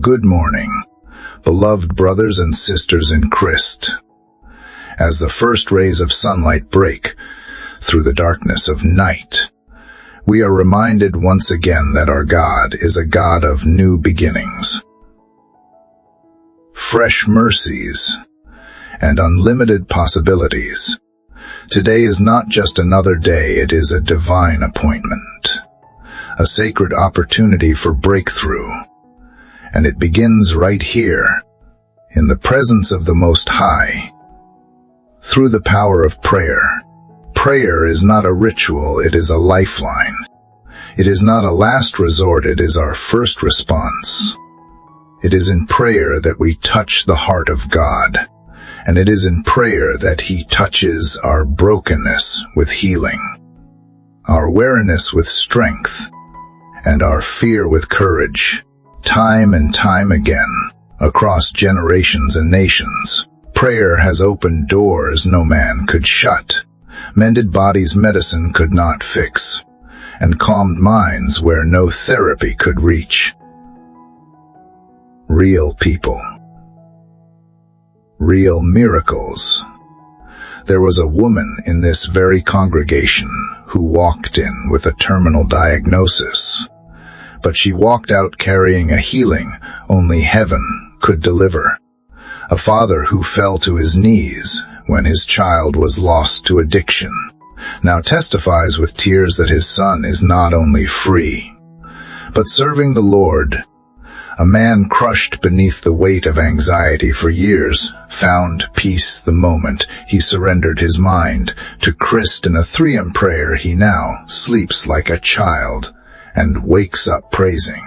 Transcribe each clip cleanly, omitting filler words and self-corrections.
Good morning, beloved brothers and sisters in Christ. As the first rays of sunlight break through the darkness of night, we are reminded once again that our God is a God of new beginnings, fresh mercies, and unlimited possibilities. Today is not just another day, it is a divine appointment, a sacred opportunity for breakthrough. And it begins right here, in the presence of the Most High, through the power of prayer. Prayer is not a ritual, it is a lifeline. It is not a last resort, it is our first response. It is in prayer that we touch the heart of God, and it is in prayer that He touches our brokenness with healing, our weariness with strength, and our fear with courage. Time and time again, across generations and nations, prayer has opened doors no man could shut, mended bodies medicine could not fix, and calmed minds where no therapy could reach. Real people. Real miracles. There was a woman in this very congregation who walked in with a terminal diagnosis. But she walked out carrying a healing only heaven could deliver. A father who fell to his knees when his child was lost to addiction now testifies with tears that his son is not only free, but serving the Lord. A man crushed beneath the weight of anxiety for years found peace the moment he surrendered his mind to Christ. In a 3 prayer, he now sleeps like a child and wakes up praising.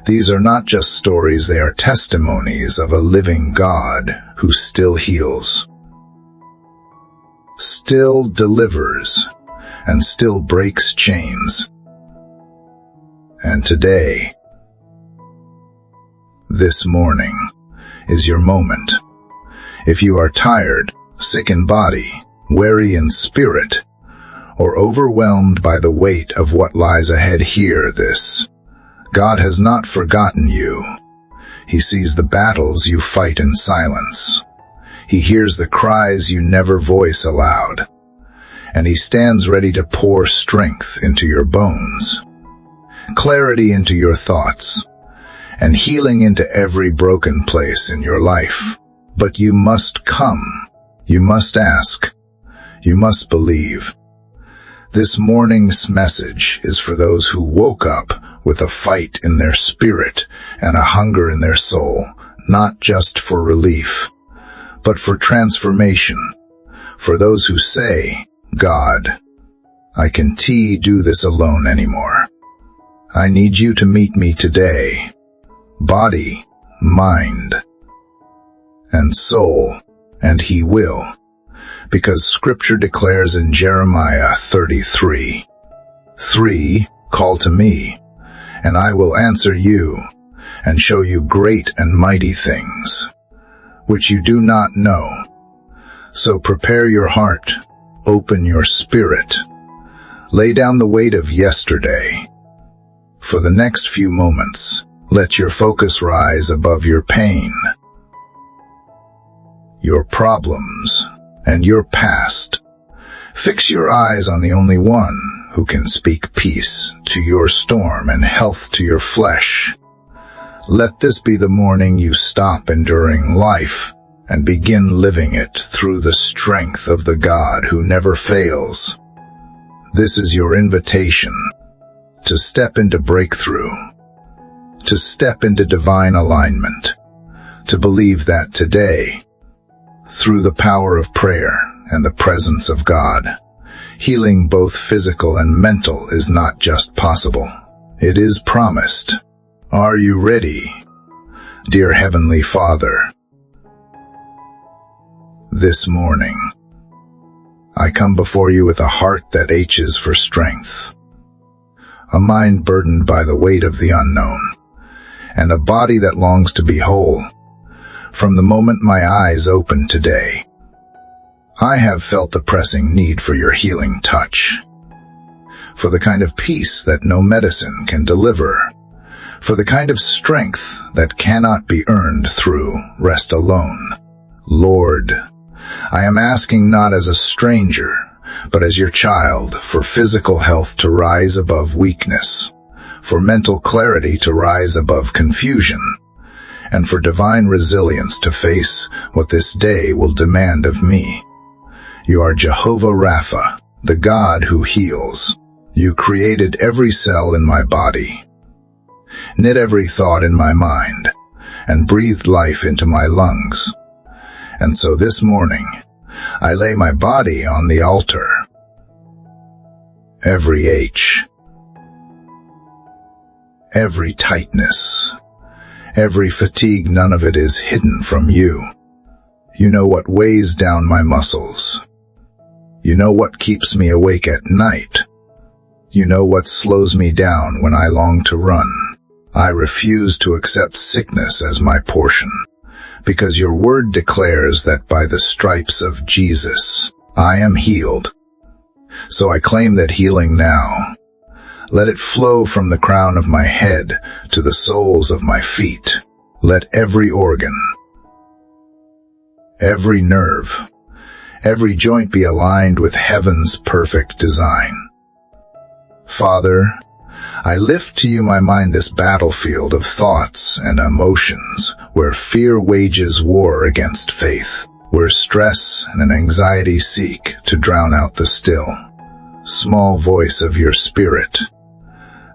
These are not just stories, they are testimonies of a living God who still heals, still delivers, and still breaks chains. And today, this morning, is your moment. If you are tired, sick in body, weary in spirit, or overwhelmed by the weight of what lies ahead, hear this. God has not forgotten you. He sees the battles you fight in silence. He hears the cries you never voice aloud. And He stands ready to pour strength into your bones, clarity into your thoughts, and healing into every broken place in your life. But you must come. You must ask. You must believe. This morning's message is for those who woke up with a fight in their spirit and a hunger in their soul, not just for relief, but for transformation. For those who say, God, I can't do this alone anymore. I need you to meet me today, body, mind, and soul, and He will. Because Scripture declares in Jeremiah 33:3, call to me, and I will answer you, and show you great and mighty things, which you do not know. So prepare your heart, open your spirit, lay down the weight of yesterday. For the next few moments, let your focus rise above your pain, your problems, and your past. Fix your eyes on the only one who can speak peace to your storm and health to your flesh. Let this be the morning you stop enduring life and begin living it through the strength of the God who never fails. This is your invitation to step into breakthrough, to step into divine alignment, to believe that today, through the power of prayer and the presence of God, healing both physical and mental is not just possible, it is promised. Are you ready? Dear Heavenly Father, this morning, I come before you with a heart that aches for strength, a mind burdened by the weight of the unknown, and a body that longs to be whole. From the moment my eyes opened today, I have felt the pressing need for your healing touch, for the kind of peace that no medicine can deliver, for the kind of strength that cannot be earned through rest alone. Lord, I am asking not as a stranger, but as your child, for physical health to rise above weakness, for mental clarity to rise above confusion, and for divine resilience to face what this day will demand of me. You are Jehovah Rapha, the God who heals. You created every cell in my body, knit every thought in my mind, and breathed life into my lungs. And so this morning, I lay my body on the altar. Every ache, every tightness, every fatigue, none of it is hidden from you. You know what weighs down my muscles. You know what keeps me awake at night. You know what slows me down when I long to run. I refuse to accept sickness as my portion, because your word declares that by the stripes of Jesus, I am healed. So I claim that healing now. Let it flow from the crown of my head to the soles of my feet. Let every organ, every nerve, every joint be aligned with heaven's perfect design. Father, I lift to you my mind, this battlefield of thoughts and emotions, where fear wages war against faith, where stress and anxiety seek to drown out the still, small voice of your spirit.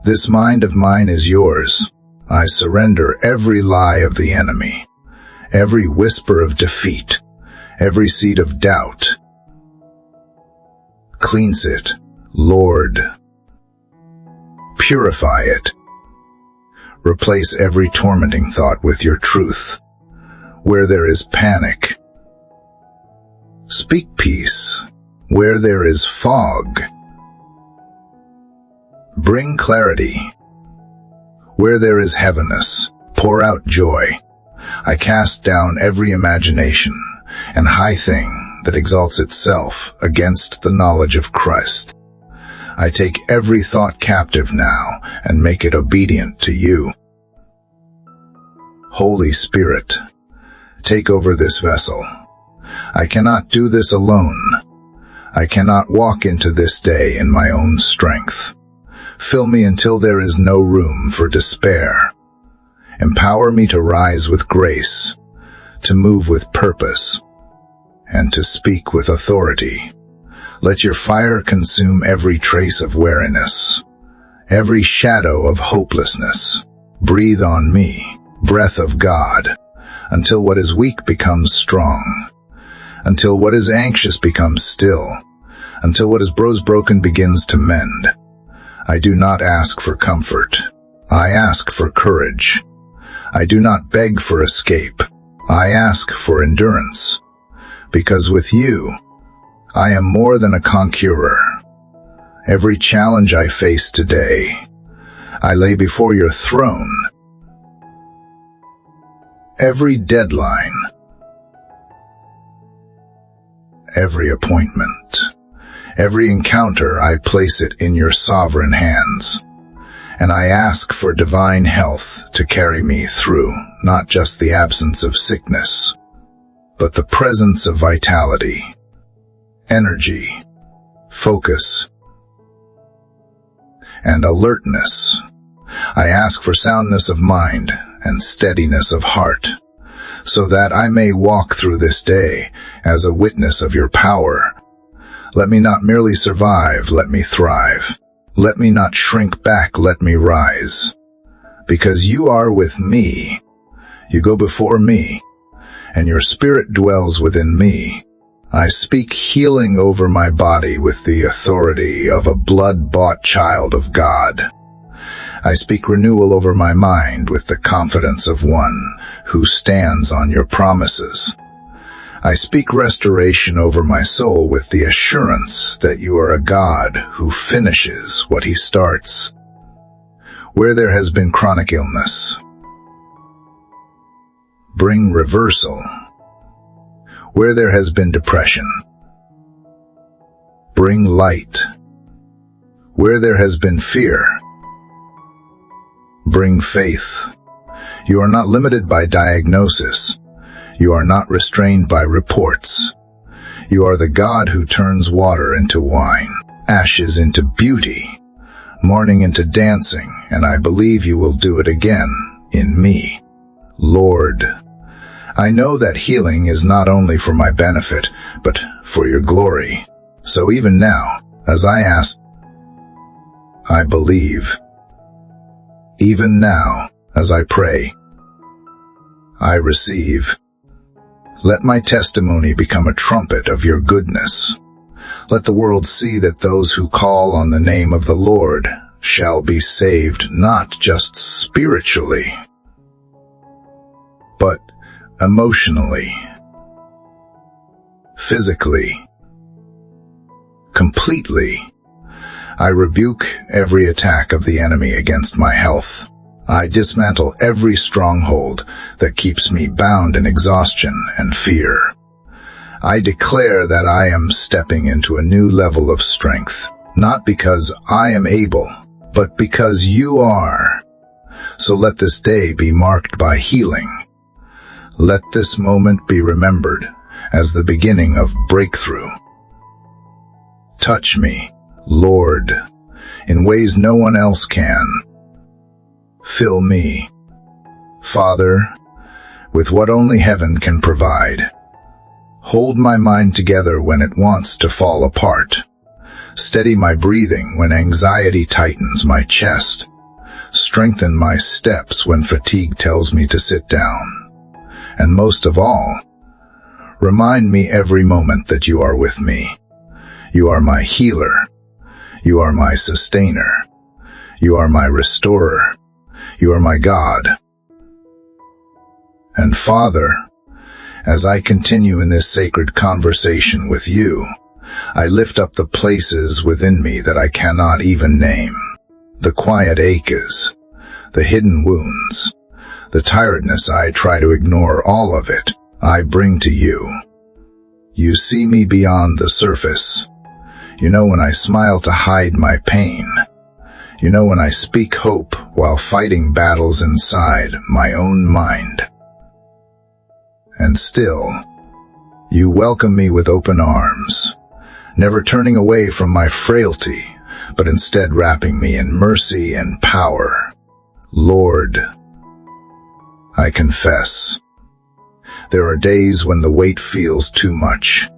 This mind of mine is yours. I surrender every lie of the enemy, every whisper of defeat, every seed of doubt. Cleanse it, Lord. Purify it. Replace every tormenting thought with your truth. Where there is panic, speak peace. Where there is fog, bring clarity. Where there is heaviness, pour out joy. I cast down every imagination and high thing that exalts itself against the knowledge of Christ. I take every thought captive now and make it obedient to you. Holy Spirit, take over this vessel. I cannot do this alone. I cannot walk into this day in my own strength. Fill me until there is no room for despair. Empower me to rise with grace, to move with purpose, and to speak with authority. Let your fire consume every trace of weariness, every shadow of hopelessness. Breathe on me, breath of God, until what is weak becomes strong, until what is anxious becomes still, until what is broken begins to mend. I do not ask for comfort. I ask for courage. I do not beg for escape. I ask for endurance. Because with you, I am more than a conqueror. Every challenge I face today, I lay before your throne. Every deadline, every appointment, every encounter, I place it in your sovereign hands. And I ask for divine health to carry me through, not just the absence of sickness, but the presence of vitality, energy, focus, and alertness. I ask for soundness of mind and steadiness of heart, so that I may walk through this day as a witness of your power. Let me not merely survive, let me thrive. Let me not shrink back, let me rise. Because you are with me, you go before me, and your spirit dwells within me. I speak healing over my body with the authority of a blood-bought child of God. I speak renewal over my mind with the confidence of one who stands on your promises. I speak restoration over my soul with the assurance that you are a God who finishes what he starts. Where there has been chronic illness, bring reversal. Where there has been depression, bring light. Where there has been fear, Bring faith. You are not limited by diagnosis. You are not restrained by reports. You are the God who turns water into wine, ashes into beauty, mourning into dancing, and I believe you will do it again in me. Lord, I know that healing is not only for my benefit, but for your glory. So even now, as I ask, I believe. Even now, as I pray, I receive. Let my testimony become a trumpet of your goodness. Let the world see that those who call on the name of the Lord shall be saved, not just spiritually, but emotionally, physically, completely. I rebuke every attack of the enemy against my health. I dismantle every stronghold that keeps me bound in exhaustion and fear. I declare that I am stepping into a new level of strength, not because I am able, but because you are. So let this day be marked by healing. Let this moment be remembered as the beginning of breakthrough. Touch me, Lord, in ways no one else can. Fill me, Father, with what only heaven can provide. Hold my mind together when it wants to fall apart. Steady my breathing when anxiety tightens my chest. Strengthen my steps when fatigue tells me to sit down. And most of all, remind me every moment that you are with me. You are my healer. You are my sustainer. You are my restorer. You are my God. And Father, as I continue in this sacred conversation with you, I lift up the places within me that I cannot even name. The quiet aches, the hidden wounds, the tiredness I try to ignore, all of it, I bring to you. You see me beyond the surface. You know when I smile to hide my pain. You know when I speak hope while fighting battles inside my own mind. And still, you welcome me with open arms, never turning away from my frailty, but instead wrapping me in mercy and power. Lord, I confess, there are days when the weight feels too much,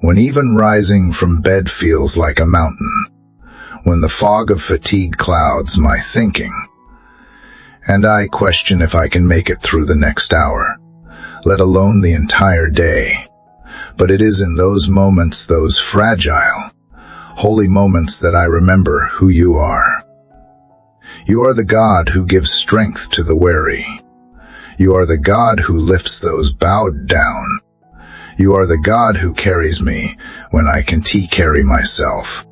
when even rising from bed feels like a mountain, when the fog of fatigue clouds my thinking, and I question if I can make it through the next hour, let alone the entire day. But it is in those moments, those fragile, holy moments, that I remember who you are. You are the God who gives strength to the weary. You are the God who lifts those bowed down. You are the God who carries me when I can't carry myself.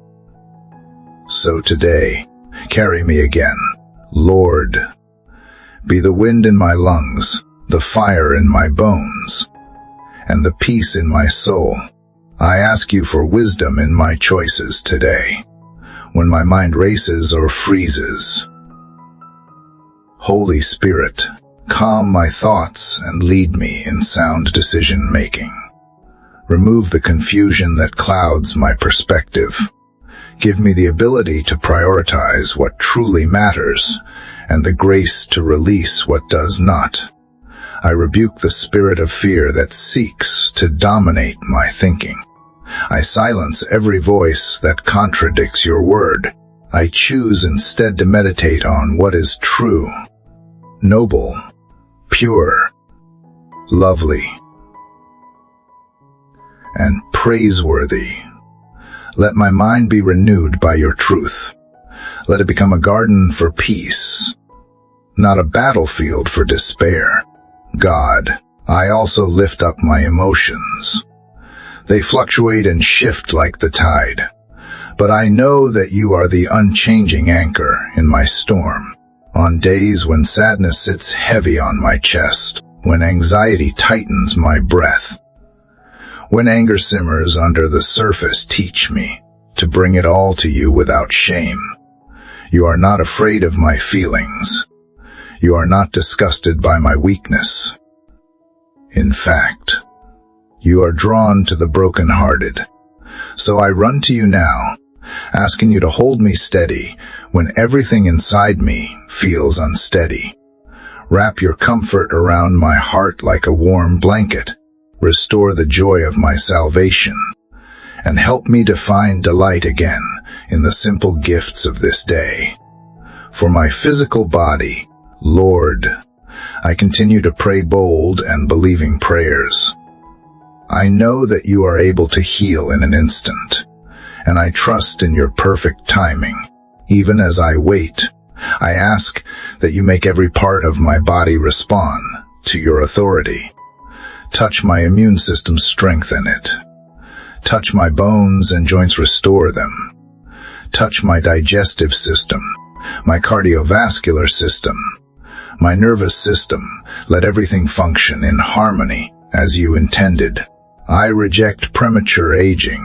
So today, carry me again, Lord. Be the wind in my lungs, the fire in my bones, and the peace in my soul. I ask you for wisdom in my choices today, when my mind races or freezes. Holy Spirit, calm my thoughts and lead me in sound decision-making. Remove the confusion that clouds my perspective. Give me the ability to prioritize what truly matters and the grace to release what does not. I rebuke the spirit of fear that seeks to dominate my thinking. I silence every voice that contradicts your word. I choose instead to meditate on what is true, noble, pure, lovely, and praiseworthy. Let my mind be renewed by your truth. Let it become a garden for peace, not a battlefield for despair. God, I also lift up my emotions. They fluctuate and shift like the tide, but I know that you are the unchanging anchor in my storm. On days when sadness sits heavy on my chest, when anxiety tightens my breath, when anger simmers under the surface, teach me to bring it all to you without shame. You are not afraid of my feelings. You are not disgusted by my weakness. In fact, you are drawn to the broken-hearted. So I run to you now, asking you to hold me steady when everything inside me feels unsteady. Wrap your comfort around my heart like a warm blanket. Restore the joy of my salvation, and help me to find delight again in the simple gifts of this day. For my physical body, Lord, I continue to pray bold and believing prayers. I know that you are able to heal in an instant, and I trust in your perfect timing. Even as I wait, I ask that you make every part of my body respond to your authority. Touch my immune system, strengthen it. Touch my bones and joints, restore them. Touch my digestive system, my cardiovascular system, my nervous system. Let everything function in harmony as you intended. I reject premature aging,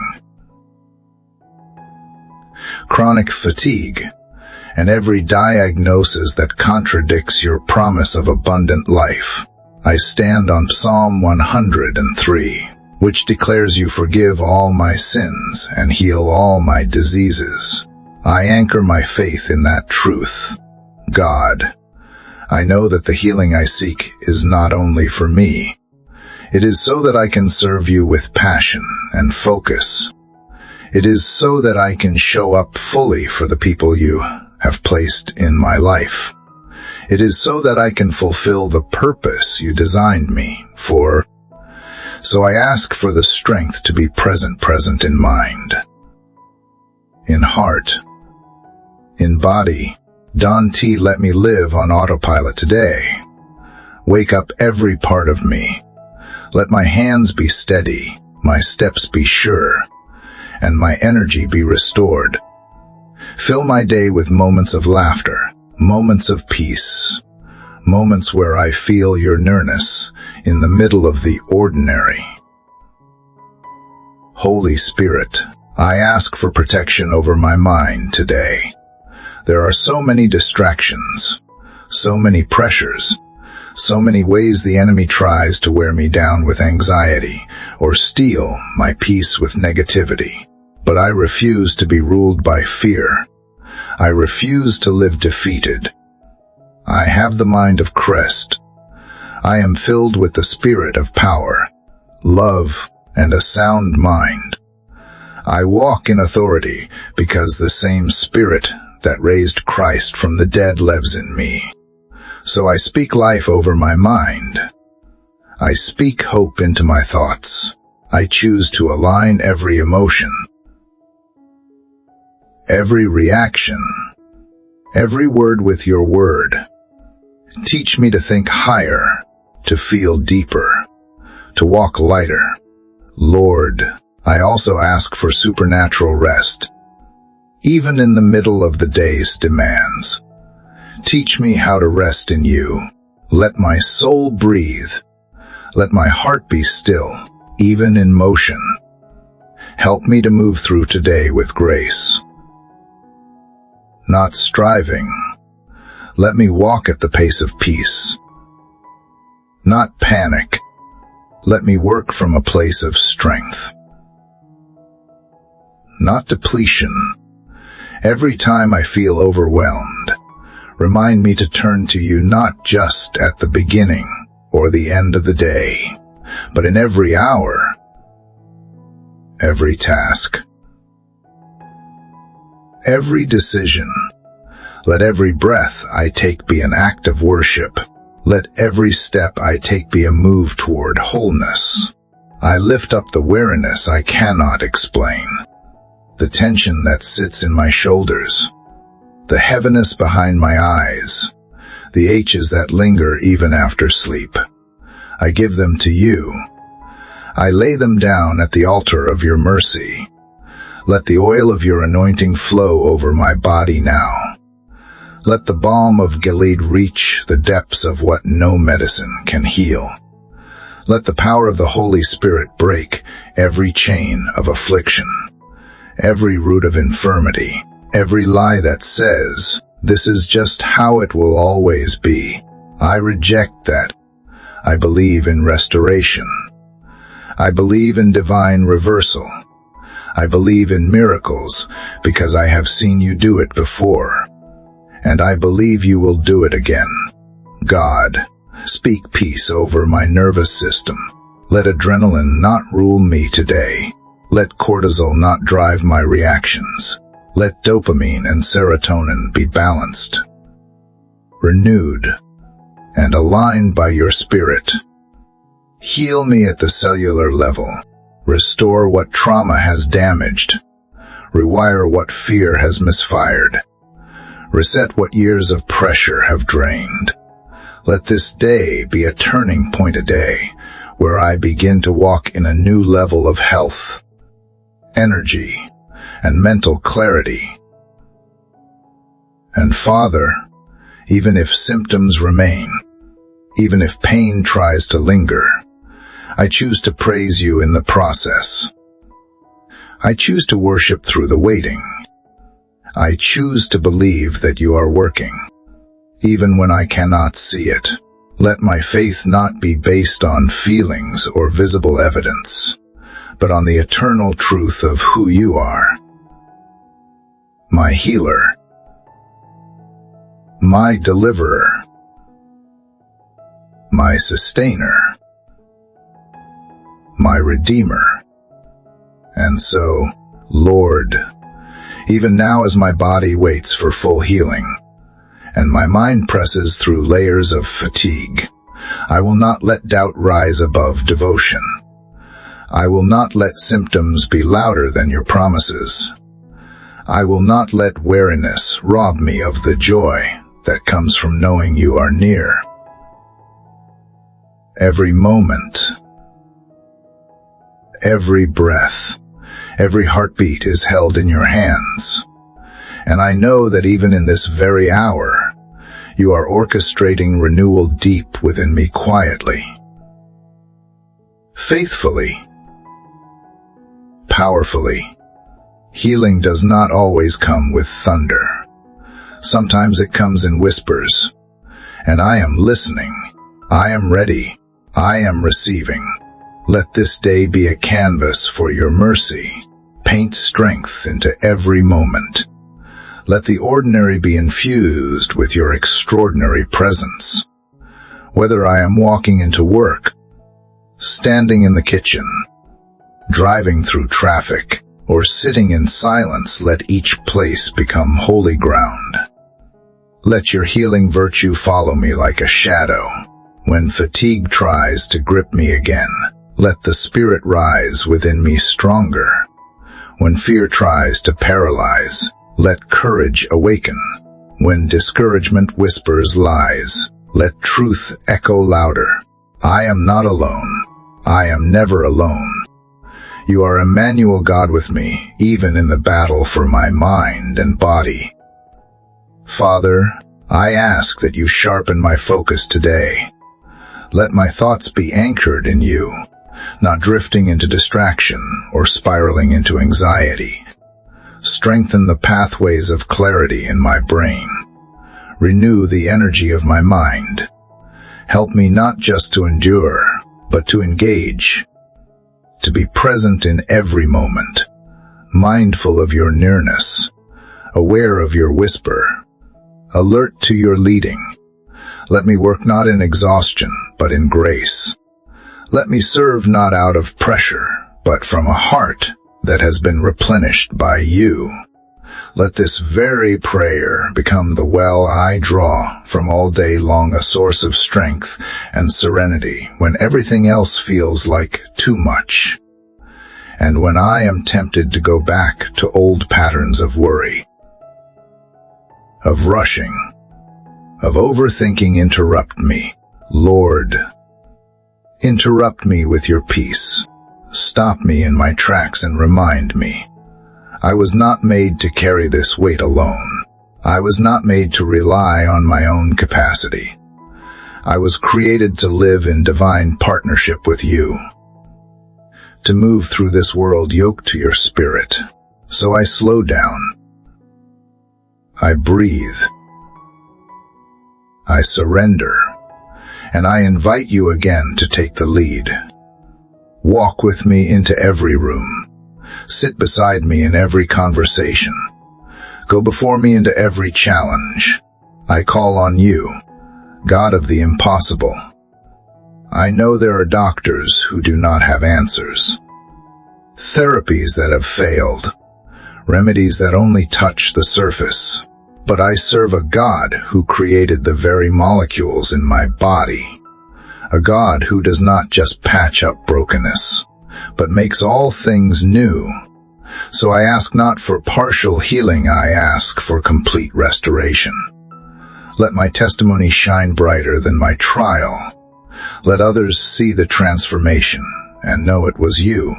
chronic fatigue, and every diagnosis that contradicts your promise of abundant life. I stand on Psalm 103, which declares you forgive all my sins and heal all my diseases. I anchor my faith in that truth. God, I know that the healing I seek is not only for me. It is so that I can serve you with passion and focus. It is so that I can show up fully for the people you have placed in my life. It is so that I can fulfill the purpose you designed me for. So I ask for the strength to be present in mind, in heart, in body. Dante, let me live on autopilot today. Wake up every part of me. Let my hands be steady, my steps be sure, and my energy be restored. Fill my day with moments of laughter, moments of peace, moments where I feel your nearness in the middle of the ordinary. Holy Spirit, I ask for protection over my mind today. There are so many distractions, so many pressures, so many ways the enemy tries to wear me down with anxiety or steal my peace with negativity. But I refuse to be ruled by fear. I refuse to live defeated. I have the mind of Christ. I am filled with the spirit of power, love, and a sound mind. I walk in authority because the same spirit that raised Christ from the dead lives in me. So I speak life over my mind. I speak hope into my thoughts. I choose to align every emotion, every reaction, every word with your word. Teach me to think higher, to feel deeper, to walk lighter. Lord, I also ask for supernatural rest, even in the middle of the day's demands. Teach me how to rest in you. Let my soul breathe. Let my heart be still, even in motion. Help me to move through today with grace, not striving. Let me walk at the pace of peace, not panic. Let me work from a place of strength, not depletion. Every time I feel overwhelmed, remind me to turn to you not just at the beginning or the end of the day, but in every hour, every task, every decision. Let every breath I take be an act of worship. Let every step I take be a move toward wholeness. I lift up the weariness I cannot explain, the tension that sits in my shoulders, the heaviness behind my eyes, the aches that linger even after sleep. I give them to you. I lay them down at the altar of your mercy. Let the oil of your anointing flow over my body now. Let the balm of Gilead reach the depths of what no medicine can heal. Let the power of the Holy Spirit break every chain of affliction, every root of infirmity, Every lie that says, "This is just how it will always be," I reject that. I believe in restoration. I believe in divine reversal. I believe in miracles because I have seen you do it before. And I believe you will do it again. God, speak peace over my nervous system. Let adrenaline not rule me today. Let cortisol not drive my reactions. Let dopamine and serotonin be balanced, renewed, and aligned by your spirit. Heal me at the cellular level. Restore what trauma has damaged. Rewire what fear has misfired. Reset what years of pressure have drained. Let this day be a turning point, a day where I begin to walk in a new level of health, energy, and mental clarity. And Father, even if symptoms remain, even if pain tries to linger, I choose to praise you in the process. I choose to worship through the waiting. I choose to believe that you are working, even when I cannot see it. Let my faith not be based on feelings or visible evidence, but on the eternal truth of who you are. My healer, my deliverer, my sustainer, my redeemer. And so, Lord, even now as my body waits for full healing, and my mind presses through layers of fatigue, I will not let doubt rise above devotion. I will not let symptoms be louder than your promises. I will not let weariness rob me of the joy that comes from knowing you are near. Every moment, every breath, every heartbeat is held in your hands. And I know that even in this very hour, you are orchestrating renewal deep within me quietly, faithfully, powerfully. Healing does not always come with thunder. Sometimes it comes in whispers. And I am listening. I am ready. I am receiving. Let this day be a canvas for your mercy. Paint strength into every moment. Let the ordinary be infused with your extraordinary presence. Whether I am walking into work, standing in the kitchen, driving through traffic, or sitting in silence, let each place become holy ground. Let your healing virtue follow me like a shadow. When fatigue tries to grip me again, let the Spirit rise within me stronger. When fear tries to paralyze, let courage awaken. When discouragement whispers lies, let truth echo louder. I am not alone. I am never alone. You are Emmanuel, God with me, even in the battle for my mind and body. Father, I ask that you sharpen my focus today. Let my thoughts be anchored in you, not drifting into distraction or spiraling into anxiety. Strengthen the pathways of clarity in my brain. Renew the energy of my mind. Help me not just to endure, but to engage, to be present in every moment, mindful of your nearness, aware of your whisper, alert to your leading. Let me work not in exhaustion, but in grace. Let me serve not out of pressure, but from a heart that has been replenished by you. Let this very prayer become the well I draw from all day long, a source of strength and serenity when everything else feels like too much. And when I am tempted to go back to old patterns of worry, of rushing, of overthinking, interrupt me. Lord, interrupt me with your peace. Stop me in my tracks and remind me, I was not made to carry this weight alone. I was not made to rely on my own capacity. I was created to live in divine partnership with you, to move through this world yoked to your spirit. So I slow down, I breathe. I surrender. And I invite you again to take the lead. Walk with me into every room. Sit beside me in every conversation. Go before me into every challenge. I call on you, God of the impossible. I know there are doctors who do not have answers, therapies that have failed, remedies that only touch the surface. But I serve a God who created the very molecules in my body, a God who does not just patch up brokenness, but makes all things new. So I ask not for partial healing, I ask for complete restoration. Let my testimony shine brighter than my trial. Let others see the transformation and know it was you.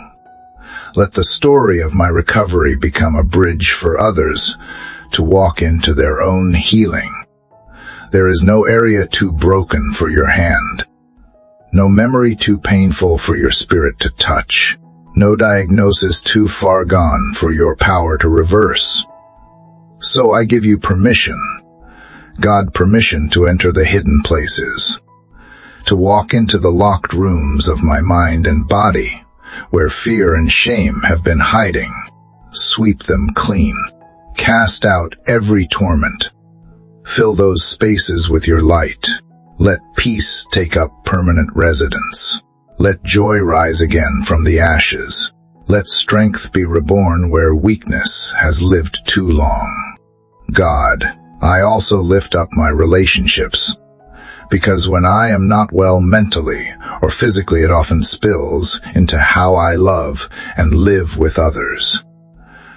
Let the story of my recovery become a bridge for others to walk into their own healing. There is no area too broken for your hand, no memory too painful for your spirit to touch, no diagnosis too far gone for your power to reverse. So I give you permission, God, permission to enter the hidden places, to walk into the locked rooms of my mind and body, where fear and shame have been hiding. Sweep them clean. Cast out every torment. Fill those spaces with your light. Let peace take up permanent residence. Let joy rise again from the ashes. Let strength be reborn where weakness has lived too long. God, I also lift up my relationships, because when I am not well mentally or physically, it often spills into how I love and live with others.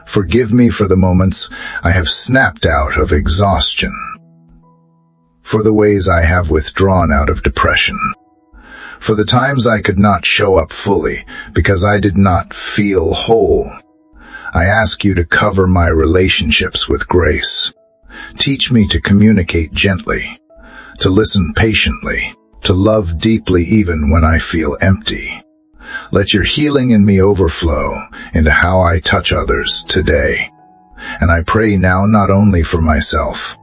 Forgive me for the moments I have snapped out of exhaustion, for the ways I have withdrawn out of depression, for the times I could not show up fully because I did not feel whole. I ask you to cover my relationships with grace. Teach me to communicate gently, to listen patiently, to love deeply even when I feel empty. Let your healing in me overflow into how I touch others today. And I pray now not only for myself,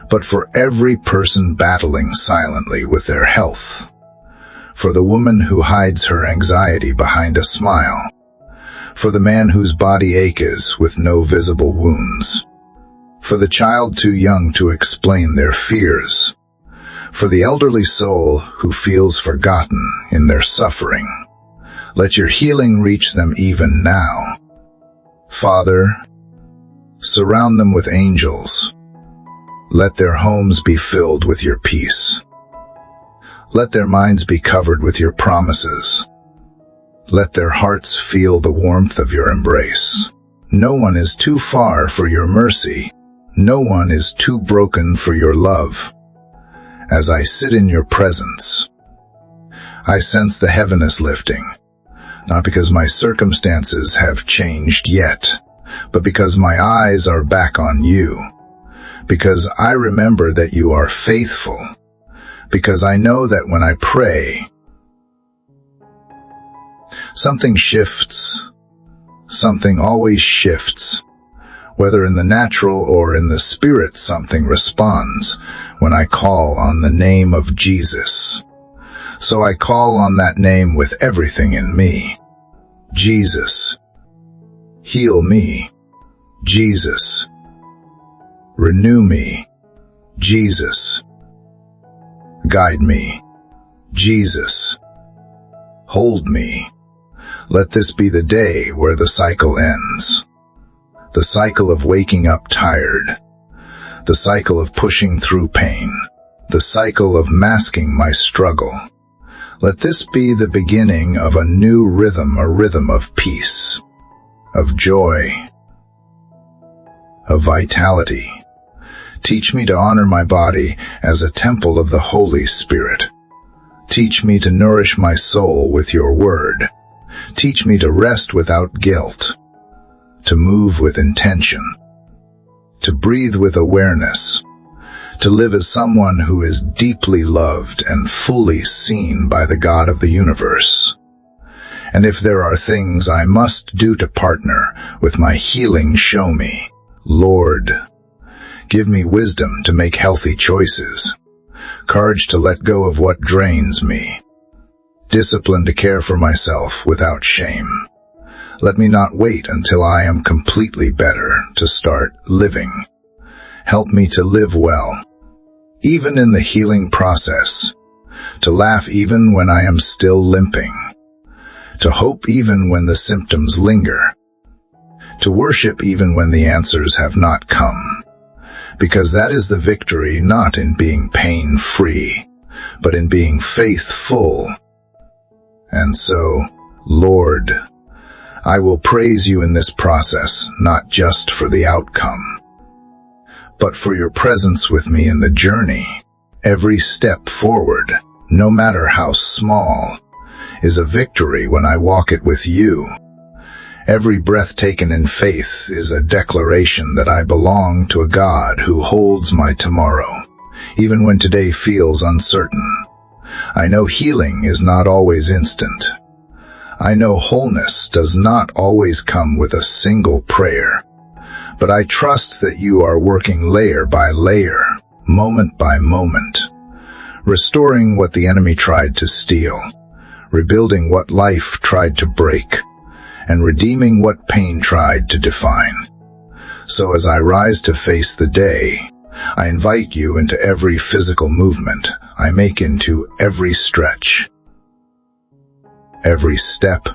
but for every person battling silently with their health, for the woman who hides her anxiety behind a smile, for the man whose body aches with no visible wounds, for the child too young to explain their fears, for the elderly soul who feels forgotten in their suffering. Let your healing reach them even now. Father, surround them with angels. Let their homes be filled with your peace. Let their minds be covered with your promises. Let their hearts feel the warmth of your embrace. No one is too far for your mercy. No one is too broken for your love. As I sit in your presence, I sense the heaviness lifting, not because my circumstances have changed yet, but because my eyes are back on you, because I remember that you are faithful, because I know that when I pray, something shifts, something always shifts. Whether in the natural or in the spirit, something responds when I call on the name of Jesus. So I call on that name with everything in me. Jesus, heal me. Jesus, renew me. Jesus, guide me. Jesus, hold me. Let this be the day where the cycle ends. The cycle of waking up tired. The cycle of pushing through pain. The cycle of masking my struggle. Let this be the beginning of a new rhythm, a rhythm of peace, of joy, of vitality. Teach me to honor my body as a temple of the Holy Spirit. Teach me to nourish my soul with your word. Teach me to rest without guilt, to move with intention, to breathe with awareness, to live as someone who is deeply loved and fully seen by the God of the universe. And if there are things I must do to partner with my healing, show me. Lord, Give me wisdom to make healthy choices, courage to let go of what drains me, discipline to care for myself without shame. Let me not wait until I am completely better to start living. Help me to live well, even in the healing process, to laugh even when I am still limping, to hope even when the symptoms linger, to worship even when the answers have not come, because that is the victory not in being pain-free, but in being faithful. And so, Lord, I will praise you in this process, not just for the outcome, but for your presence with me in the journey. Every step forward, no matter how small, is a victory when I walk it with you. Every breath taken in faith is a declaration that I belong to a God who holds my tomorrow, even when today feels uncertain. I know healing is not always instant. I know wholeness does not always come with a single prayer, but I trust that you are working layer by layer, moment by moment, restoring what the enemy tried to steal, rebuilding what life tried to break, and redeeming what pain tried to define. So as I rise to face the day, I invite you into every physical movement I make, into every stretch, every step,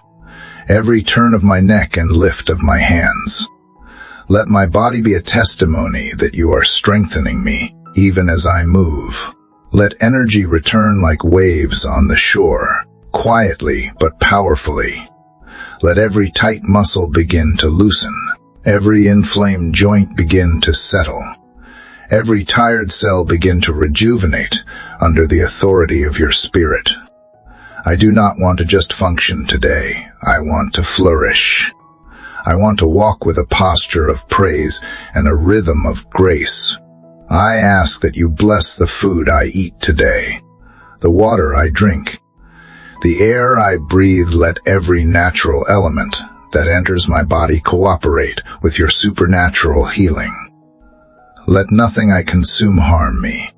every turn of my neck and lift of my hands. Let my body be a testimony that you are strengthening me even as I move. Let energy return like waves on the shore, quietly but powerfully. Let every tight muscle begin to loosen, every inflamed joint begin to settle, every tired cell begin to rejuvenate under the authority of your Spirit. I do not want to just function today. I want to flourish. I want to walk with a posture of praise and a rhythm of grace. I ask that you bless the food I eat today, the water I drink, the air I breathe. Let every natural element that enters my body cooperate with your supernatural healing. Let nothing I consume harm me.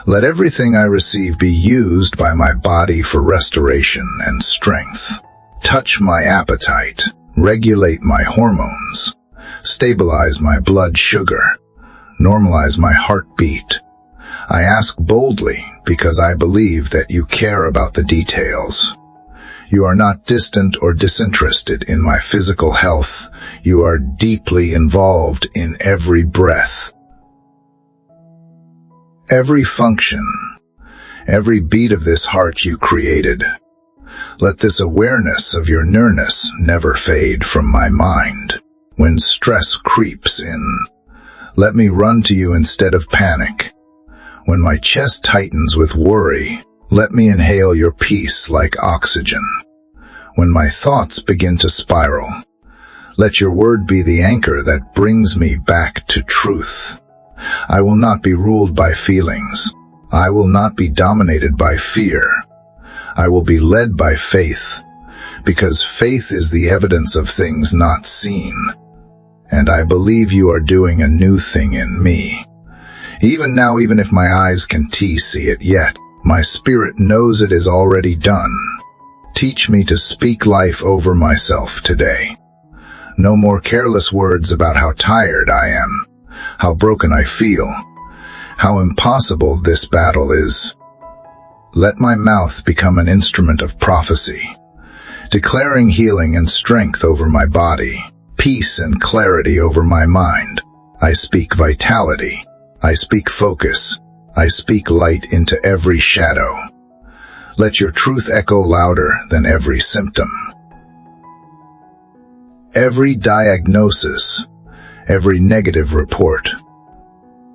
Let everything I receive be used by my body for restoration and strength. Touch my appetite, regulate my hormones, stabilize my blood sugar, normalize my heartbeat. I ask boldly because I believe that you care about the details. You are not distant or disinterested in my physical health. You are deeply involved in every breath, every function, every beat of this heart you created. Let this awareness of your nearness never fade from my mind. When stress creeps in, let me run to you instead of panic. When my chest tightens with worry, let me inhale your peace like oxygen. When my thoughts begin to spiral, let your word be the anchor that brings me back to truth. I will not be ruled by feelings. I will not be dominated by fear. I will be led by faith, because faith is the evidence of things not seen. And I believe you are doing a new thing in me. Even now, even if my eyes can't see it yet, my spirit knows it is already done. Teach me to speak life over myself today. No more careless words about how tired I am, how broken I feel, how impossible this battle is. Let my mouth become an instrument of prophecy, declaring healing and strength over my body, peace and clarity over my mind. I speak vitality. I speak focus. I speak light into every shadow. Let your truth echo louder than every symptom. Every diagnosis, every negative report.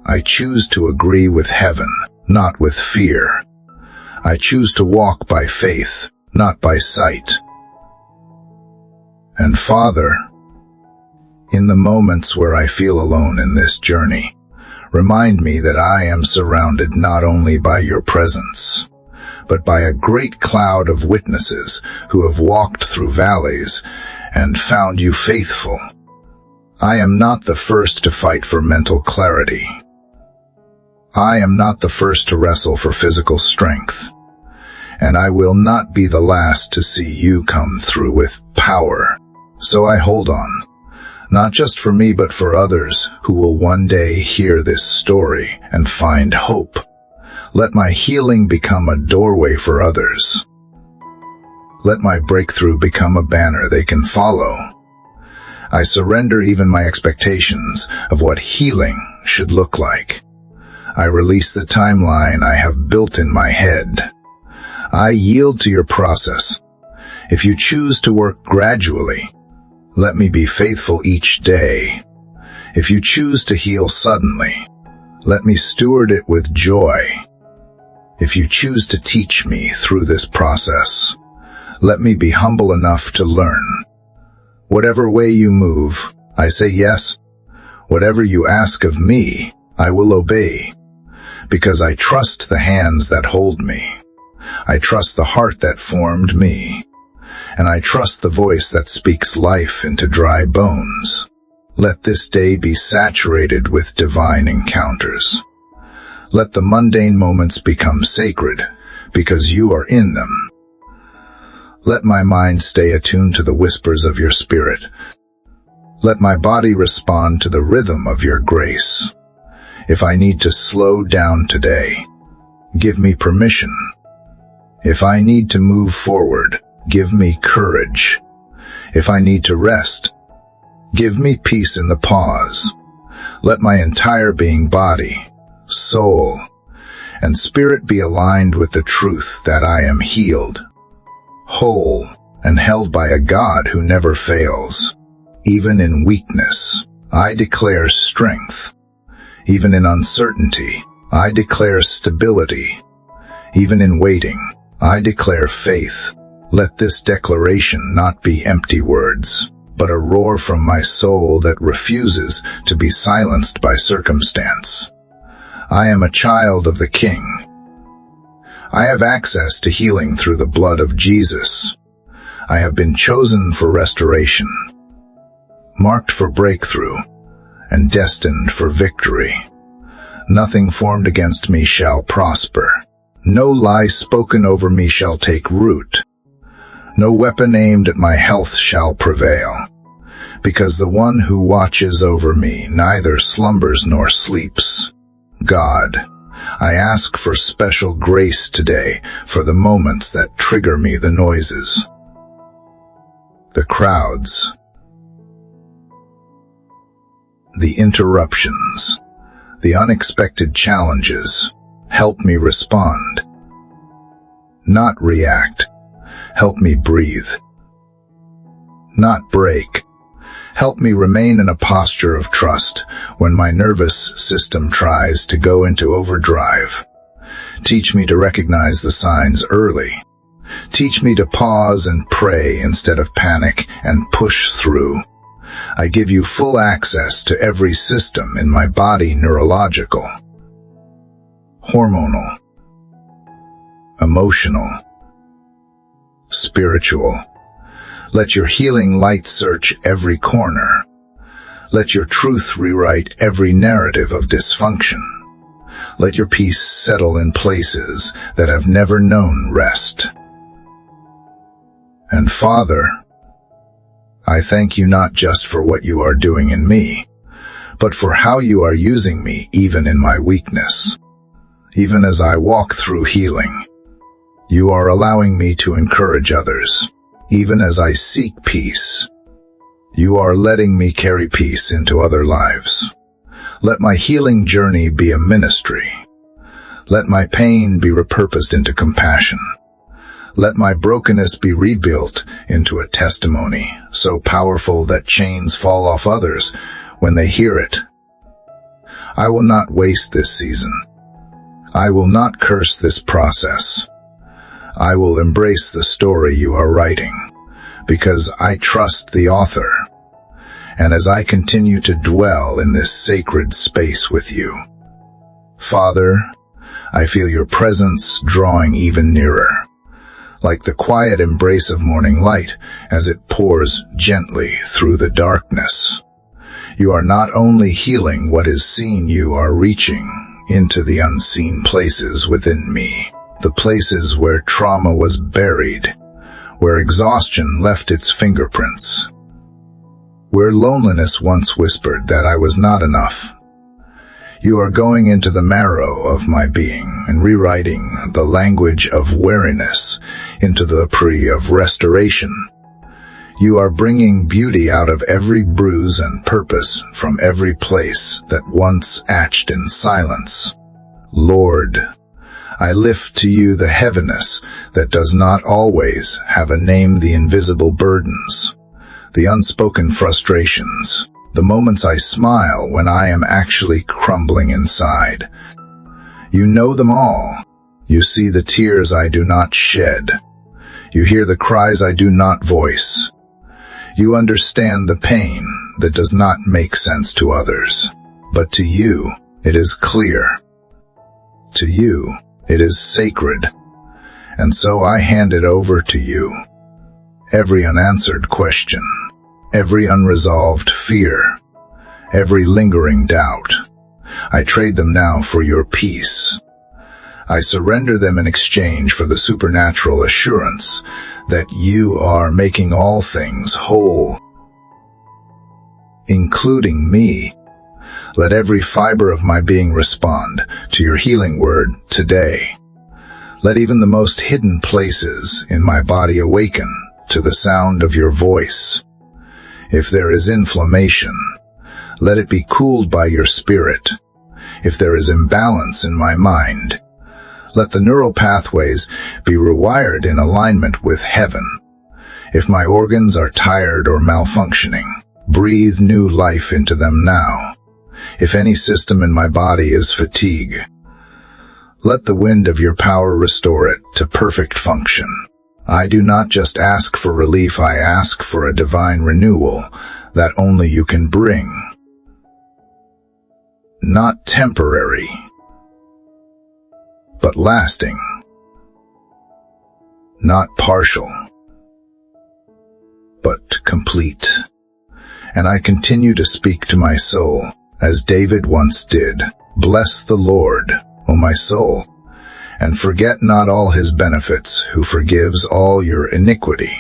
I choose to agree with heaven, not with fear. I choose to walk by faith, not by sight. And Father, in the moments where I feel alone in this journey, remind me that I am surrounded not only by your presence, but by a great cloud of witnesses who have walked through valleys and found you faithful. I am not the first to fight for mental clarity. I am not the first to wrestle for physical strength, and I will not be the last to see you come through with power. So I hold on, not just for me but for others who will one day hear this story and find hope. Let my healing become a doorway for others. Let my breakthrough become a banner they can follow. I surrender even my expectations of what healing should look like. I release the timeline I have built in my head. I yield to your process. If you choose to work gradually, let me be faithful each day. If you choose to heal suddenly, let me steward it with joy. If you choose to teach me through this process, let me be humble enough to learn. Whatever way you move, I say yes. Whatever you ask of me, I will obey. Because I trust the hands that hold me. I trust the heart that formed me. And I trust the voice that speaks life into dry bones. Let this day be saturated with divine encounters. Let the mundane moments become sacred, because you are in them. Let my mind stay attuned to the whispers of your spirit. Let my body respond to the rhythm of your grace. If I need to slow down today, give me permission. If I need to move forward, give me courage. If I need to rest, give me peace in the pause. Let my entire being, body, soul, and spirit be aligned with the truth that I am healed, whole, and held by a God who never fails. Even in weakness, I declare strength. Even in uncertainty, I declare stability. Even in waiting, I declare faith. Let this declaration not be empty words, but a roar from my soul that refuses to be silenced by circumstance. I am a child of the King. I have access to healing through the blood of Jesus. I have been chosen for restoration, marked for breakthrough, and destined for victory. Nothing formed against me shall prosper. No lie spoken over me shall take root. No weapon aimed at my health shall prevail, because the one who watches over me neither slumbers nor sleeps. God, I ask for special grace today for the moments that trigger me, the noises, the crowds, the interruptions, the unexpected challenges. Help me respond, not react. Help me breathe, not break. Help me remain in a posture of trust when my nervous system tries to go into overdrive. Teach me to recognize the signs early. Teach me to pause and pray instead of panic and push through. I give you full access to every system in my body: neurological, hormonal, emotional, spiritual. Let your healing light search every corner. Let your truth rewrite every narrative of dysfunction. Let your peace settle in places that have never known rest. And Father, I thank you not just for what you are doing in me, but for how you are using me even in my weakness. Even as I walk through healing, you are allowing me to encourage others. Even as I seek peace, you are letting me carry peace into other lives. Let my healing journey be a ministry. Let my pain be repurposed into compassion. Let my brokenness be rebuilt into a testimony so powerful that chains fall off others when they hear it. I will not waste this season. I will not curse this process. I will embrace the story you are writing, because I trust the author. And as I continue to dwell in this sacred space with you, Father, I feel your presence drawing even nearer, like the quiet embrace of morning light as it pours gently through the darkness. You are not only healing what is seen, you are reaching into the unseen places within me, the places where trauma was buried, where exhaustion left its fingerprints, where loneliness once whispered that I was not enough. You are going into the marrow of my being and rewriting the language of weariness into the pre of restoration. You are bringing beauty out of every bruise and purpose from every place that once etched in silence. Lord, I lift to you the heaviness that does not always have a name, the invisible burdens, the unspoken frustrations, the moments I smile when I am actually crumbling inside. You know them all. You see the tears I do not shed. You hear the cries I do not voice. You understand the pain that does not make sense to others. But to you, it is clear. To you, it is sacred. And so I hand it over to you. Every unanswered question, every unresolved fear, every lingering doubt, I trade them now for your peace. I surrender them in exchange for the supernatural assurance that you are making all things whole, including me. Let every fiber of my being respond to your healing word today. Let even the most hidden places in my body awaken to the sound of your voice. If there is inflammation, let it be cooled by your spirit. If there is imbalance in my mind, let the neural pathways be rewired in alignment with heaven. If my organs are tired or malfunctioning, breathe new life into them now. If any system in my body is fatigue, let the wind of your power restore it to perfect function. I do not just ask for relief, I ask for a divine renewal that only you can bring. Not temporary, but lasting. Not partial, but complete. And I continue to speak to my soul, as David once did. Bless the Lord, O my soul, and forget not all his benefits, who forgives all your iniquity,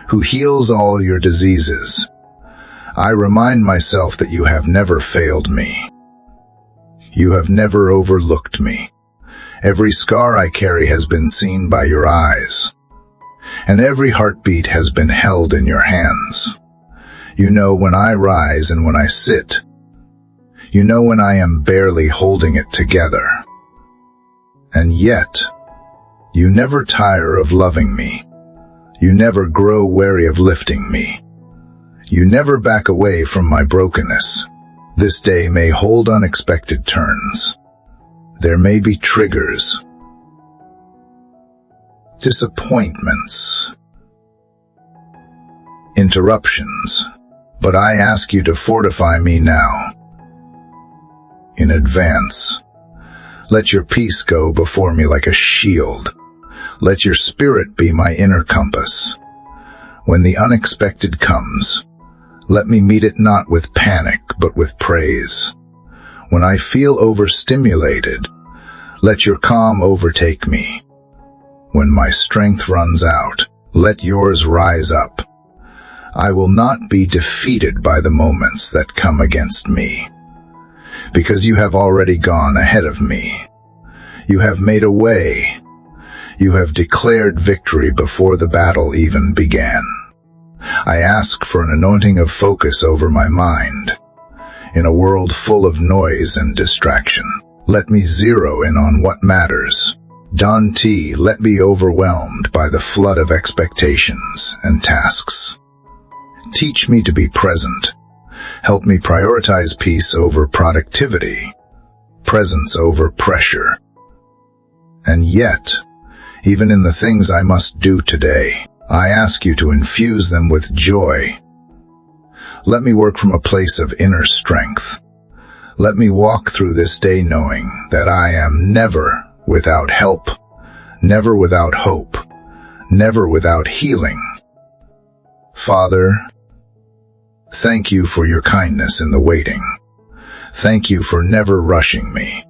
who heals all your diseases. I remind myself that you have never failed me. You have never overlooked me. Every scar I carry has been seen by your eyes, and every heartbeat has been held in your hands. You know when I rise and when I sit. You know when I am barely holding it together. And yet, you never tire of loving me. You never grow weary of lifting me. You never back away from my brokenness. This day may hold unexpected turns. There may be triggers, disappointments, interruptions, but I ask you to fortify me now. In advance, let your peace go before me like a shield. Let your spirit be my inner compass. When the unexpected comes, let me meet it not with panic, but with praise. When I feel overstimulated, let your calm overtake me. When my strength runs out, let yours rise up. I will not be defeated by the moments that come against me, because you have already gone ahead of me. You have made a way. You have declared victory before the battle even began. I ask for an anointing of focus over my mind. In a world full of noise and distraction, let me zero in on what matters. Don't let me be overwhelmed by the flood of expectations and tasks. Teach me to be present. Help me prioritize peace over productivity, presence over pressure. And yet, even in the things I must do today, I ask you to infuse them with joy. Let me work from a place of inner strength. Let me walk through this day knowing that I am never without help, never without hope, never without healing. Father, thank you for your kindness in the waiting. Thank you for never rushing me.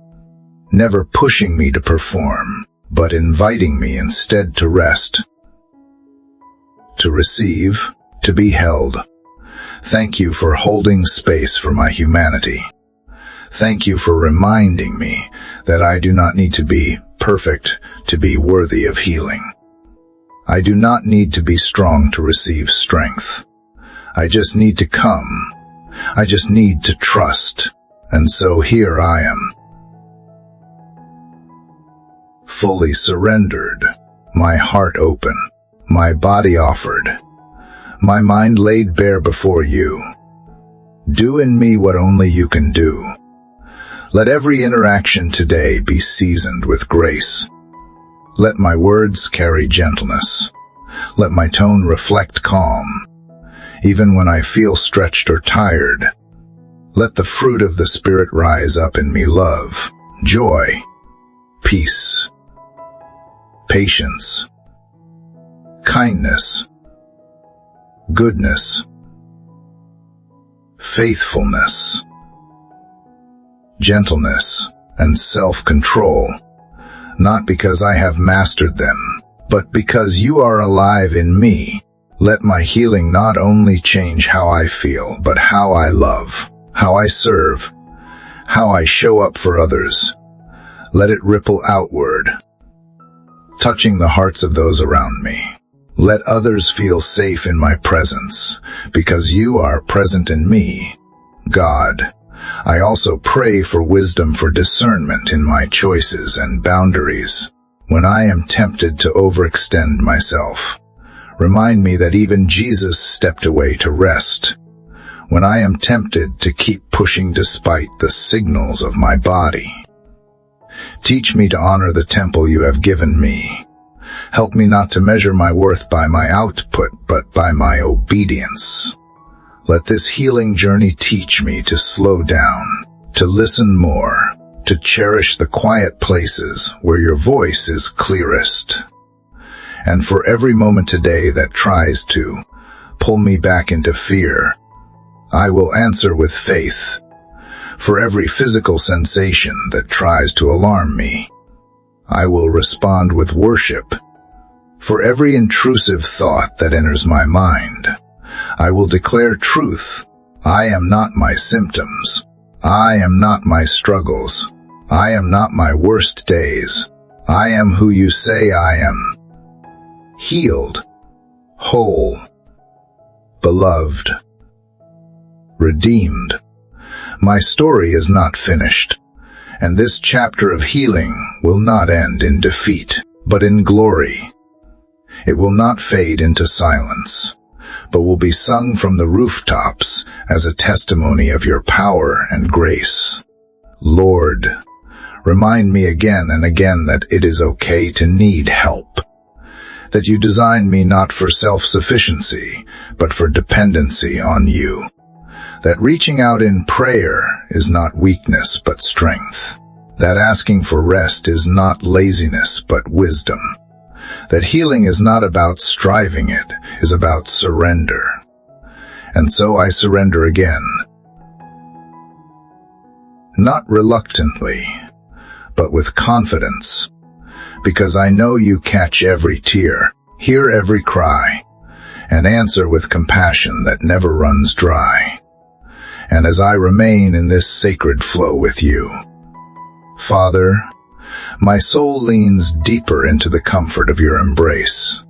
never pushing me to perform, but inviting me instead to rest, to receive, to be held. Thank you for holding space for my humanity. Thank you for reminding me that I do not need to be perfect to be worthy of healing. I do not need to be strong to receive strength. I just need to come. I just need to trust. And so here I am, fully surrendered, my heart open, my body offered, my mind laid bare before you. Do in me what only you can do. Let every interaction today be seasoned with grace. Let my words carry gentleness. Let my tone reflect calm. Even when I feel stretched or tired, let the fruit of the Spirit rise up in me: love, joy, peace, patience, kindness, goodness, faithfulness, gentleness, and self-control, not because I have mastered them, but because you are alive in me. Let my healing not only change how I feel, but how I love, how I serve, how I show up for others. Let it ripple outward, touching the hearts of those around me. Let others feel safe in my presence, because you are present in me. God, I also pray for wisdom for discernment in my choices and boundaries. When I am tempted to overextend myself, remind me that even Jesus stepped away to rest. When I am tempted to keep pushing despite the signals of my body, teach me to honor the temple you have given me. Help me not to measure my worth by my output, but by my obedience. Let this healing journey teach me to slow down, to listen more, to cherish the quiet places where your voice is clearest. And for every moment today that tries to pull me back into fear, I will answer with faith. For every physical sensation that tries to alarm me, I will respond with worship. For every intrusive thought that enters my mind, I will declare truth. I am not my symptoms. I am not my struggles. I am not my worst days. I am who you say I am. Healed, whole, beloved, redeemed. My story is not finished, and this chapter of healing will not end in defeat, but in glory. It will not fade into silence, but will be sung from the rooftops as a testimony of your power and grace. Lord, remind me again and again that it is okay to need help, that you designed me not for self-sufficiency, but for dependency on you, that reaching out in prayer is not weakness but strength, that asking for rest is not laziness but wisdom, that healing is not about striving, it is about surrender. And so I surrender again, not reluctantly, but with confidence, because I know you catch every tear, hear every cry, and answer with compassion that never runs dry. And as I remain in this sacred flow with you, Father, my soul leans deeper into the comfort of your embrace.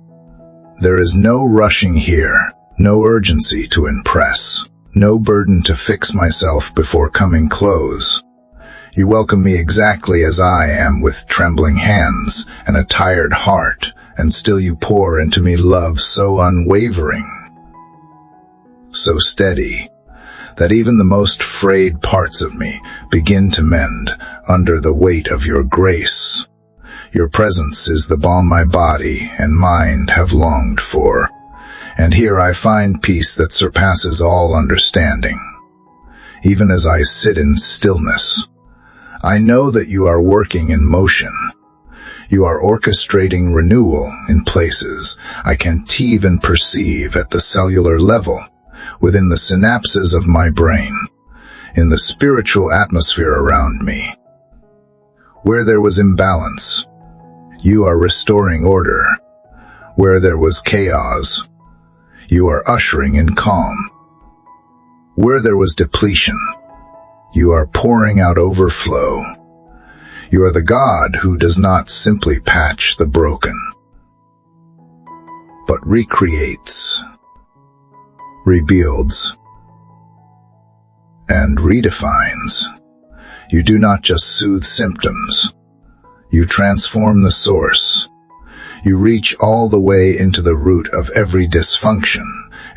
There is no rushing here, no urgency to impress, no burden to fix myself before coming close. You welcome me exactly as I am, with trembling hands and a tired heart, and still you pour into me love so unwavering, so steady, that even the most frayed parts of me begin to mend under the weight of your grace. Your presence is the balm my body and mind have longed for, and here I find peace that surpasses all understanding. Even as I sit in stillness, I know that you are working in motion. You are orchestrating renewal in places I can't even perceive, at the cellular level, within the synapses of my brain, in the spiritual atmosphere around me. Where there was imbalance, you are restoring order. Where there was chaos, you are ushering in calm. Where there was depletion, you are pouring out overflow. You are the God who does not simply patch the broken, but recreates, rebuilds, and redefines. You do not just soothe symptoms. You transform the source. You reach all the way into the root of every dysfunction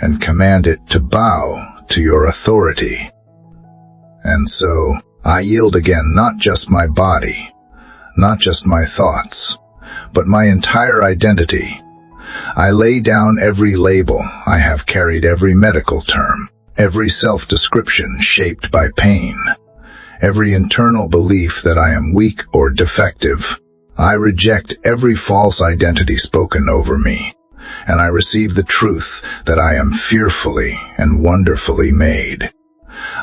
and command it to bow to your authority. And so, I yield again, not just my body, not just my thoughts, but my entire identity. I lay down every label I have carried, every medical term, every self-description shaped by pain, every internal belief that I am weak or defective. I reject every false identity spoken over me, and I receive the truth that I am fearfully and wonderfully made.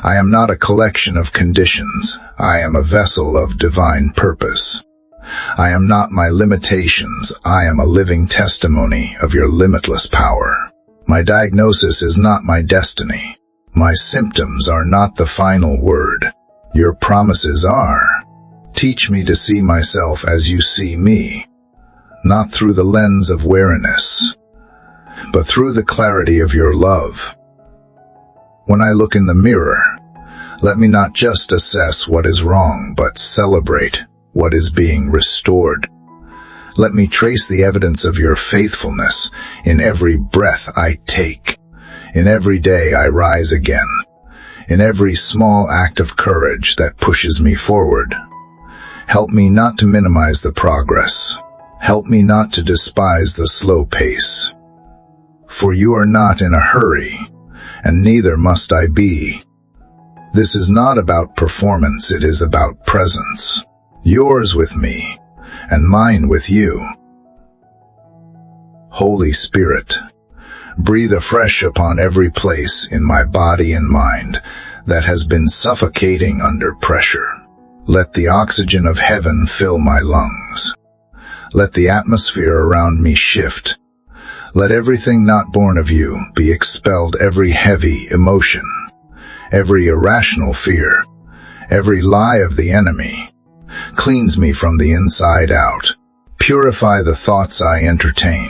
I am not a collection of conditions. I am a vessel of divine purpose. I am not my limitations. I am a living testimony of your limitless power. My diagnosis is not my destiny. My symptoms are not the final word. Your promises are. Teach me to see myself as you see me, not through the lens of weariness, but through the clarity of your love. When I look in the mirror, let me not just assess what is wrong, but celebrate what is being restored. Let me trace the evidence of your faithfulness in every breath I take, in every day I rise again, in every small act of courage that pushes me forward. Help me not to minimize the progress. Help me not to despise the slow pace. For you are not in a hurry, and neither must I be. This is not about performance, it is about presence. Yours with me, and mine with you. Holy Spirit, breathe afresh upon every place in my body and mind that has been suffocating under pressure. Let the oxygen of heaven fill my lungs. Let the atmosphere around me shift. Let everything not born of you be expelled, every heavy emotion, every irrational fear, every lie of the enemy. Cleanse me from the inside out. Purify the thoughts I entertain,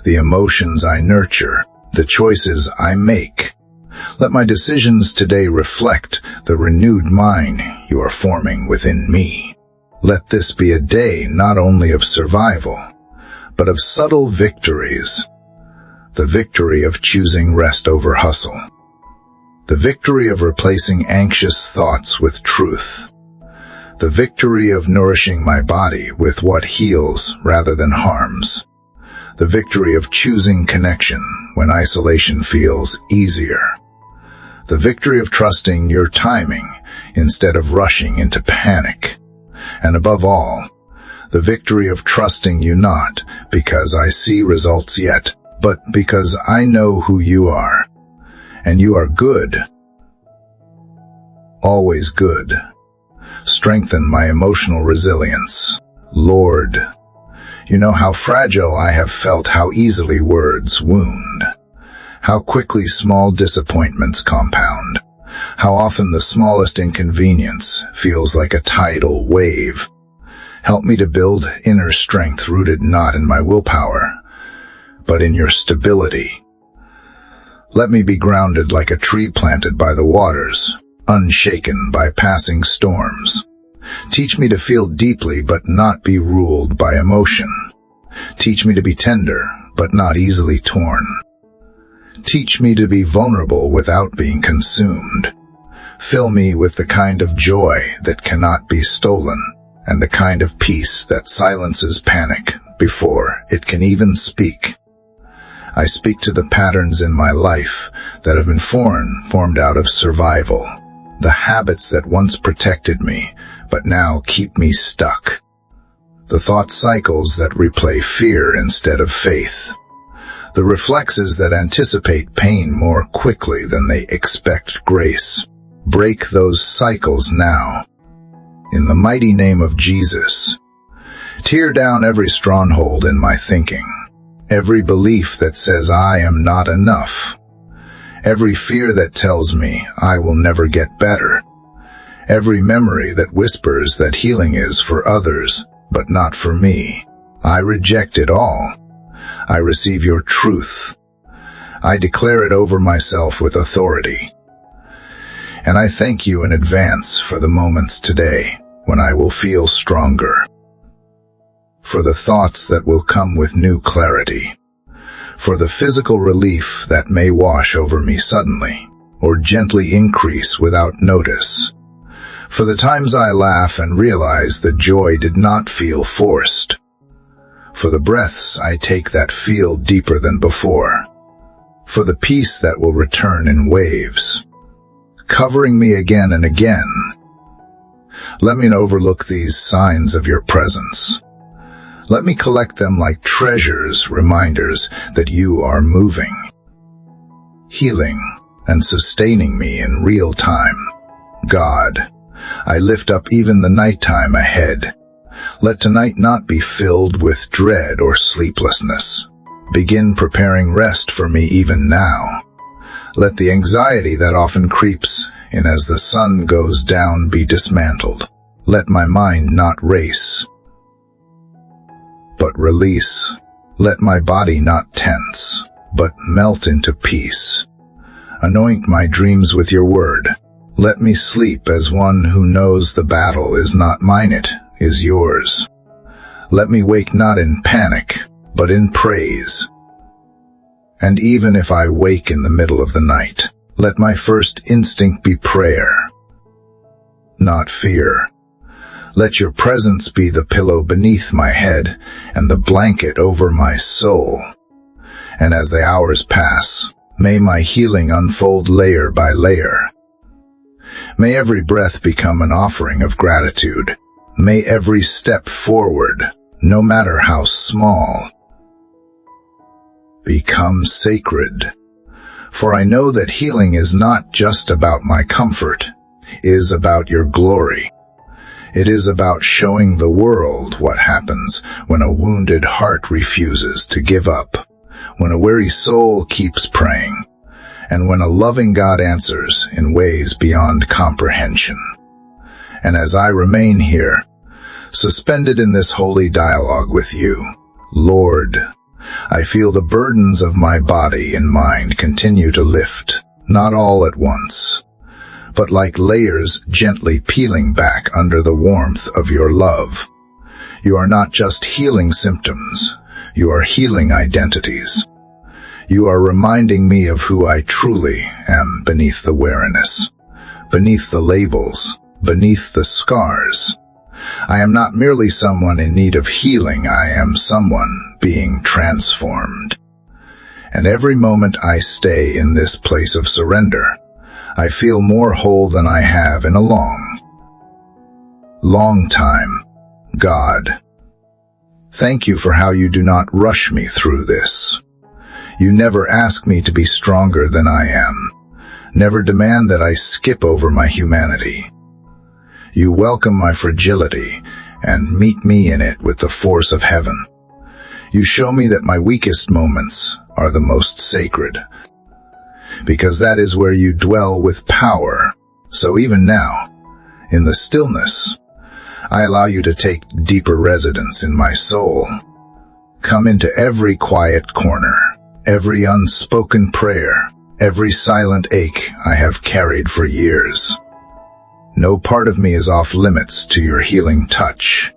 the emotions I nurture, the choices I make. Let my decisions today reflect the renewed mind you are forming within me. Let this be a day not only of survival, but of subtle victories. The victory of choosing rest over hustle. The victory of replacing anxious thoughts with truth. The victory of nourishing my body with what heals rather than harms. The victory of choosing connection when isolation feels easier. The victory of trusting your timing instead of rushing into panic. And above all, the victory of trusting you not because I see results yet, but because I know who you are. And you are good. Always good. Strengthen my emotional resilience. Lord, you know how fragile I have felt, how easily words wound, how quickly small disappointments compound, how often the smallest inconvenience feels like a tidal wave. Help me to build inner strength rooted not in my willpower, but in your stability. Let me be grounded like a tree planted by the waters, unshaken by passing storms. Teach me to feel deeply but not be ruled by emotion. Teach me to be tender but not easily torn. Teach me to be vulnerable without being consumed. Fill me with the kind of joy that cannot be stolen, and the kind of peace that silences panic before it can even speak. I speak to the patterns in my life that have been formed out of survival, the habits that once protected me but now keep me stuck, the thought cycles that replay fear instead of faith, the reflexes that anticipate pain more quickly than they expect grace. Break those cycles now. in the mighty name of Jesus. Tear down every stronghold in my thinking, every belief that says I am not enough, every fear that tells me I will never get better, every memory that whispers that healing is for others, but not for me. I reject it all. I receive your truth. I declare it over myself with authority. And I thank you in advance for the moments today when I will feel stronger, for the thoughts that will come with new clarity, for the physical relief that may wash over me suddenly or gently increase without notice, for the times I laugh and realize that joy did not feel forced, for the breaths I take that feel deeper than before, for the peace that will return in waves, covering me again and again. Let me overlook these signs of your presence. Let me collect them like treasures, reminders that you are moving, healing, and sustaining me in real time. God, I lift up even the nighttime ahead. Let tonight not be filled with dread or sleeplessness. Begin preparing rest for me even now. Let the anxiety that often creeps in as the sun goes down be dismantled. Let my mind not race, but release. Let my body not tense, but melt into peace. Anoint my dreams with your word. Let me sleep as one who knows the battle is not mine, it is yours. Let me wake not in panic, but in praise. And even if I wake in the middle of the night, let my first instinct be prayer, not fear. Let your presence be the pillow beneath my head and the blanket over my soul. And as the hours pass, may my healing unfold layer by layer. May every breath become an offering of gratitude. May every step forward, no matter how small, become sacred. For I know that healing is not just about my comfort, it is about your glory. It is about showing the world what happens when a wounded heart refuses to give up, when a weary soul keeps praying, and when a loving God answers in ways beyond comprehension. And as I remain here, suspended in this holy dialogue with you, Lord, I feel the burdens of my body and mind continue to lift, not all at once, but like layers gently peeling back under the warmth of your love. You are not just healing symptoms, you are healing identities. You are reminding me of who I truly am beneath the weariness, beneath the labels, beneath the scars. I am not merely someone in need of healing, I am someone being transformed. And every moment I stay in this place of surrender, I feel more whole than I have in a long time. God, thank you for how you do not rush me through this. You never ask me to be stronger than I am, never demand that I skip over my humanity. You welcome my fragility and meet me in it with the force of heaven. You show me that my weakest moments are the most sacred, because that is where you dwell with power. So even now, in the stillness, I allow you to take deeper residence in my soul. Come into every quiet corner, every unspoken prayer, every silent ache I have carried for years. No part of me is off limits to your healing touch.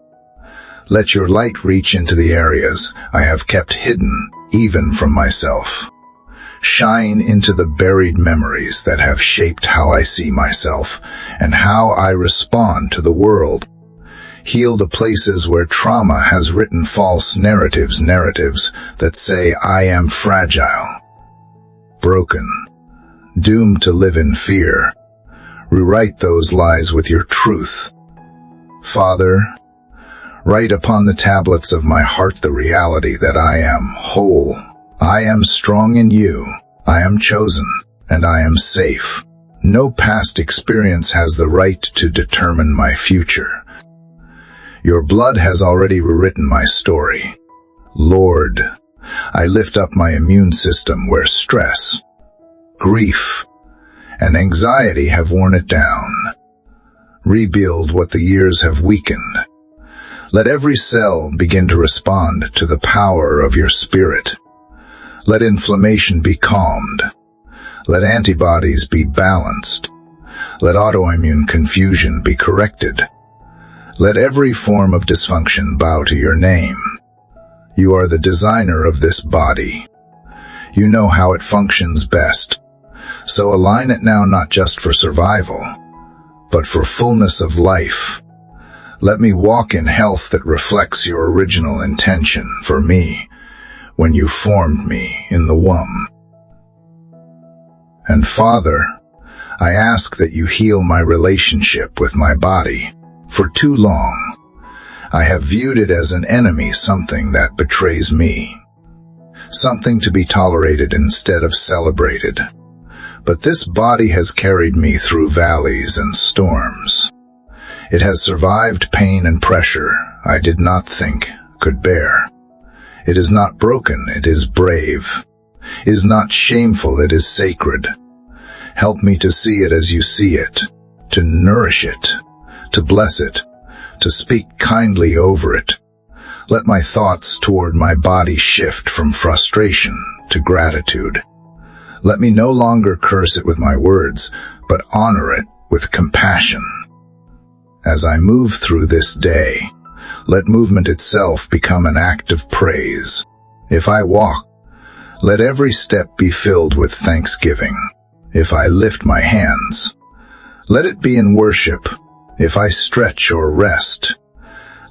Let your light reach into the areas I have kept hidden, even from myself. Shine into the buried memories that have shaped how I see myself and how I respond to the world. Heal the places where trauma has written false narratives that say I am fragile, broken, doomed to live in fear. Rewrite those lies with your truth. Father, write upon the tablets of my heart the reality that I am whole. I am strong in you, I am chosen, and I am safe. No past experience has the right to determine my future. Your blood has already rewritten my story. Lord, I lift up my immune system where stress, grief, and anxiety have worn it down. Rebuild what the years have weakened. Let every cell begin to respond to the power of your spirit. Let inflammation be calmed. Let antibodies be balanced. Let autoimmune confusion be corrected. Let every form of dysfunction bow to your name. You are the designer of this body. You know how it functions best. So align it now, not just for survival, but for fullness of life. Let me walk in health that reflects your original intention for me when you formed me in the womb. And Father, I ask that you heal my relationship with my body. For too long, I have viewed it as an enemy, something that betrays me, something to be tolerated instead of celebrated. But this body has carried me through valleys and storms. It has survived pain and pressure I did not think could bear. It is not broken, it is brave. It is not shameful, it is sacred. Help me to see it as you see it, to nourish it, to bless it, to speak kindly over it. Let my thoughts toward my body shift from frustration to gratitude. Let me no longer curse it with my words, but honor it with compassion. As I move through this day, let movement itself become an act of praise. If I walk, let every step be filled with thanksgiving. If I lift my hands, let it be in worship. If I stretch or rest,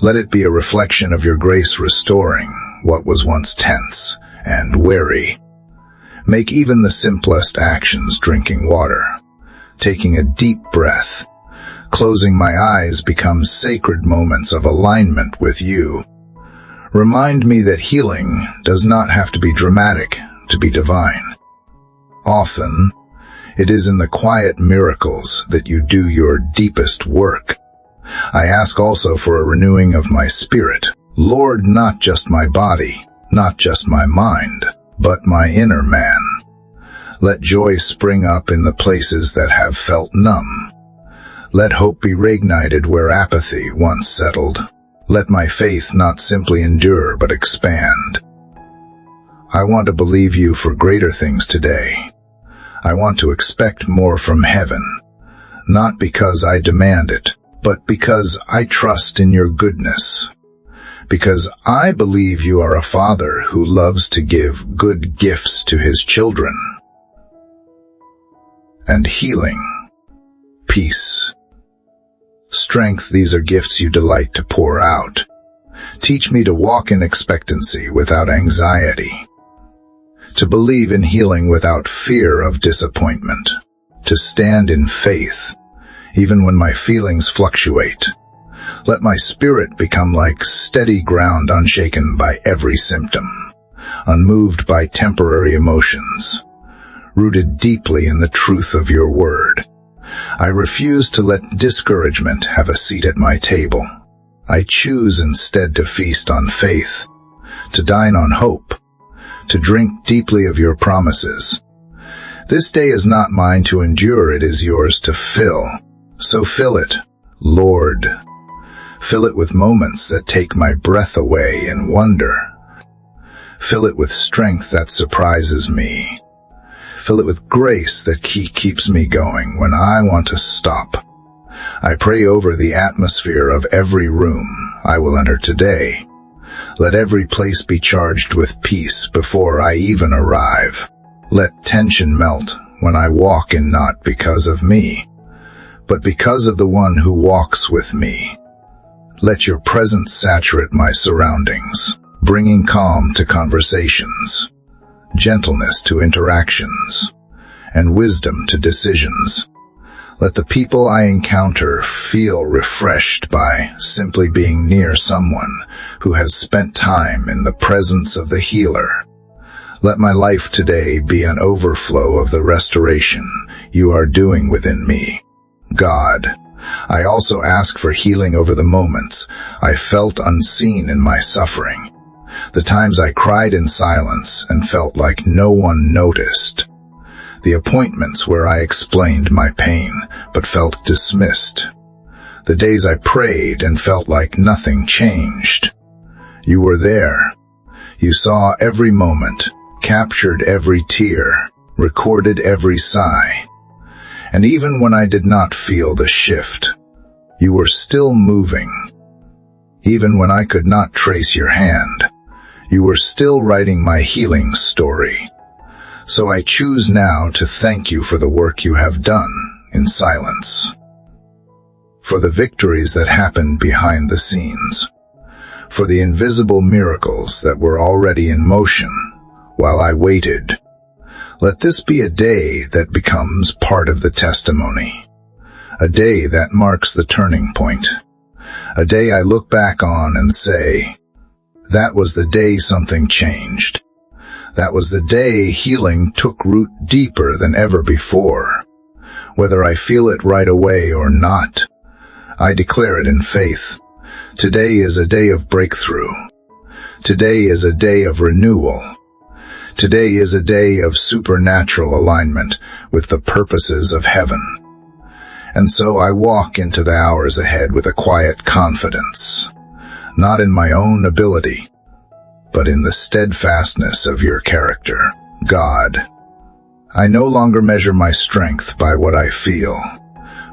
let it be a reflection of your grace restoring what was once tense and weary. Make even the simplest actions, drinking water, taking a deep breath, closing my eyes, become sacred moments of alignment with you. Remind me that healing does not have to be dramatic to be divine. Often, it is in the quiet miracles that you do your deepest work. I ask also for a renewing of my spirit. Lord, not just my body, not just my mind, but my inner man. Let joy spring up in the places that have felt numb. Let hope be reignited where apathy once settled. Let my faith not simply endure but expand. I want to believe you for greater things today. I want to expect more from heaven, not because I demand it, but because I trust in your goodness. Because I believe you are a Father who loves to give good gifts to his children. And healing, peace, strength, these are gifts you delight to pour out. Teach me to walk in expectancy without anxiety, to believe in healing without fear of disappointment, to stand in faith, even when my feelings fluctuate. Let my spirit become like steady ground, unshaken by every symptom, unmoved by temporary emotions, rooted deeply in the truth of your word. I refuse to let discouragement have a seat at my table. I choose instead to feast on faith, to dine on hope, to drink deeply of your promises. This day is not mine to endure, it is yours to fill. So fill it, Lord. Fill it with moments that take my breath away in wonder. Fill it with strength that surprises me. Fill it with grace that keeps me going when I want to stop. I pray over the atmosphere of every room I will enter today. Let every place be charged with peace before I even arrive. Let tension melt when I walk in, not because of me, but because of the one who walks with me. Let your presence saturate my surroundings, bringing calm to conversations, gentleness to interactions, and wisdom to decisions. Let the people I encounter feel refreshed by simply being near someone who has spent time in the presence of the healer. Let my life today be an overflow of the restoration you are doing within me. God, I also ask for healing over the moments I felt unseen in my suffering, the times I cried in silence and felt like no one noticed, the appointments where I explained my pain but felt dismissed, the days I prayed and felt like nothing changed. You were there. You saw every moment, captured every tear, recorded every sigh. And even when I did not feel the shift, you were still moving. Even when I could not trace your hand, you were still writing my healing story. So I choose now to thank you for the work you have done in silence, for the victories that happened behind the scenes, for the invisible miracles that were already in motion while I waited. Let this be a day that becomes part of the testimony, a day that marks the turning point, a day I look back on and say, that was the day something changed. That was the day healing took root deeper than ever before. Whether I feel it right away or not, I declare it in faith. Today is a day of breakthrough. Today is a day of renewal. Today is a day of supernatural alignment with the purposes of heaven. And so I walk into the hours ahead with a quiet confidence, not in my own ability, but in the steadfastness of your character, God. I no longer measure my strength by what I feel,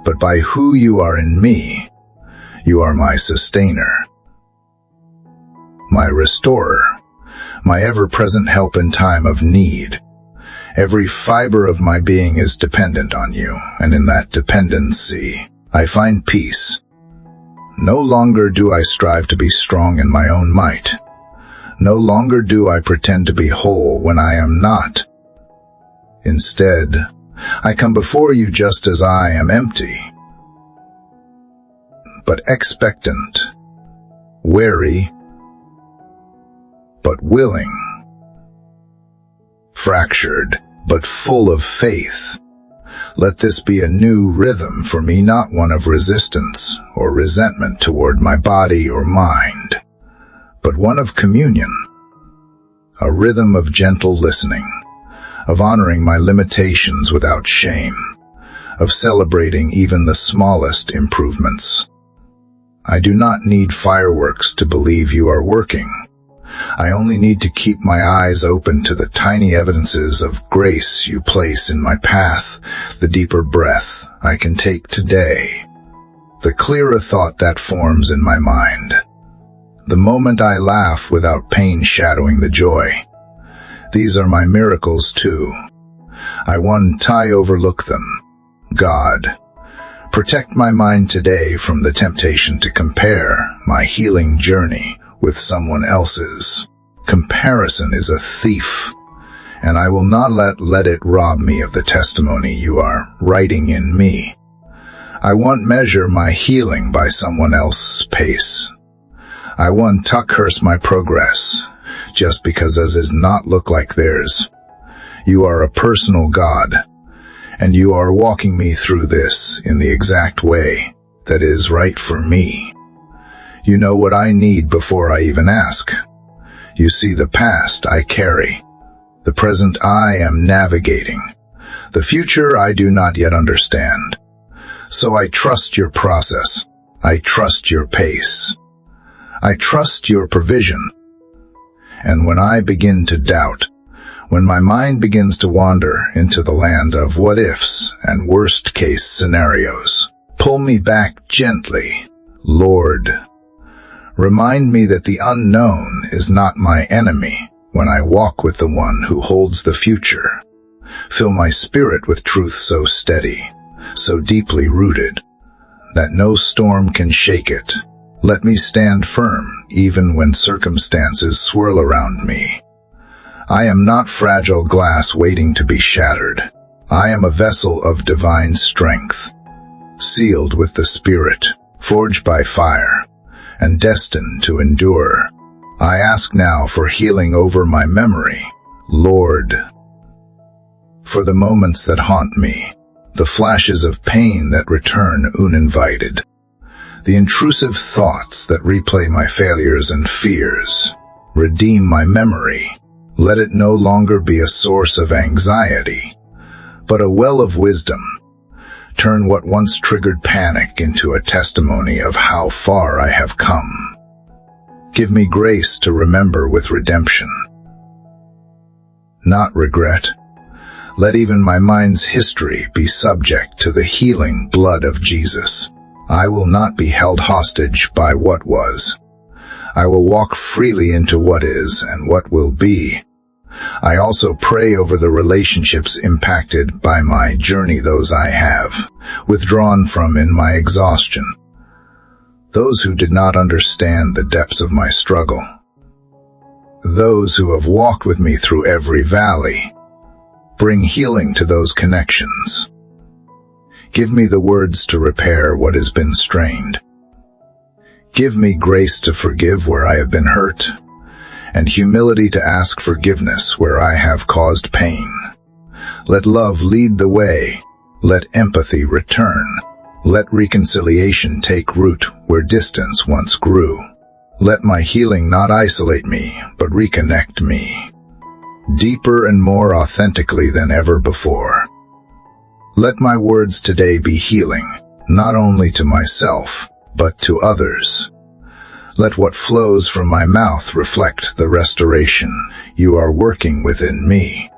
but by who you are in me. You are my sustainer, my restorer, my ever-present help in time of need. Every fiber of my being is dependent on you, and in that dependency, I find peace. No longer do I strive to be strong in my own might. No longer do I pretend to be whole when I am not. Instead, I come before you just as I am, empty, but expectant, wary, but willing, fractured, but full of faith. Let this be a new rhythm for me, not one of resistance or resentment toward my body or mind, but one of communion, a rhythm of gentle listening, of honoring my limitations without shame, of celebrating even the smallest improvements. I do not need fireworks to believe you are working. I only need to keep my eyes open to the tiny evidences of grace you place in my path, the deeper breath I can take today, the clearer thought that forms in my mind, the moment I laugh without pain shadowing the joy. These are my miracles too. I won't overlook them. God, protect my mind today from the temptation to compare my healing journey with someone else's. Comparison is a thief, and I will not let it rob me of the testimony you are writing in me. I won't measure my healing by someone else's pace. I won't curse my progress just because it does not look like theirs. You are a personal God, and you are walking me through this in the exact way that is right for me. You know what I need before I even ask. You see the past I carry, the present I am navigating, the future I do not yet understand. So I trust your process. I trust your pace. I trust your provision. And when I begin to doubt, when my mind begins to wander into the land of what-ifs and worst-case scenarios, pull me back gently, Lord. Remind me that the unknown is not my enemy when I walk with the one who holds the future. Fill my spirit with truth so steady, so deeply rooted, that no storm can shake it. Let me stand firm even when circumstances swirl around me. I am not fragile glass waiting to be shattered. I am a vessel of divine strength, sealed with the Spirit, forged by fire, and destined to endure. I ask now for healing over my memory, Lord, for the moments that haunt me, the flashes of pain that return uninvited, the intrusive thoughts that replay my failures and fears. Redeem my memory. Let it no longer be a source of anxiety, but a well of wisdom. Turn what once triggered panic into a testimony of how far I have come. Give me grace to remember with redemption, not regret. Let even my mind's history be subject to the healing blood of Jesus. I will not be held hostage by what was. I will walk freely into what is and what will be. I also pray over the relationships impacted by my journey, those I have withdrawn from in my exhaustion, those who did not understand the depths of my struggle, those who have walked with me through every valley. Bring healing to those connections. Give me the words to repair what has been strained. Give me grace to forgive where I have been hurt, and humility to ask forgiveness where I have caused pain. Let love lead the way. Let empathy return. Let reconciliation take root where distance once grew. Let my healing not isolate me, but reconnect me, deeper and more authentically than ever before. Let my words today be healing, not only to myself, but to others. Let what flows from my mouth reflect the restoration you are working within me.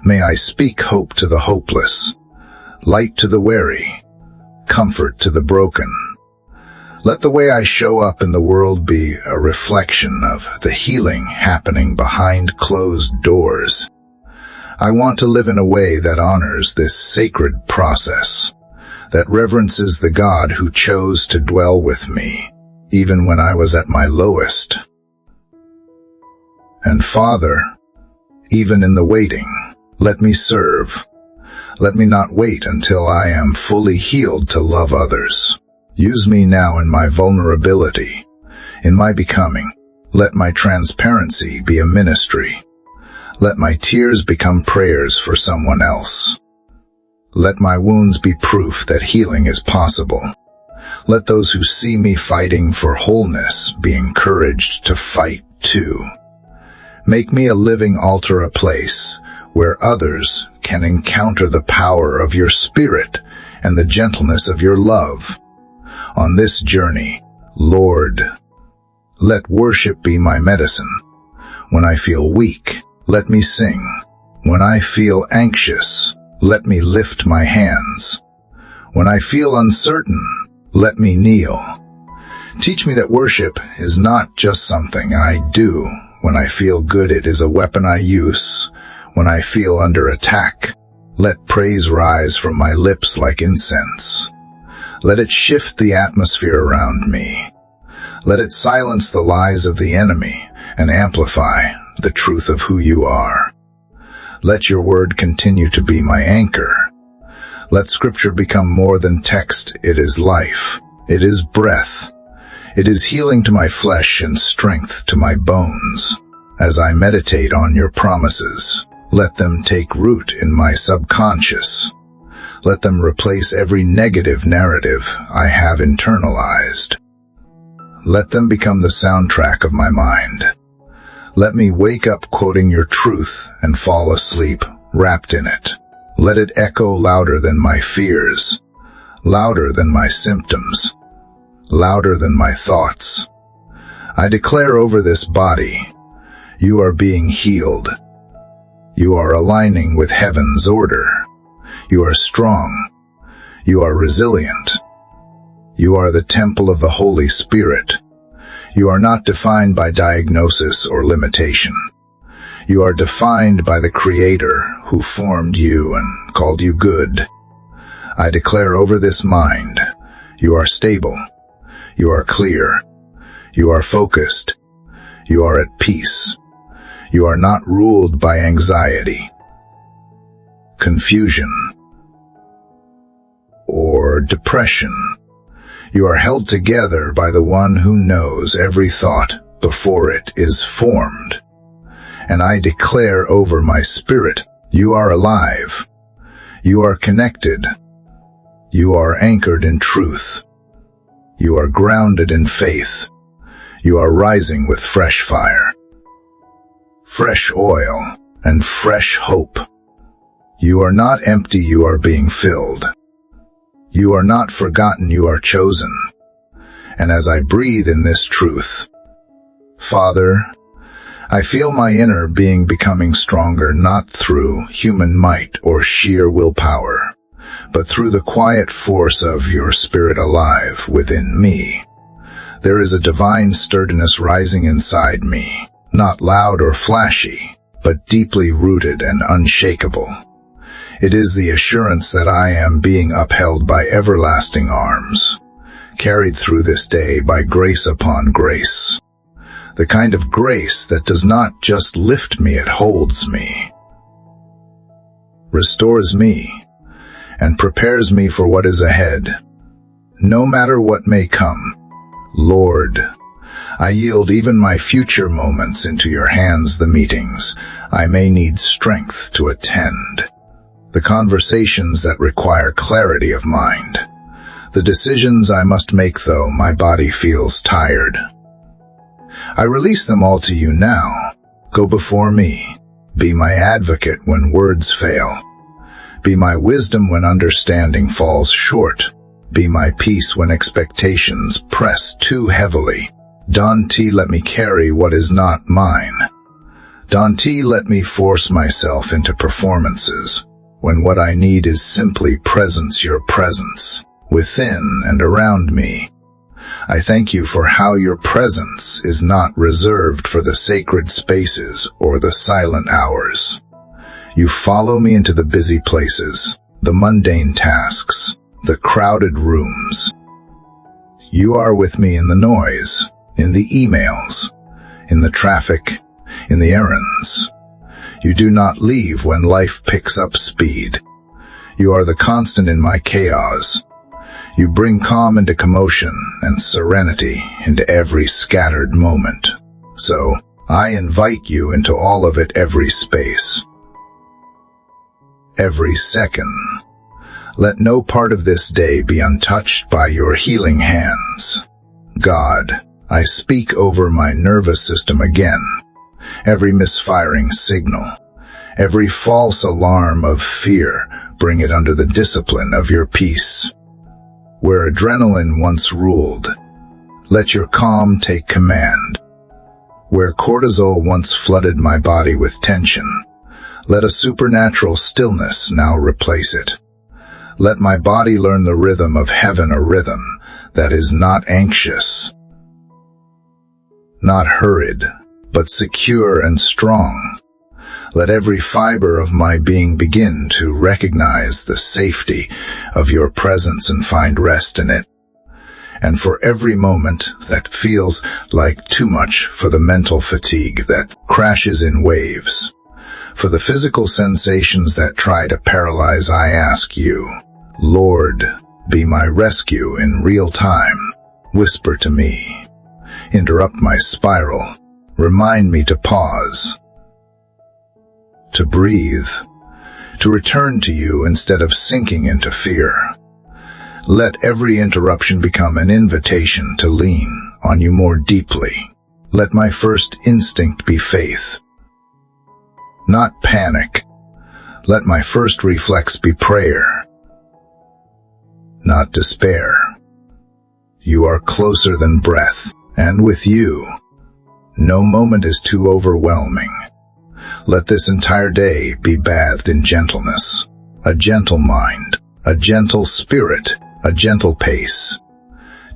May I speak hope to the hopeless, light to the weary, comfort to the broken. Let the way I show up in the world be a reflection of the healing happening behind closed doors. I want to live in a way that honors this sacred process, that reverences the God who chose to dwell with me, even when I was at my lowest. And Father, even in the waiting, let me serve. Let me not wait until I am fully healed to love others. Use me now in my vulnerability, in my becoming. Let my transparency be a ministry. Let my tears become prayers for someone else. Let my wounds be proof that healing is possible. Let those who see me fighting for wholeness be encouraged to fight too. Make me a living altar, a place where others can encounter the power of your Spirit and the gentleness of your love. On this journey, Lord, let worship be my medicine. When I feel weak, let me sing. When I feel anxious, let me lift my hands. When I feel uncertain, let me kneel. Teach me that worship is not just something I do. When I feel good, it is a weapon I use. When I feel under attack, let praise rise from my lips like incense. Let it shift the atmosphere around me. Let it silence the lies of the enemy and amplify the truth of who you are. Let your word continue to be my anchor. Let Scripture become more than text. It is life. It is breath. It is healing to my flesh and strength to my bones. As I meditate on your promises, let them take root in my subconscious. Let them replace every negative narrative I have internalized. Let them become the soundtrack of my mind. Let me wake up quoting your truth and fall asleep wrapped in it. Let it echo louder than my fears, louder than my symptoms, louder than my thoughts. I declare over this body, you are being healed. You are aligning with heaven's order. You are strong. You are resilient. You are the temple of the Holy Spirit. You are not defined by diagnosis or limitation. You are defined by the Creator who formed you and called you good. I declare over this mind, you are stable. You are clear. You are focused. You are at peace. You are not ruled by anxiety, confusion, or depression. You are held together by the one who knows every thought before it is formed. And I declare over my spirit, you are alive. You are connected. You are anchored in truth. You are grounded in faith. You are rising with fresh fire, fresh oil, and fresh hope. You are not empty, you are being filled. You are not forgotten, you are chosen. And as I breathe in this truth, Father, I feel my inner being becoming stronger, not through human might or sheer willpower, but through the quiet force of your Spirit alive within me. There is a divine sturdiness rising inside me, not loud or flashy, but deeply rooted and unshakable. It is the assurance that I am being upheld by everlasting arms, carried through this day by grace upon grace. The kind of grace that does not just lift me, it holds me, restores me, and prepares me for what is ahead. No matter what may come, Lord, I yield even my future moments into your hands, the meetings I may need strength to attend, the conversations that require clarity of mind, the decisions I must make though my body feels tired. I release them all to you now. Go before me. Be my advocate when words fail. Be my wisdom when understanding falls short. Be my peace when expectations press too heavily. Dante, let me carry what is not mine. Dante, let me force myself into performances when what I need is simply presence, your presence, within and around me. I thank you for how your presence is not reserved for the sacred spaces or the silent hours. You follow me into the busy places, the mundane tasks, the crowded rooms. You are with me in the noise, in the emails, in the traffic, in the errands. You do not leave when life picks up speed. You are the constant in my chaos. You bring calm into commotion and serenity into every scattered moment. So, I invite you into all of it, every space, every second. Let no part of this day be untouched by your healing hands. God, I speak over my nervous system again. Every misfiring signal, every false alarm of fear, bring it under the discipline of your peace. Where adrenaline once ruled, let your calm take command. Where cortisol once flooded my body with tension, let a supernatural stillness now replace it. Let my body learn the rhythm of heaven, a rhythm that is not anxious, not hurried, but secure and strong. Let every fiber of my being begin to recognize the safety of your presence and find rest in it. And for every moment that feels like too much, for the mental fatigue that crashes in waves, for the physical sensations that try to paralyze, I ask you, Lord, be my rescue in real time. Whisper to me. Interrupt my spiral. Remind me to pause, to breathe, to return to you instead of sinking into fear. Let every interruption become an invitation to lean on you more deeply. Let my first instinct be faith, not panic. Let my first reflex be prayer, not despair. You are closer than breath, and with you, no moment is too overwhelming. Let this entire day be bathed in gentleness, a gentle mind, a gentle spirit, a gentle pace.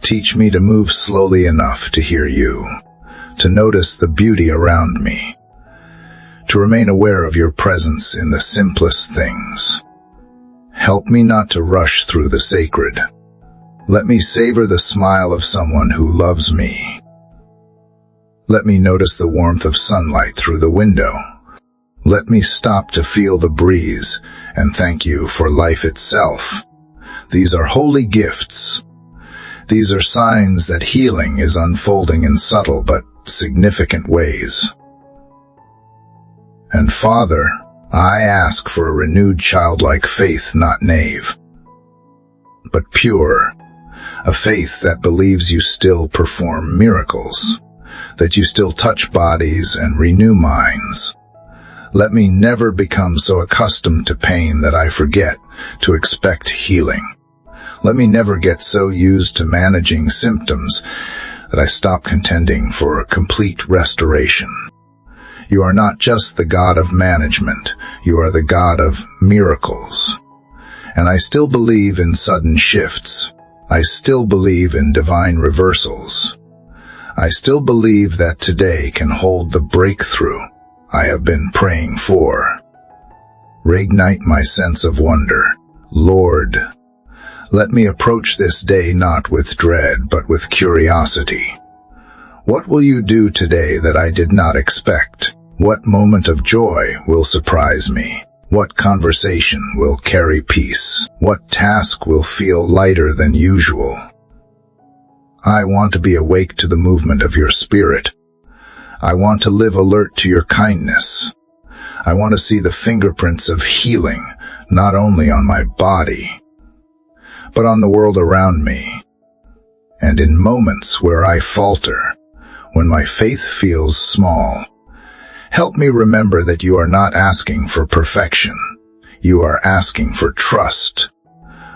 Teach me to move slowly enough to hear you, to notice the beauty around me, to remain aware of your presence in the simplest things. Help me not to rush through the sacred. Let me savor the smile of someone who loves me. Let me notice the warmth of sunlight through the window. Let me stop to feel the breeze and thank you for life itself. These are holy gifts. These are signs that healing is unfolding in subtle but significant ways. And Father, I ask for a renewed childlike faith, not naive. but pure. A faith that believes you still perform miracles, that you still touch bodies and renew minds. Let me never become so accustomed to pain that I forget to expect healing. Let me never get so used to managing symptoms that I stop contending for complete restoration. You are not just the God of management, you are the God of miracles. And I still believe in sudden shifts. I still believe in divine reversals. I still believe that today can hold the breakthrough I have been praying for. Reignite my sense of wonder. Lord, let me approach this day not with dread, but with curiosity. What will you do today that I did not expect? What moment of joy will surprise me? What conversation will carry peace? What task will feel lighter than usual? I want to be awake to the movement of your Spirit. I want to live alert to your kindness. I want to see the fingerprints of healing, not only on my body, but on the world around me. And in moments where I falter, when my faith feels small, help me remember that you are not asking for perfection. You are asking for trust.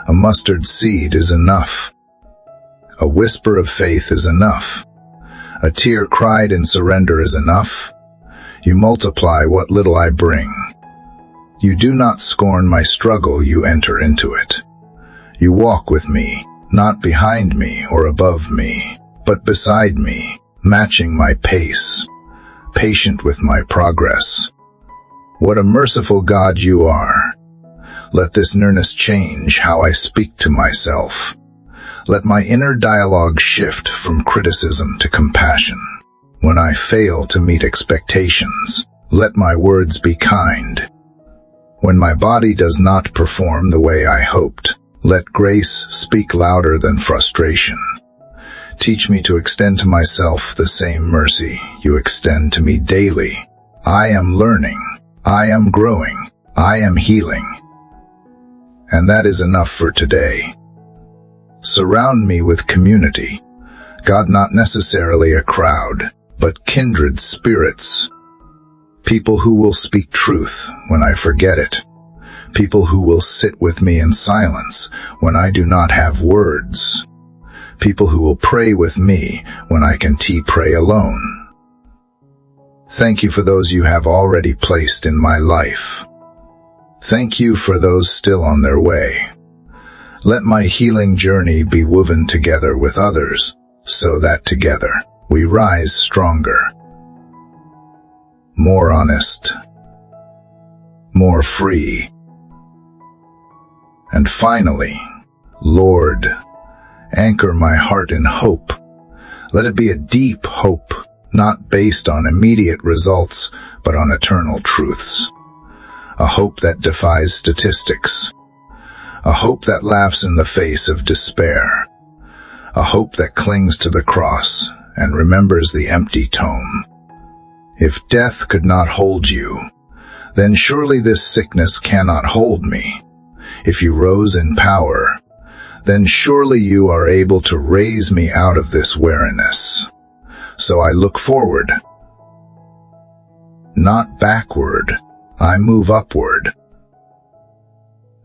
A mustard seed is enough. A whisper of faith is enough. A tear cried in surrender is enough. You multiply what little I bring. You do not scorn my struggle, you enter into it. You walk with me, not behind me or above me, but beside me, matching my pace, patient with my progress. What a merciful God you are. Let this nearness change how I speak to myself. Let my inner dialogue shift from criticism to compassion. When I fail to meet expectations, let my words be kind. When my body does not perform the way I hoped, let grace speak louder than frustration. Teach me to extend to myself the same mercy you extend to me daily. I am learning. I am growing. I am healing. And that is enough for today. Surround me with community. God, not necessarily a crowd, but kindred spirits. People who will speak truth when I forget it. People who will sit with me in silence when I do not have words. People who will pray with me when I can pray alone. Thank you for those you have already placed in my life. Thank you for those still on their way. Let my healing journey be woven together with others, so that together we rise stronger, more honest, more free. And finally, Lord, anchor my heart in hope. Let it be a deep hope, not based on immediate results, but on eternal truths. A hope that defies statistics. A hope that laughs in the face of despair. A hope that clings to the cross and remembers the empty tomb. If death could not hold you, then surely this sickness cannot hold me. If you rose in power, then surely you are able to raise me out of this weariness. So I look forward, not backward. I move upward,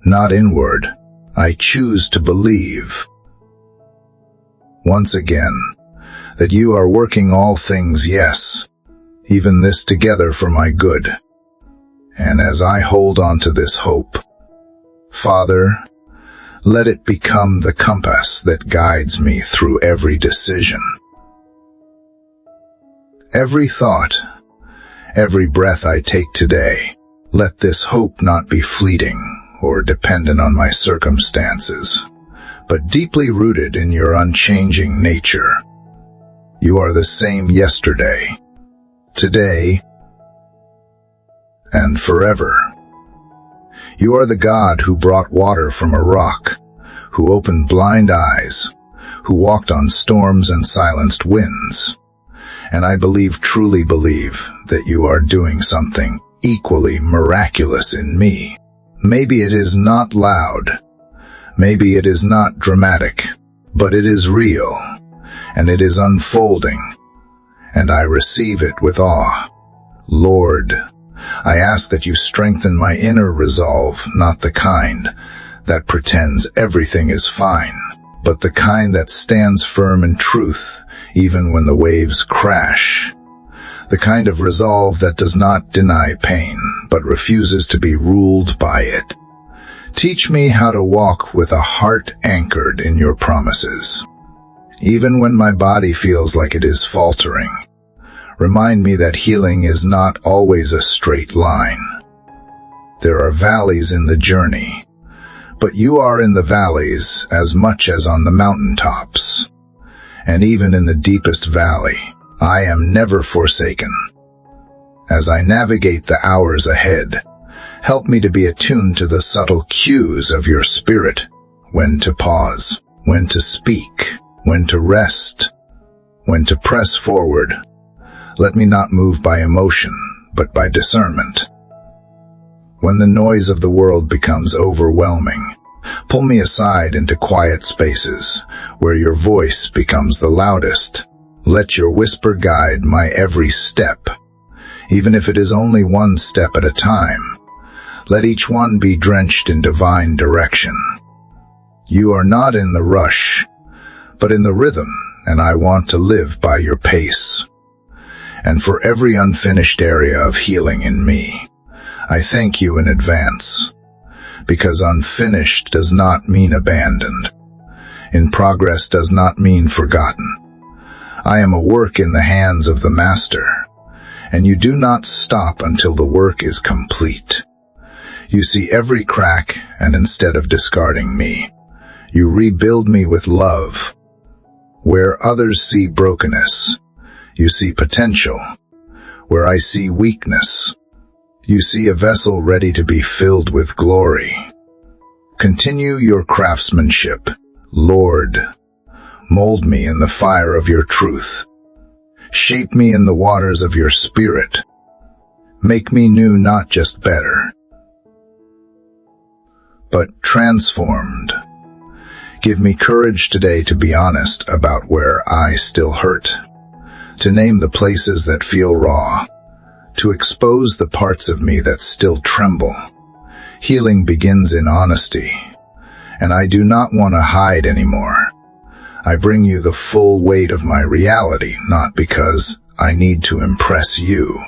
not inward. I choose to believe. Once again, that you are working all things, yes, even this together for my good. And as I hold on to this hope, Father, let it become the compass that guides me through every decision. Every thought, every breath I take today, let this hope not be fleeting or dependent on my circumstances, but deeply rooted in your unchanging nature. You are the same yesterday, today, and forever. You are the God who brought water from a rock, who opened blind eyes, who walked on storms and silenced winds. And I truly believe, that you are doing something equally miraculous in me. Maybe it is not loud. Maybe it is not dramatic, but it is real, and it is unfolding, and I receive it with awe. Lord, I ask that you strengthen my inner resolve, not the kind that pretends everything is fine, but the kind that stands firm in truth, even when the waves crash. The kind of resolve that does not deny pain, but refuses to be ruled by it. Teach me how to walk with a heart anchored in your promises. Even when my body feels like it is faltering, remind me that healing is not always a straight line. There are valleys in the journey, but you are in the valleys as much as on the mountaintops. And even in the deepest valley, I am never forsaken. As I navigate the hours ahead, help me to be attuned to the subtle cues of your spirit, when to pause, when to speak, when to rest, when to press forward. Let me not move by emotion, but by discernment. When the noise of the world becomes overwhelming, pull me aside into quiet spaces where your voice becomes the loudest. Let your whisper guide my every step, even if it is only one step at a time. Let each one be drenched in divine direction. You are not in the rush, but in the rhythm, and I want to live by your pace. And for every unfinished area of healing in me, I thank you in advance, because unfinished does not mean abandoned. In progress does not mean forgotten. I am a work in the hands of the Master, and you do not stop until the work is complete. You see every crack, and instead of discarding me, you rebuild me with love. Where others see brokenness, you see potential. Where I see weakness, you see a vessel ready to be filled with glory. Continue your craftsmanship, Lord. Mold me in the fire of your truth. Shape me in the waters of your spirit. Make me new, not just better, but transformed. Give me courage today to be honest about where I still hurt, to name the places that feel raw, to expose the parts of me that still tremble. Healing begins in honesty, and I do not want to hide anymore. I bring you the full weight of my reality, not because I need to impress you,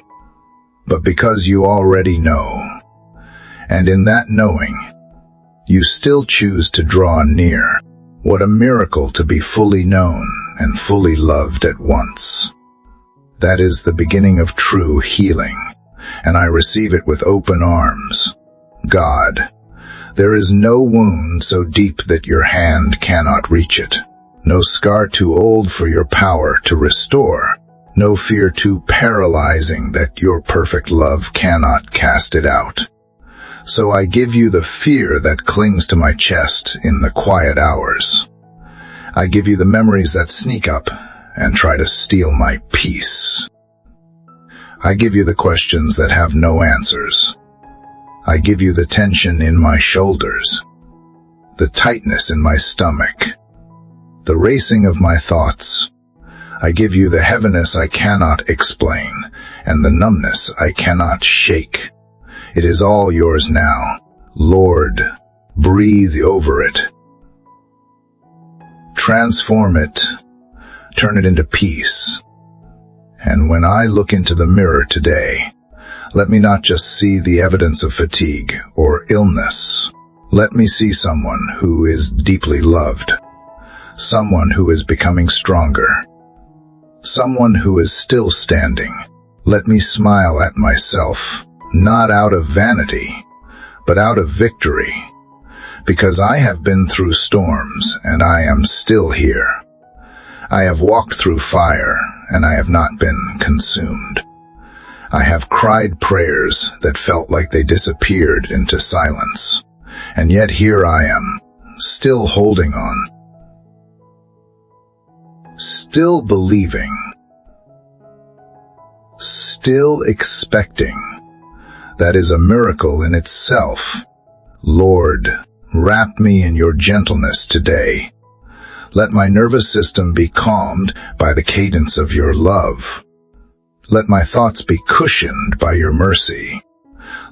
but because you already know. And in that knowing, you still choose to draw near. What a miracle to be fully known and fully loved at once. That is the beginning of true healing, and I receive it with open arms. God, there is no wound so deep that your hand cannot reach it. No scar too old for your power to restore. No fear too paralyzing that your perfect love cannot cast it out. So I give you the fear that clings to my chest in the quiet hours. I give you the memories that sneak up and try to steal my peace. I give you the questions that have no answers. I give you the tension in my shoulders, the tightness in my stomach, the racing of my thoughts. I give you the heaviness I cannot explain and the numbness I cannot shake. It is all yours now. Lord, breathe over it. Transform it. Turn it into peace. And when I look into the mirror today, let me not just see the evidence of fatigue or illness. Let me see someone who is deeply loved. Someone who is becoming stronger. Someone who is still standing. Let me smile at myself, not out of vanity, but out of victory, because I have been through storms and I am still here. I have walked through fire and I have not been consumed. I have cried prayers that felt like they disappeared into silence, and yet here I am, still holding on. Still believing, still expecting. That is a miracle in itself. Lord, Wrap me in your gentleness today. Let my nervous system be calmed by the cadence of your love. Let my thoughts be cushioned by your mercy.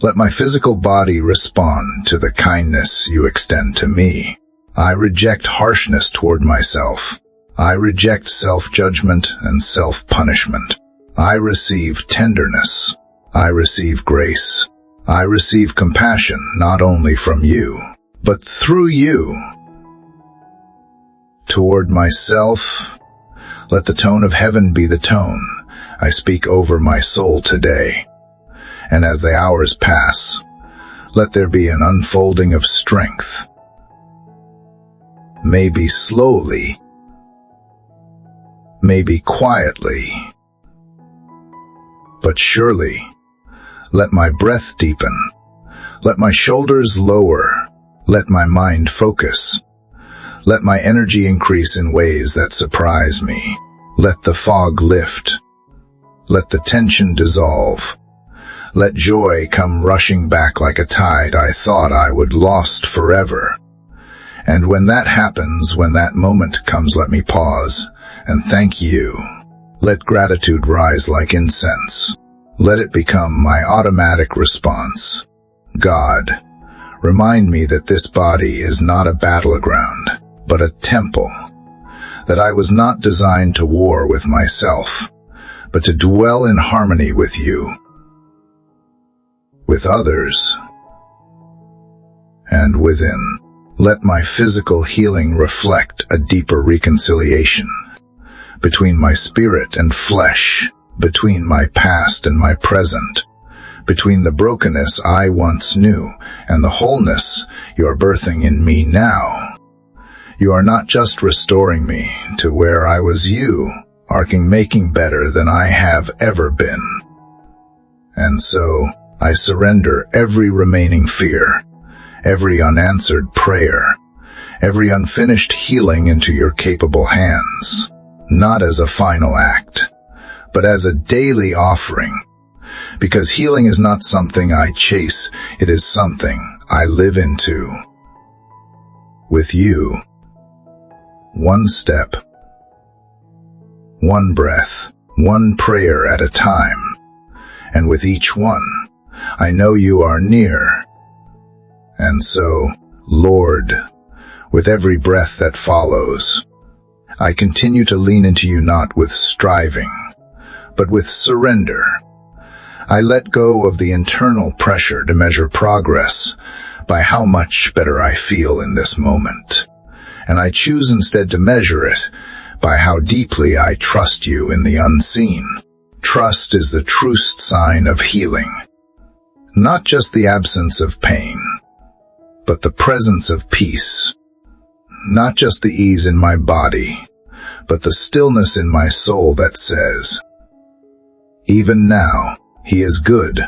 Let my physical body respond to the kindness you extend to me. I reject harshness toward myself. I reject self-judgment and self-punishment. I receive tenderness. I receive grace. I receive compassion not only from you, but through you. Toward myself, let the tone of heaven be the tone I speak over my soul today. And as the hours pass, let there be an unfolding of strength. Maybe slowly, maybe quietly, but surely. Let my breath deepen. Let my shoulders lower. Let my mind focus. Let my energy increase in ways that surprise me. Let the fog lift. Let the tension dissolve. Let joy come rushing back like a tide I thought I would lost forever. And when that happens, when that moment comes, let me pause and thank you. Let gratitude rise like incense. Let it become my automatic response. God, remind me that this body is not a battleground, but a temple. That I was not designed to war with myself, but to dwell in harmony with you, with others, and within. Let my physical healing reflect a deeper reconciliation between my spirit and flesh, between my past and my present, between the brokenness I once knew and the wholeness you're birthing in me now. You are not just restoring me to where I was, you are making better than I have ever been. And so I surrender every remaining fear, every unanswered prayer, every unfinished healing into your capable hands, not as a final act, but as a daily offering, because healing is not something I chase, it is something I live into. With you, one step, one breath, one prayer at a time, and with each one, I know you are near. And so, Lord, with every breath that follows, I continue to lean into you not with striving, but with surrender. I let go of the internal pressure to measure progress by how much better I feel in this moment, and I choose instead to measure it by how deeply I trust you in the unseen. Trust is the truest sign of healing, not just the absence of pain, but the presence of peace, not just the ease in my body, but the stillness in my soul that says, even now, he is good.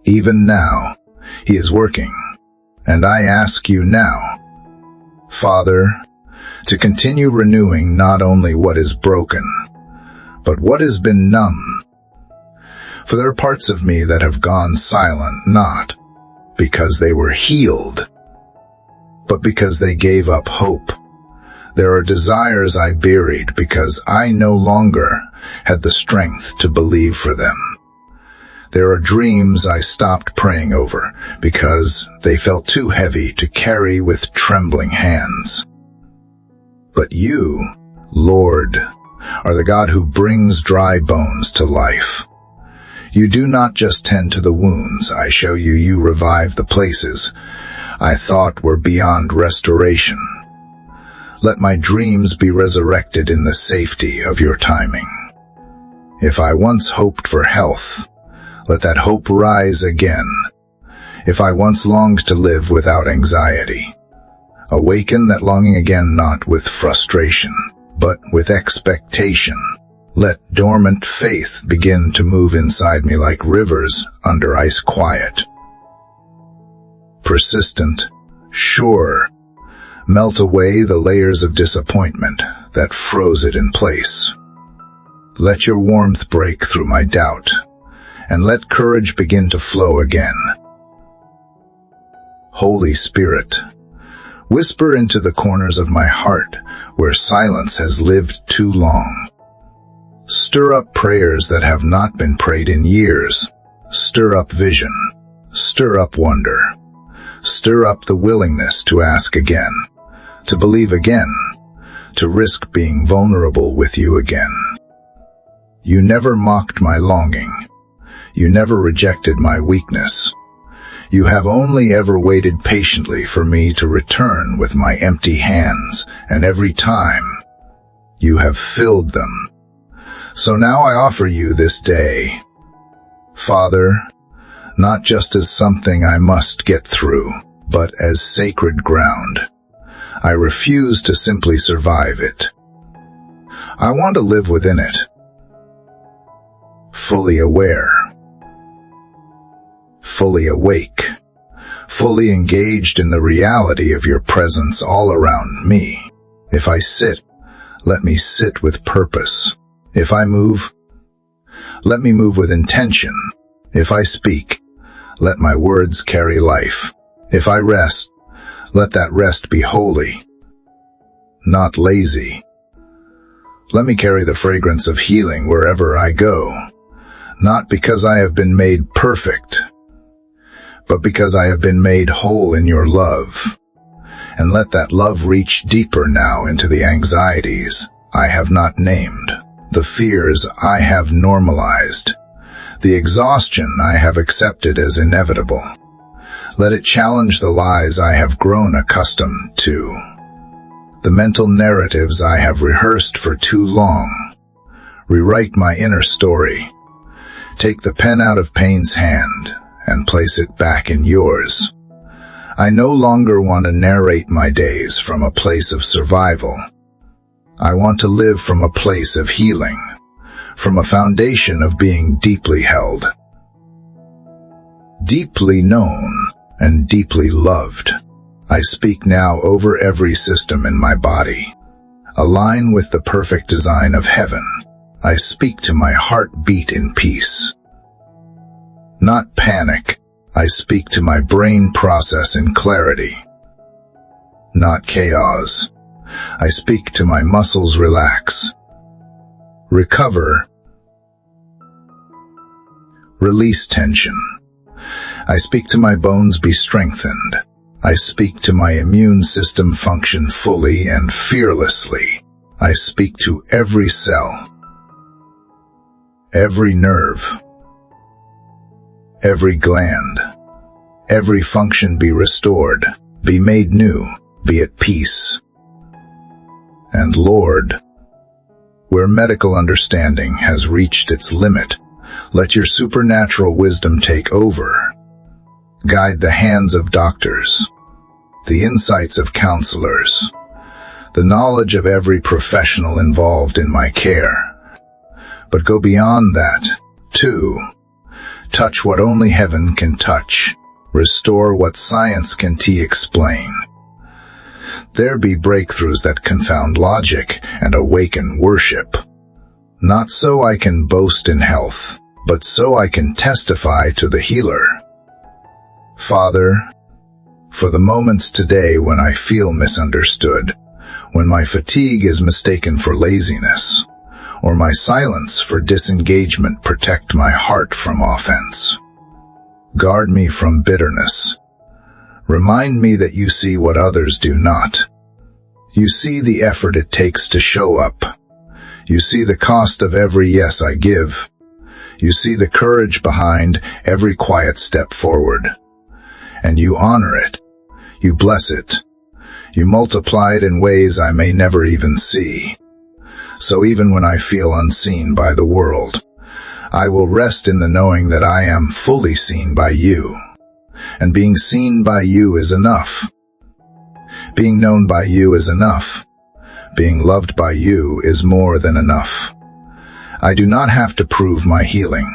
Even now, he is working. And I ask you now, Father, to continue renewing not only what is broken, but what has been numb. For there are parts of me that have gone silent, not because they were healed, but because they gave up hope. There are desires I buried because I no longer had the strength to believe for them. There are dreams I stopped praying over because they felt too heavy to carry with trembling hands. But you, Lord, are the God who brings dry bones to life. You do not just tend to the wounds I show you, you revive the places I thought were beyond restoration. Let my dreams be resurrected in the safety of your timing. If I once hoped for health, let that hope rise again. If I once longed to live without anxiety, awaken that longing again, not with frustration, but with expectation. Let dormant faith begin to move inside me like rivers under ice, quiet, persistent, sure. Melt away the layers of disappointment that froze it in place. Let your warmth break through my doubt, and let courage begin to flow again. Holy Spirit, whisper into the corners of my heart where silence has lived too long. Stir up prayers that have not been prayed in years. Stir up vision. Stir up wonder. Stir up the willingness to ask again, to believe again, to risk being vulnerable with you again. You never mocked my longing. You never rejected my weakness. You have only ever waited patiently for me to return with my empty hands, and every time, you have filled them. So now I offer you this day, Father, not just as something I must get through, but as sacred ground. I refuse to simply survive it. I want to live within it, fully aware, fully awake, fully engaged in the reality of your presence all around me. If I sit, let me sit with purpose. If I move, let me move with intention. If I speak, let my words carry life. If I rest, let that rest be holy, not lazy. Let me carry the fragrance of healing wherever I go, not because I have been made perfect, but because I have been made whole in your love. And let that love reach deeper now into the anxieties I have not named, the fears I have normalized, the exhaustion I have accepted as inevitable. Let it challenge the lies I have grown accustomed to, the mental narratives I have rehearsed for too long. Rewrite my inner story. Take the pen out of pain's hand and place it back in yours. I no longer want to narrate my days from a place of survival. I want to live from a place of healing, from a foundation of being deeply held, deeply known, and deeply loved. I speak now over every system in my body. Align with the perfect design of heaven. I speak to my heartbeat in peace, not panic. I speak to my brain process in clarity, not chaos. I speak to my muscles relax, recover, release tension. I speak to my bones be strengthened. I speak to my immune system function fully and fearlessly. I speak to every cell, every nerve, every gland, every function be restored, be made new, be at peace. And Lord, where medical understanding has reached its limit, let your supernatural wisdom take over. Guide the hands of doctors, the insights of counselors, the knowledge of every professional involved in my care. But go beyond that, too. Touch what only heaven can touch. Restore what science can explain. There be breakthroughs that confound logic and awaken worship. Not so I can boast in health, but so I can testify to the healer. Father, for the moments today when I feel misunderstood, when my fatigue is mistaken for laziness, or my silence for disengagement, protect my heart from offense. Guard me from bitterness. Remind me that you see what others do not. You see the effort it takes to show up. You see the cost of every yes I give. You see the courage behind every quiet step forward. And you honor it. You bless it. You multiply it in ways I may never even see. So even when I feel unseen by the world, I will rest in the knowing that I am fully seen by you. And being seen by you is enough. Being known by you is enough. Being loved by you is more than enough. I do not have to prove my healing.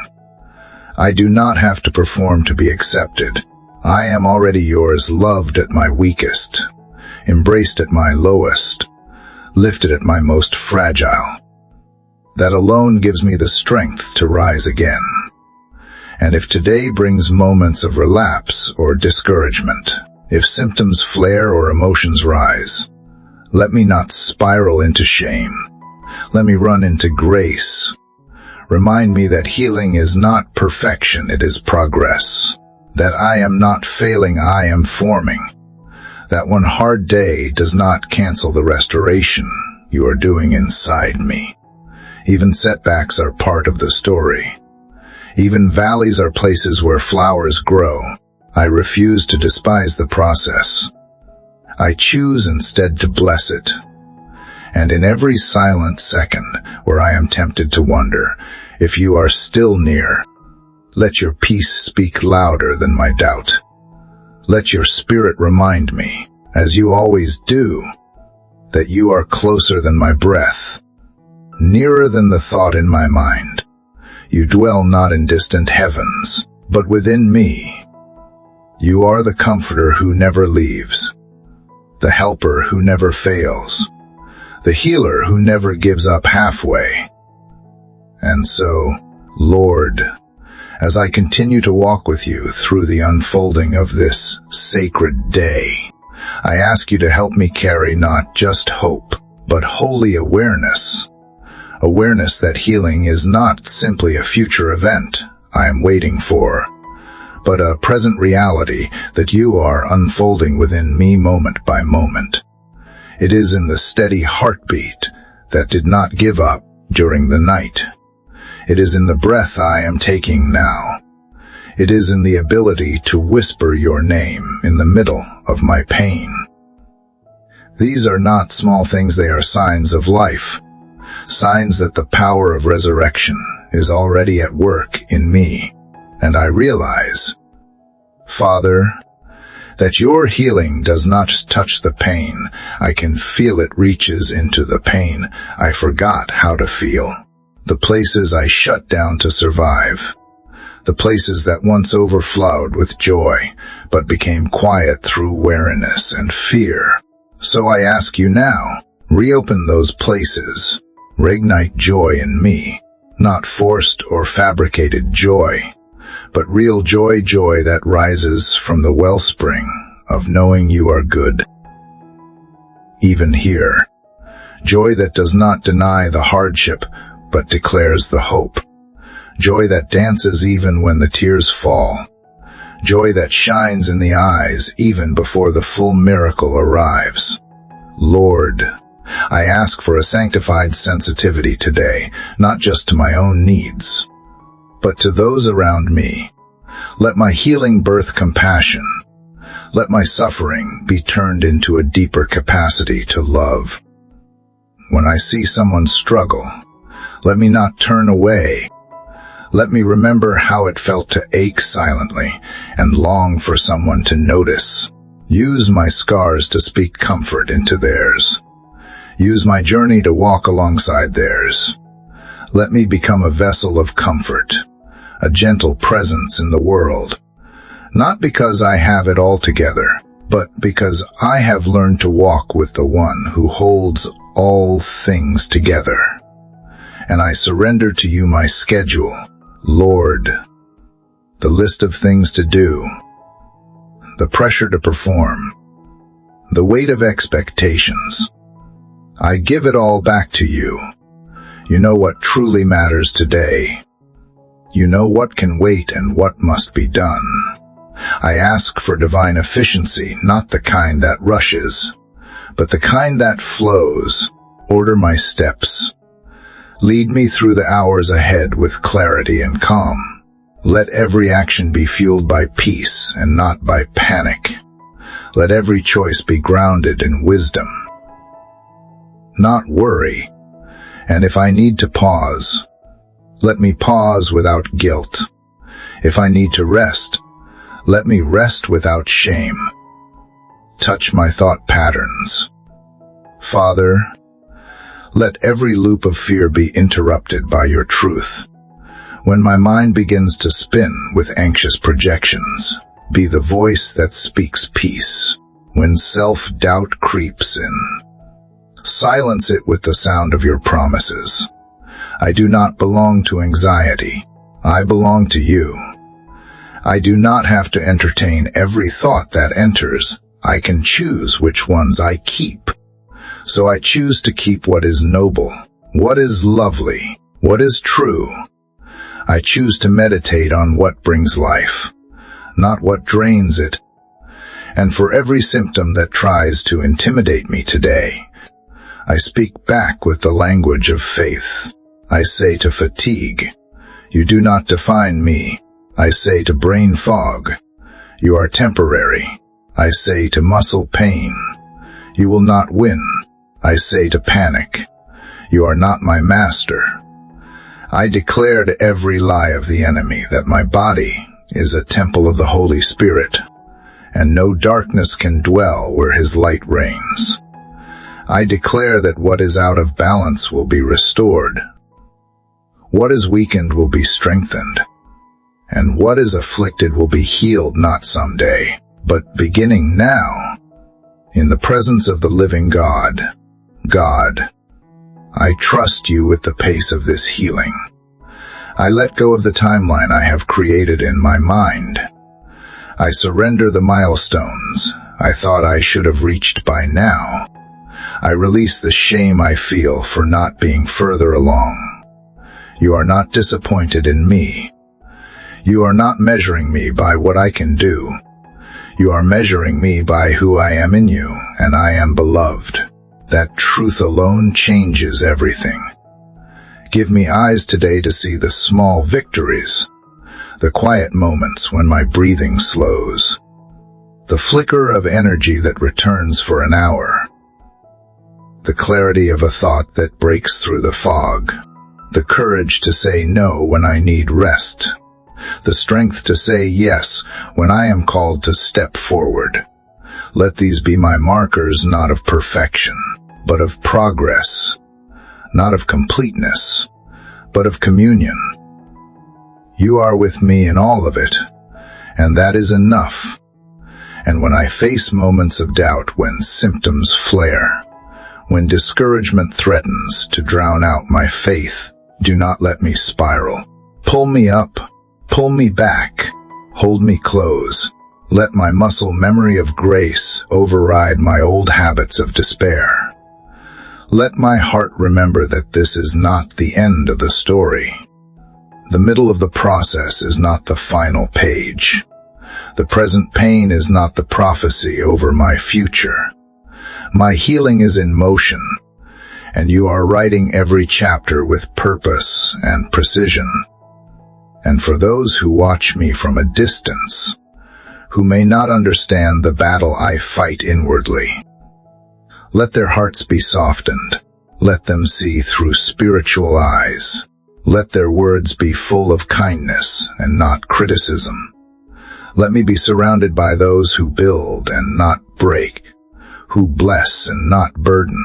I do not have to perform to be accepted. I am already yours, loved at my weakest, embraced at my lowest, lifted at my most fragile. That alone gives me the strength to rise again. And if today brings moments of relapse or discouragement, If symptoms flare or emotions rise, let me not spiral into shame. Let me run into grace. Remind me that healing is not perfection, it is progress. That I am not failing, I am forming. That one hard day does not cancel the restoration you are doing inside me. Even setbacks are part of the story. Even valleys are places where flowers grow. I refuse to despise the process. I choose instead to bless it. And in every silent second where I am tempted to wonder if you are still near, let your peace speak louder than my doubt. Let your spirit remind me, as you always do, that you are closer than my breath, nearer than the thought in my mind. You dwell not in distant heavens, but within me. You are the comforter who never leaves, the helper who never fails, the healer who never gives up halfway. And so, Lord, as I continue to walk with you through the unfolding of this sacred day, I ask you to help me carry not just hope, but holy awareness. Awareness that healing is not simply a future event I am waiting for, but a present reality that you are unfolding within me moment by moment. It is in the steady heartbeat that did not give up during the night. It is in the breath I am taking now. It is in the ability to whisper your name in the middle of my pain. These are not small things, they are signs of life. Signs that the power of resurrection is already at work in me. And I realize, Father, that your healing does not just touch the pain. I can feel it reaches into the pain I forgot how to feel. The places I shut down to survive. The places that once overflowed with joy, but became quiet through weariness and fear. So I ask you now, reopen those places. Reignite joy in me, not forced or fabricated joy, but real joy, joy that rises from the wellspring of knowing you are good. Even here, joy that does not deny the hardship, but declares the hope. Joy that dances even when the tears fall. Joy that shines in the eyes even before the full miracle arrives. Lord, I ask for a sanctified sensitivity today, not just to my own needs, but to those around me. Let my healing birth compassion. Let my suffering be turned into a deeper capacity to love. When I see someone struggle, let me not turn away. Let me remember how it felt to ache silently and long for someone to notice. Use my scars to speak comfort into theirs. Use my journey to walk alongside theirs. Let me become a vessel of comfort, a gentle presence in the world. Not because I have it all together, but because I have learned to walk with the one who holds all things together. And I surrender to you my schedule, Lord, the list of things to do, the pressure to perform, the weight of expectations. I give it all back to you. You know what truly matters today. You know what can wait and what must be done. I ask for divine efficiency, not the kind that rushes, but the kind that flows. Order my steps. Lead me through the hours ahead with clarity and calm. Let every action be fueled by peace and not by panic. Let every choice be grounded in wisdom, not worry. And if I need to pause, let me pause without guilt. If I need to rest, let me rest without shame. Touch my thought patterns. Father, let every loop of fear be interrupted by your truth. When my mind begins to spin with anxious projections, be the voice that speaks peace. When self-doubt creeps in, silence it with the sound of your promises. I do not belong to anxiety. I belong to you. I do not have to entertain every thought that enters. I can choose which ones I keep. So I choose to keep what is noble, what is lovely, what is true. I choose to meditate on what brings life, not what drains it. And for every symptom that tries to intimidate me today, I speak back with the language of faith. I say to fatigue, you do not define me. I say to brain fog, you are temporary. I say to muscle pain, you will not win. I say to panic, you are not my master. I declare to every lie of the enemy that my body is a temple of the Holy Spirit, and no darkness can dwell where his light reigns. I declare that what is out of balance will be restored. What is weakened will be strengthened, and what is afflicted will be healed not someday, but beginning now. In the presence of the living God, I trust you with the pace of this healing. I let go of the timeline I have created in my mind. I surrender the milestones I thought I should have reached by now. I release the shame I feel for not being further along. You are not disappointed in me. You are not measuring me by what I can do. You are measuring me by who I am in you, and I am beloved. That truth alone changes everything. Give me eyes today to see the small victories, the quiet moments when my breathing slows, the flicker of energy that returns for an hour, the clarity of a thought that breaks through the fog, the courage to say no when I need rest, the strength to say yes when I am called to step forward. Let these be my markers, not of perfection, but of progress, not of completeness, but of communion. You are with me in all of it, and that is enough. And when I face moments of doubt, when symptoms flare, when discouragement threatens to drown out my faith, do not let me spiral. Pull me up, pull me back, hold me close. Let my muscle memory of grace override my old habits of despair. Let my heart remember that this is not the end of the story. The middle of the process is not the final page. The present pain is not the prophecy over my future. My healing is in motion, and you are writing every chapter with purpose and precision. And for those who watch me from a distance, who may not understand the battle I fight inwardly, let their hearts be softened. Let them see through spiritual eyes. Let their words be full of kindness and not criticism. Let me be surrounded by those who build and not break, who bless and not burden.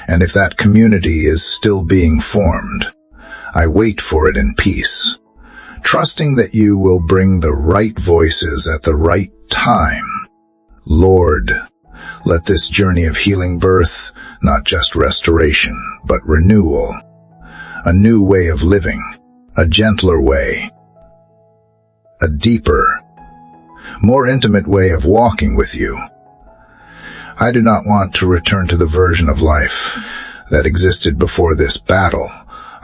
And if that community is still being formed, I wait for it in peace, trusting that you will bring the right voices at the right time. Lord, let this journey of healing birth not just restoration, but renewal, a new way of living, a gentler way, a deeper, more intimate way of walking with you. I do not want to return to the version of life that existed before this battle.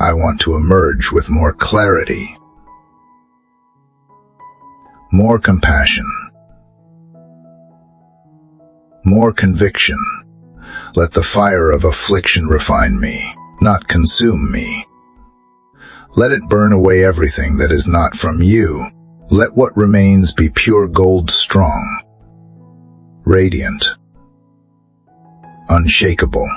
I want to emerge with more clarity, more compassion, more conviction. Let the fire of affliction refine me, not consume me. Let it burn away everything that is not from you. Let what remains be pure gold, strong, radiant, unshakable.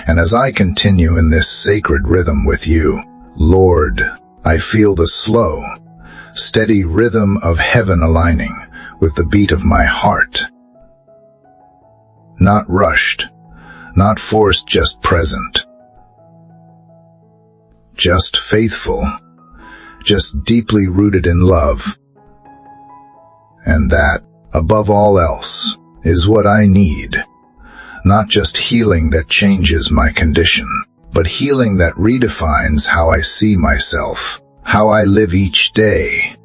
And as I continue in this sacred rhythm with you, Lord, I feel the slow, steady rhythm of heaven aligning with the beat of my heart. Not rushed, not forced, just present, just faithful, just deeply rooted in love. And that, above all else, is what I need. Not just healing that changes my condition, but healing that redefines how I see myself, how I live each day,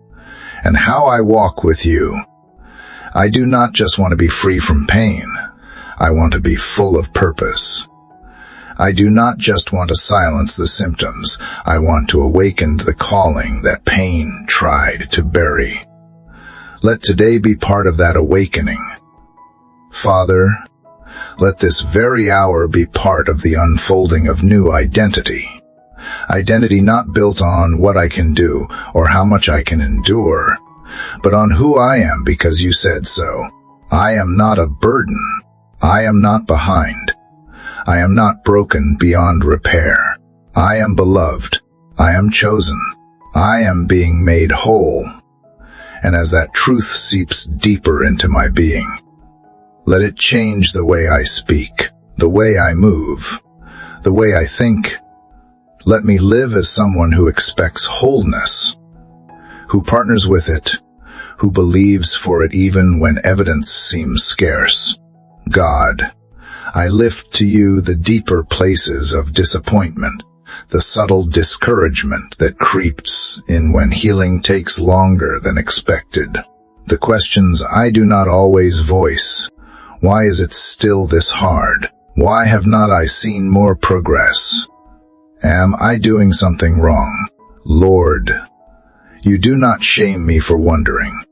and how I walk with you. I do not just want to be free from pain. I want to be full of purpose. I do not just want to silence the symptoms. I want to awaken the calling that pain tried to bury. Let today be part of that awakening. Father, let this very hour be part of the unfolding of new identity. Identity not built on what I can do or how much I can endure, but on who I am because you said so. I am not a burden. I am not behind. I am not broken beyond repair. I am beloved. I am chosen. I am being made whole. And as that truth seeps deeper into my being, let it change the way I speak, the way I move, the way I think. Let me live as someone who expects wholeness, who partners with it, who believes for it even when evidence seems scarce. God, I lift to you the deeper places of disappointment, the subtle discouragement that creeps in when healing takes longer than expected. The questions I do not always voice. Why is it still this hard? Why have not I seen more progress? Am I doing something wrong? Lord, you do not shame me for wondering.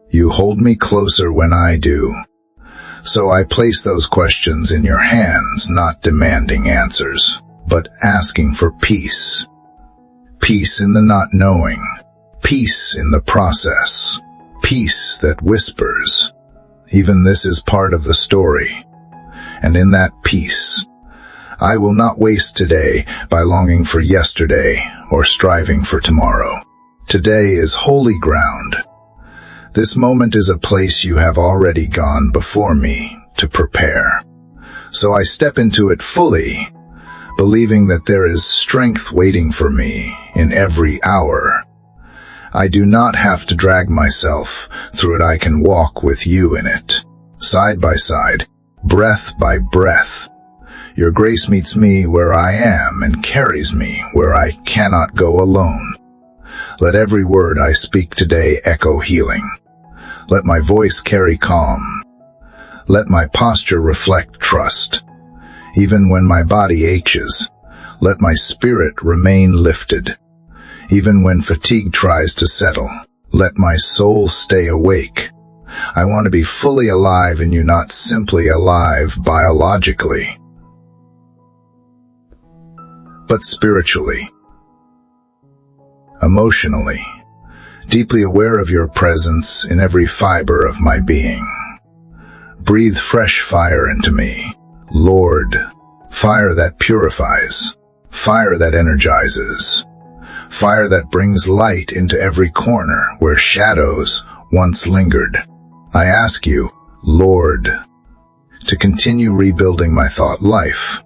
You hold me closer when I do. So I place those questions in your hands, not demanding answers, but asking for peace. Peace in the not knowing. Peace in the process. Peace that whispers. Even this is part of the story. And in that peace, I will not waste today by longing for yesterday or striving for tomorrow. Today is holy ground. This moment is a place you have already gone before me to prepare. So I step into it fully, believing that there is strength waiting for me in every hour. I do not have to drag myself through it. I can walk with you in it, side by side, breath by breath. Your grace meets me where I am and carries me where I cannot go alone. Let every word I speak today echo healing. Let my voice carry calm. Let my posture reflect trust. Even when my body aches, let my spirit remain lifted. Even when fatigue tries to settle, let my soul stay awake. I want to be fully alive in you, not simply alive biologically, but spiritually, emotionally, deeply aware of your presence in every fiber of my being. Breathe fresh fire into me, Lord, fire that purifies, fire that energizes, fire that brings light into every corner where shadows once lingered. I ask you, Lord, to continue rebuilding my thought life.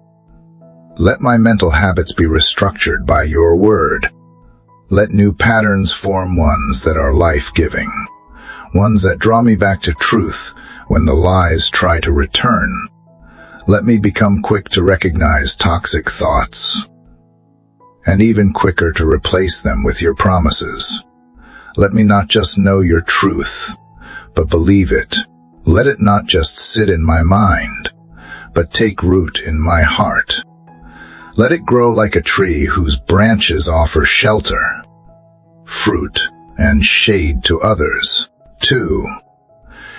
Let my mental habits be restructured by your word. Let new patterns form, ones that are life-giving, ones that draw me back to truth when the lies try to return. Let me become quick to recognize toxic thoughts, and even quicker to replace them with your promises. Let me not just know your truth, but believe it. Let it not just sit in my mind, but take root in my heart. Let it grow like a tree whose branches offer shelter, fruit, and shade to others, too.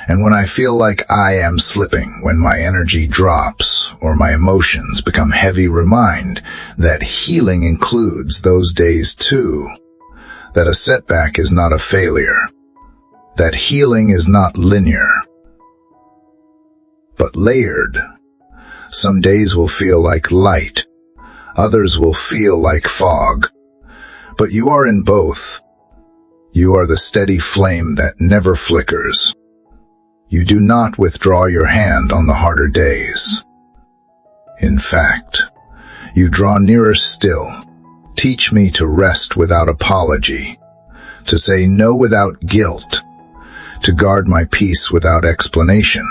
And when I feel like I am slipping, when my energy drops or my emotions become heavy, remind that healing includes those days too. That a setback is not a failure. That healing is not linear, but layered. Some days will feel like light. Others will feel like fog. But you are in both. You are the steady flame that never flickers. You do not withdraw your hand on the harder days. In fact, you draw nearer still. Teach me to rest without apology, to say no without guilt, to guard my peace without explanation.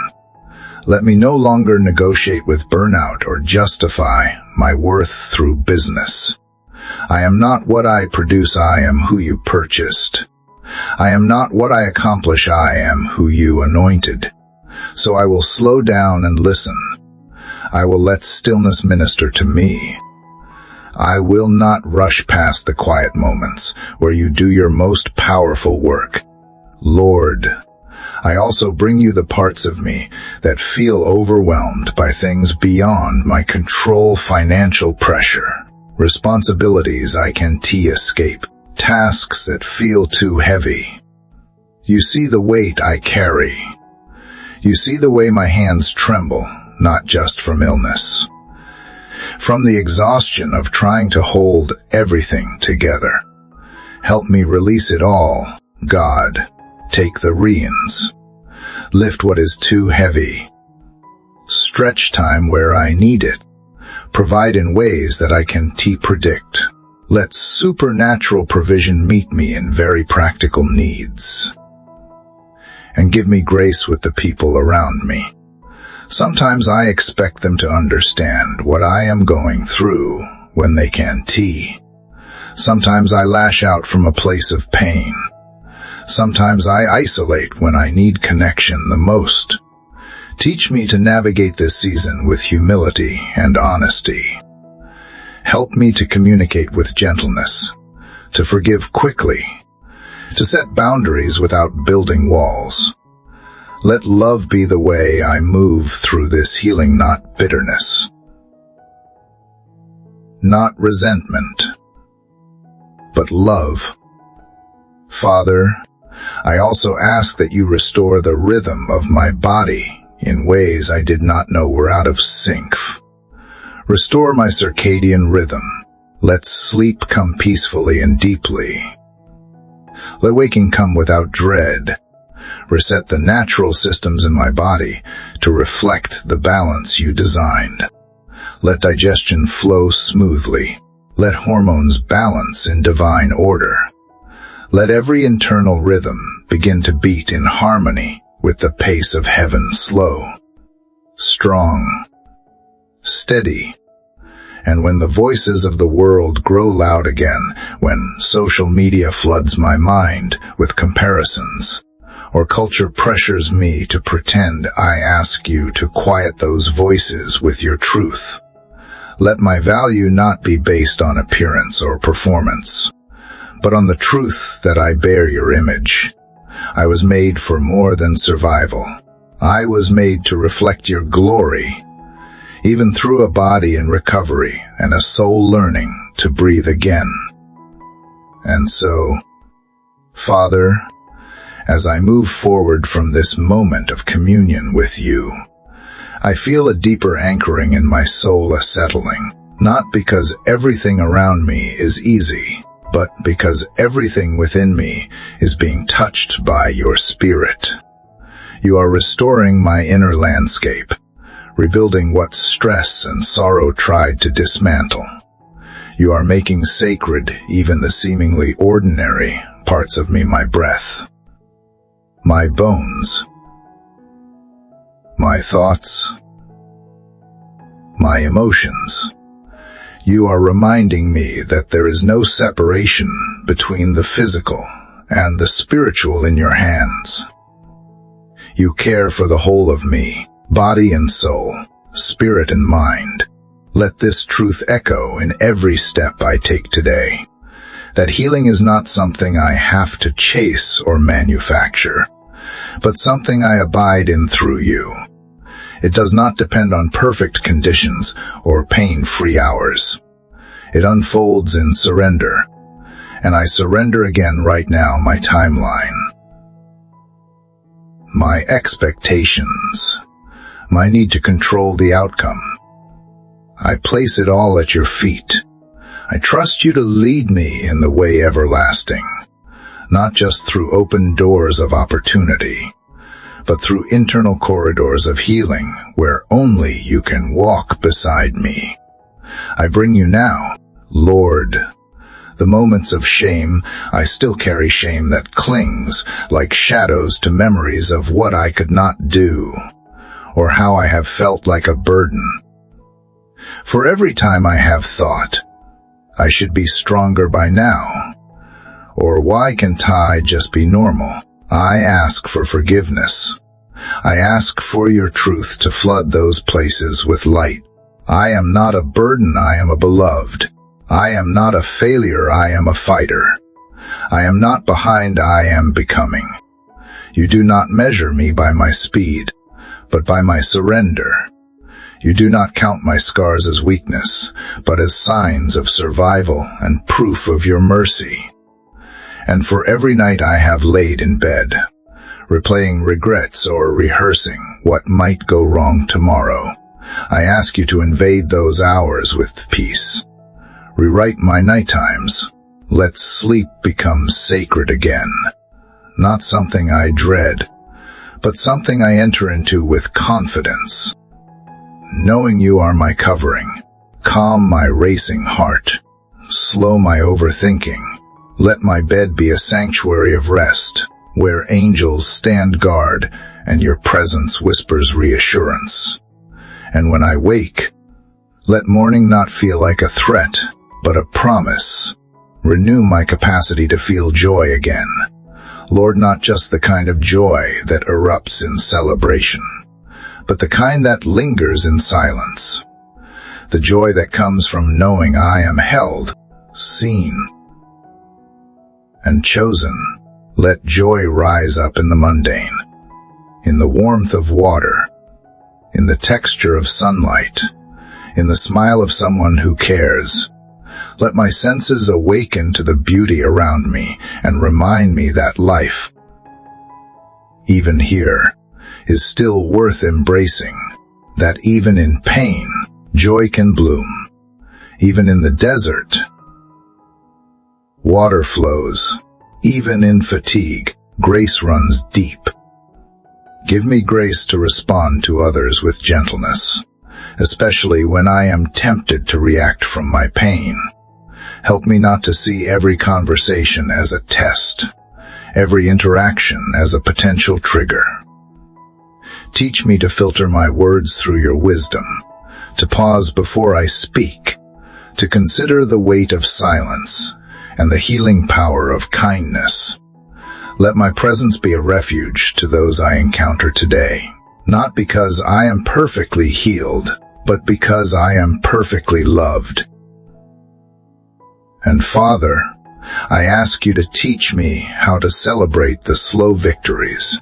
Let me no longer negotiate with burnout or justify my worth through business. I am not what I produce, I am who you purchased. I am not what I accomplish, I am who you anointed. So I will slow down and listen. I will let stillness minister to me. I will not rush past the quiet moments where you do your most powerful work. Lord, I also bring you the parts of me that feel overwhelmed by things beyond my control, financial pressure, responsibilities I can't escape, tasks that feel too heavy. You see the weight I carry. You see the way my hands tremble, not just from illness, from the exhaustion of trying to hold everything together. Help me release it all, God. Take the reins. Lift what is too heavy. Stretch time where I need it. Provide in ways that I can predict. Let supernatural provision meet me in very practical needs. And give me grace with the people around me. Sometimes I expect them to understand what I am going through when they can't. Sometimes I lash out from a place of pain. Sometimes I isolate when I need connection the most. Teach me to navigate this season with humility and honesty. Help me to communicate with gentleness, to forgive quickly, to set boundaries without building walls. Let love be the way I move through this healing, not bitterness, not resentment, but love. Father, I also ask that you restore the rhythm of my body in ways I did not know were out of sync. Restore my circadian rhythm. Let sleep come peacefully and deeply. Let waking come without dread. Reset the natural systems in my body to reflect the balance you designed. Let digestion flow smoothly. Let hormones balance in divine order. Let every internal rhythm begin to beat in harmony with the pace of heaven, slow, strong, steady. And when the voices of the world grow loud again, when social media floods my mind with comparisons, or culture pressures me to pretend, I ask you to quiet those voices with your truth. Let my value not be based on appearance or performance, but on the truth that I bear your image. I was made for more than survival. I was made to reflect your glory, even through a body in recovery and a soul learning to breathe again. And so, Father, as I move forward from this moment of communion with you, I feel a deeper anchoring in my soul, a settling, not because everything around me is easy, but because everything within me is being touched by your Spirit. You are restoring my inner landscape, rebuilding what stress and sorrow tried to dismantle. You are making sacred even the seemingly ordinary parts of me, my breath, my bones, my thoughts, my emotions. You are reminding me that there is no separation between the physical and the spiritual in your hands. You care for the whole of me, body and soul, spirit and mind. Let this truth echo in every step I take today, that healing is not something I have to chase or manufacture, but something I abide in through you. It does not depend on perfect conditions or pain-free hours. It unfolds in surrender, and I surrender again right now my timeline, my expectations, my need to control the outcome. I place it all at your feet. I trust you to lead me in the way everlasting, not just through open doors of opportunity, but through internal corridors of healing where only you can walk beside me. I bring you now, Lord, the moments of shame. I still carry shame that clings like shadows to memories of what I could not do, or how I have felt like a burden. For every time I have thought, I should be stronger by now, Or why can't I just be normal? I ask for forgiveness. I ask for your truth to flood those places with light. I am not a burden, I am a beloved. I am not a failure, I am a fighter. I am not behind, I am becoming. You do not measure me by my speed, but by my surrender. You do not count my scars as weakness, but as signs of survival and proof of your mercy. And for every night I have laid in bed, replaying regrets or rehearsing what might go wrong tomorrow, I ask you to invade those hours with peace. Rewrite my nighttimes. Let sleep become sacred again. Not something I dread, but something I enter into with confidence. Knowing you are my covering, calm my racing heart, slow my overthinking. Let my bed be a sanctuary of rest, where angels stand guard and your presence whispers reassurance. And when I wake, let morning not feel like a threat, but a promise. Renew my capacity to feel joy again. Lord, not just the kind of joy that erupts in celebration, but the kind that lingers in silence. The joy that comes from knowing I am held, seen, and chosen. Let joy rise up in the mundane, in the warmth of water, in the texture of sunlight, in the smile of someone who cares. Let my senses awaken to the beauty around me and remind me that life, even here, is still worth embracing, that even in pain, joy can bloom. Even in the desert, water flows. Even in fatigue, grace runs deep. Give me grace to respond to others with gentleness, especially when I am tempted to react from my pain. Help me not to see every conversation as a test, every interaction as a potential trigger. Teach me to filter my words through your wisdom, to pause before I speak, to consider the weight of silence and the healing power of kindness. Let my presence be a refuge to those I encounter today, not because I am perfectly healed, but because I am perfectly loved. And Father, I ask you to teach me how to celebrate the slow victories.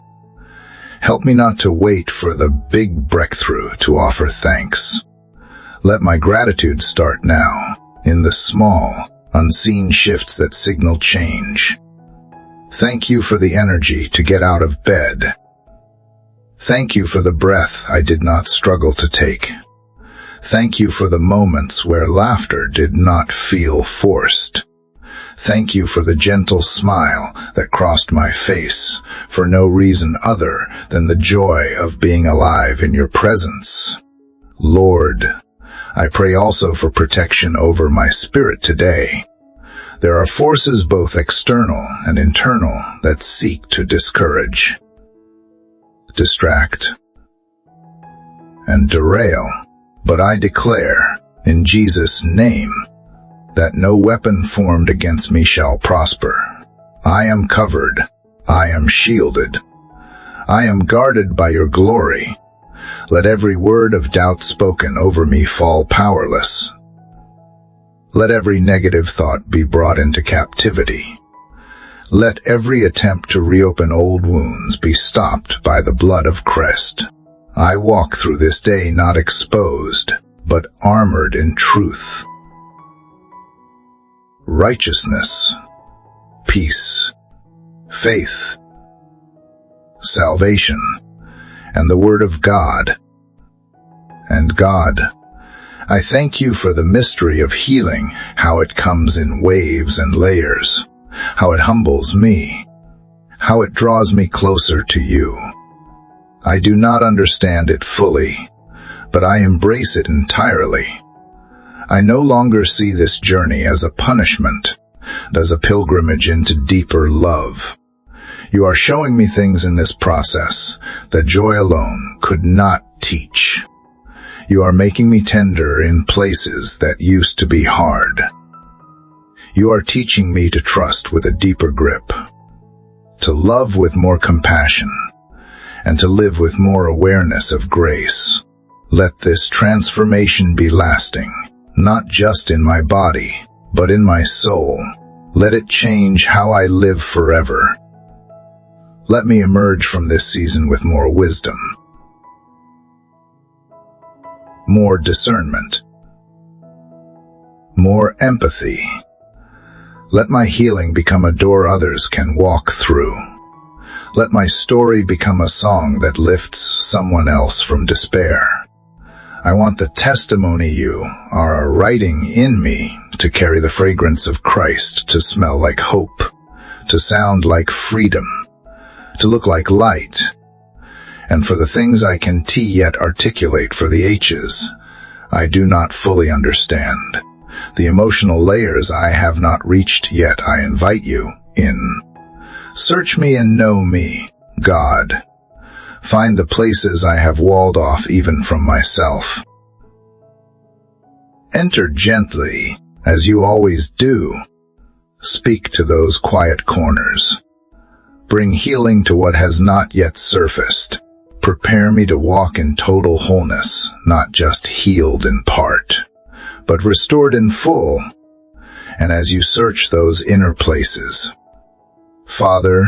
Help me not to wait for the big breakthrough to offer thanks. Let my gratitude start now, in the small, unseen shifts that signal change. Thank you for the energy to get out of bed. Thank you for the breath I did not struggle to take. Thank you for the moments where laughter did not feel forced. Thank you for the gentle smile that crossed my face for no reason other than the joy of being alive in your presence. Lord, I pray also for protection over my spirit today. There are forces both external and internal that seek to discourage, distract, and derail. But I declare, in Jesus' name, that no weapon formed against me shall prosper. I am covered. I am shielded. I am guarded by your glory. Let every word of doubt spoken over me fall powerless. Let every negative thought be brought into captivity. Let every attempt to reopen old wounds be stopped by the blood of Christ. I walk through this day not exposed, but armored in truth, righteousness, peace, faith, salvation, and the Word of God. And God, I thank you for the mystery of healing, how it comes in waves and layers, how it humbles me, how it draws me closer to you. I do not understand it fully, but I embrace it entirely. I no longer see this journey as a punishment, but as a pilgrimage into deeper love. You are showing me things in this process that joy alone could not teach. You are making me tender in places that used to be hard. You are teaching me to trust with a deeper grip, to love with more compassion, and to live with more awareness of grace. Let this transformation be lasting, not just in my body, but in my soul. Let it change how I live forever. Let me emerge from this season with more wisdom, more discernment, more empathy. Let my healing become a door others can walk through. Let my story become a song that lifts someone else from despair. I want the testimony you are writing in me to carry the fragrance of Christ, to smell like hope, to sound like freedom, to look like light. And for the things I can yet articulate, for the H's I do not fully understand, the emotional layers I have not reached yet, I invite you in. Search me and know me, God. Find the places I have walled off even from myself. Enter gently, as you always do. Speak to those quiet corners. Bring healing to what has not yet surfaced. Prepare me to walk in total wholeness, not just healed in part, but restored in full. And as you search those inner places, Father,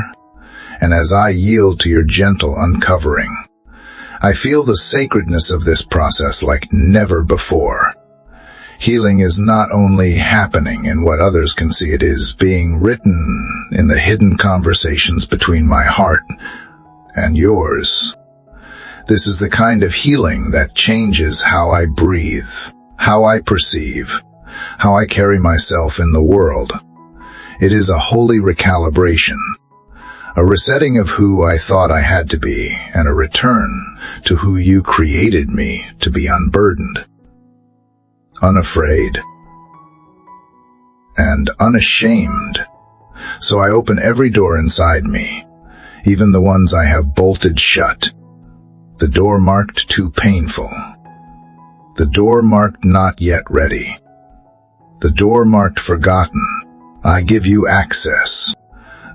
and as I yield to your gentle uncovering, I feel the sacredness of this process like never before. Healing is not only happening in what others can see, it is being written in the hidden conversations between my heart and yours. This is the kind of healing that changes how I breathe, how I perceive, how I carry myself in the world. It is a holy recalibration, a resetting of who I thought I had to be, and a return to who you created me to be, unburdened, unafraid, and unashamed. So I open every door inside me, even the ones I have bolted shut. The door marked too painful. The door marked not yet ready. The door marked forgotten. I give you access,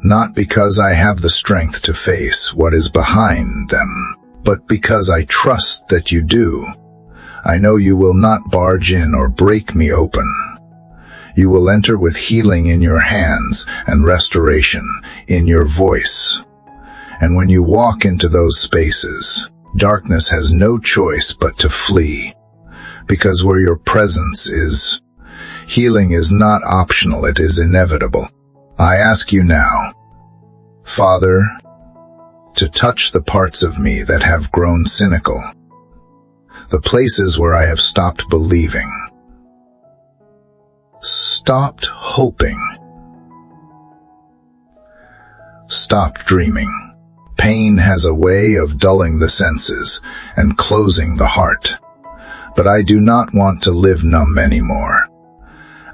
not because I have the strength to face what is behind them, but because I trust that you do. I know you will not barge in or break me open. You will enter with healing in your hands and restoration in your voice. And when you walk into those spaces, darkness has no choice but to flee, because where your presence is, healing is not optional, it is inevitable. I ask you now, Father, to touch the parts of me that have grown cynical, the places where I have stopped believing, stopped hoping, stopped dreaming. Pain has a way of dulling the senses and closing the heart. But I do not want to live numb anymore.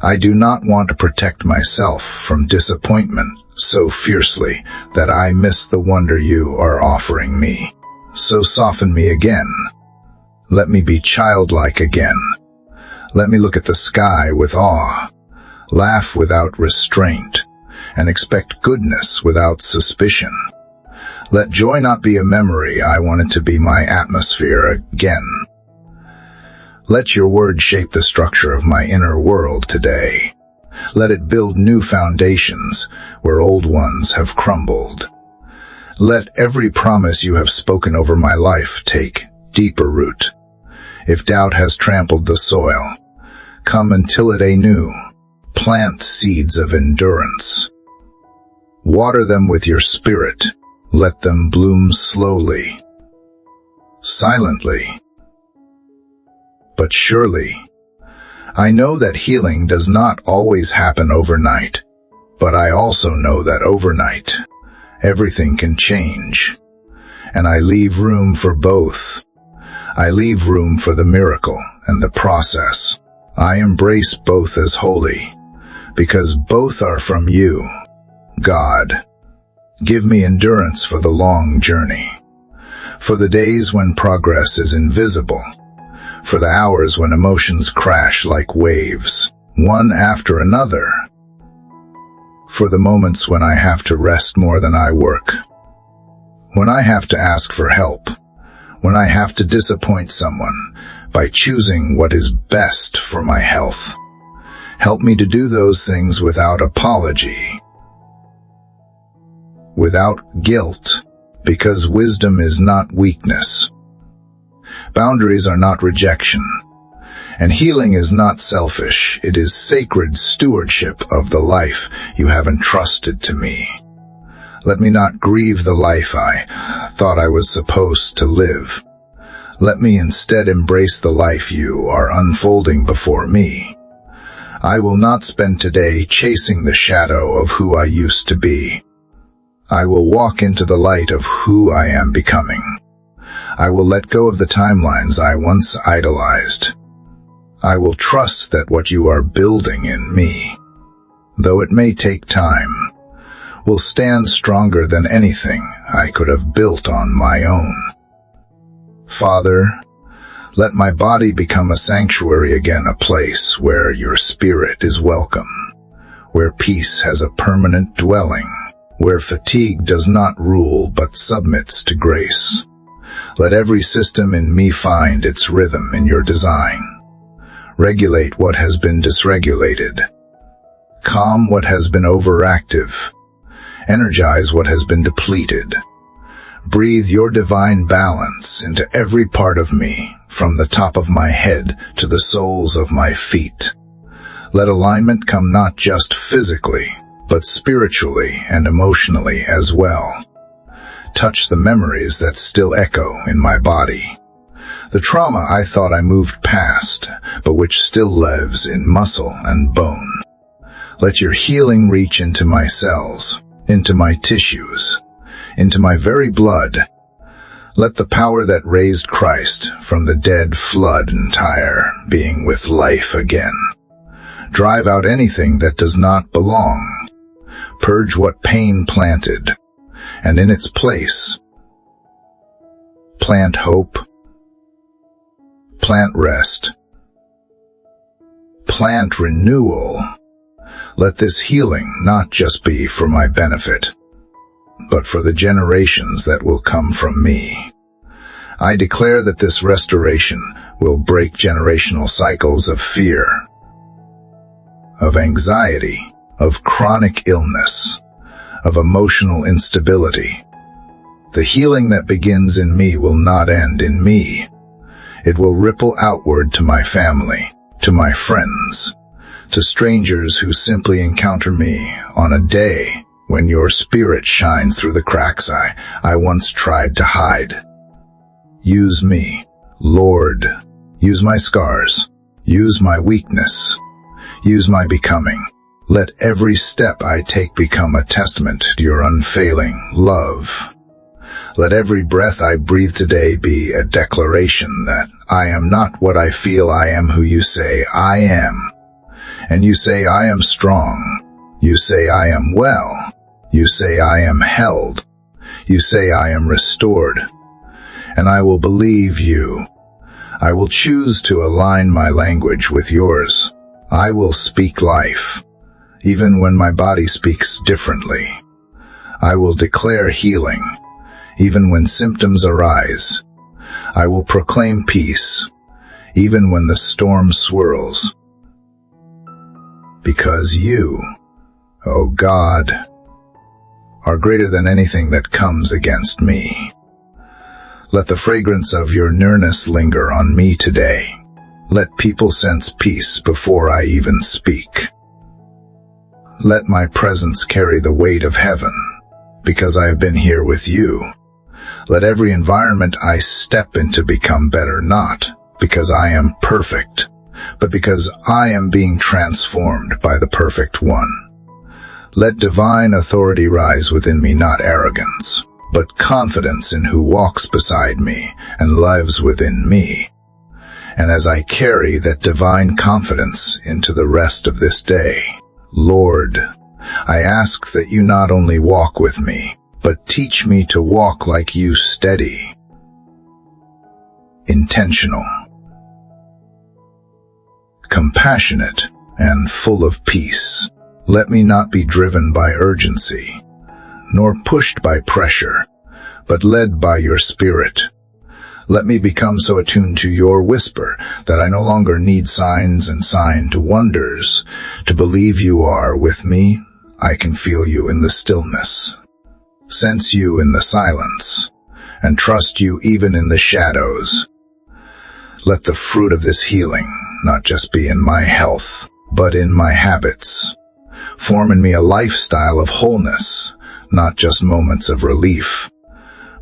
I do not want to protect myself from disappointment so fiercely that I miss the wonder you are offering me. So soften me again. Let me be childlike again. Let me look at the sky with awe, laugh without restraint, and expect goodness without suspicion. Let joy not be a memory, I want it to be my atmosphere again. Let your word shape the structure of my inner world today. Let it build new foundations where old ones have crumbled. Let every promise you have spoken over my life take deeper root. If doubt has trampled the soil, come and till it anew. Plant seeds of endurance. Water them with your spirit. Let them bloom slowly, silently, but surely. I know that healing does not always happen overnight, but I also know that overnight, everything can change. And I leave room for both. I leave room for the miracle and the process. I embrace both as holy, because both are from you, God. Give me endurance for the long journey, for the days when progress is invisible, for the hours when emotions crash like waves, one after another. for the moments when I have to rest more than I work, when I have to ask for help, when I have to disappoint someone by choosing what is best for my health. Help me to do those things without apology, without guilt, because wisdom is not weakness. Boundaries are not rejection, and healing is not selfish. It is sacred stewardship of the life you have entrusted to me. Let me not grieve the life I thought I was supposed to live. Let me instead embrace the life you are unfolding before me. I will not spend today chasing the shadow of who I used to be. I will walk into the light of who I am becoming. I will let go of the timelines I once idolized. I will trust that what you are building in me, though it may take time, will stand stronger than anything I could have built on my own. Father, let my body become a sanctuary again, a place where your spirit is welcome, where peace has a permanent dwelling, where fatigue does not rule but submits to grace. Let every system in me find its rhythm in your design. Regulate what has been dysregulated. Calm what has been overactive. Energize what has been depleted. Breathe your divine balance into every part of me, from the top of my head to the soles of my feet. Let alignment come not just physically, but spiritually and emotionally as well. Touch the memories that still echo in my body. The trauma I thought I moved past, but which still lives in muscle and bone. Let your healing reach into my cells, into my tissues, into my very blood. Let the power that raised Christ from the dead flood entire being with life again. Drive out anything that does not belong. Purge what pain planted, and in its place, plant hope, plant rest, plant renewal. Let this healing not just be for my benefit, but for the generations that will come from me. I declare that this restoration will break generational cycles of fear, of anxiety, of chronic illness, of emotional instability. The healing that begins in me will not end in me. It will ripple outward to my family, to my friends, to strangers who simply encounter me on a day when your spirit shines through the cracks I once tried to hide. Use me, Lord. Use my scars. Use my weakness. Use my becoming. Let every step I take become a testament to your unfailing love. Let every breath I breathe today be a declaration that I am not what I feel I am, who you say I am. And you say I am strong. You say I am well. You say I am held. You say I am restored. And I will believe you. I will choose to align my language with yours. I will speak life, even when my body speaks differently. I will declare healing, even when symptoms arise. I will proclaim peace, even when the storm swirls. Because you, O God, are greater than anything that comes against me. Let the fragrance of your nearness linger on me today. Let people sense peace before I even speak. Let my presence carry the weight of heaven, because I have been here with you. Let every environment I step into become better, not because I am perfect, but because I am being transformed by the perfect one. Let divine authority rise within me, not arrogance, but confidence in who walks beside me and lives within me. And as I carry that divine confidence into the rest of this day, Lord, I ask that you not only walk with me, but teach me to walk like you, steady, intentional, compassionate, and full of peace. Let me not be driven by urgency, nor pushed by pressure, but led by your Spirit. Let me become so attuned to your whisper that I no longer need signs and sign to wonders. To believe you are with me, I can feel you in the stillness, sense you in the silence, and trust you even in the shadows. Let the fruit of this healing not just be in my health, but in my habits. Form in me a lifestyle of wholeness, not just moments of relief,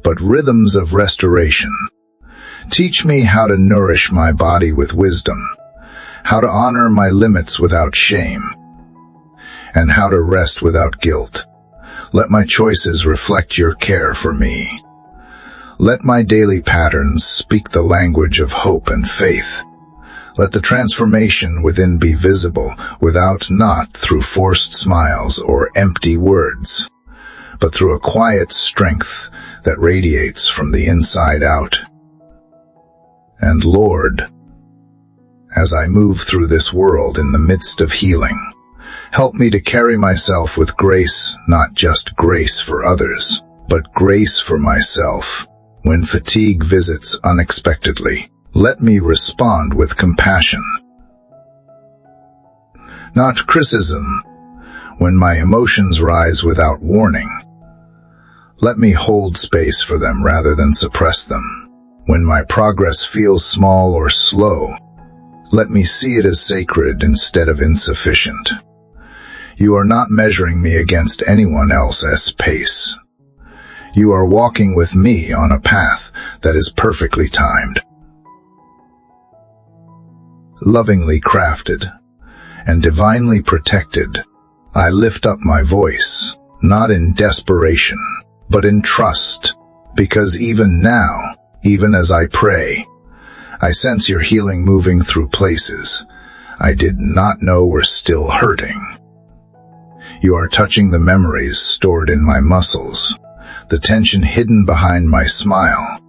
but rhythms of restoration. Teach me how to nourish my body with wisdom, how to honor my limits without shame, and how to rest without guilt. Let my choices reflect your care for me. Let my daily patterns speak the language of hope and faith. Let the transformation within be visible not through forced smiles or empty words, but through a quiet strength that radiates from the inside out. And Lord, as I move through this world in the midst of healing, help me to carry myself with grace, not just grace for others, but grace for myself. When fatigue visits unexpectedly, let me respond with compassion, not criticism. When my emotions rise without warning, let me hold space for them rather than suppress them. When my progress feels small or slow, let me see it as sacred instead of insufficient. You are not measuring me against anyone else's pace. You are walking with me on a path that is perfectly timed, lovingly crafted, and divinely protected. I lift up my voice, not in desperation, but in trust, because even now, even as I pray, I sense your healing moving through places I did not know were still hurting. You are touching the memories stored in my muscles, the tension hidden behind my smile,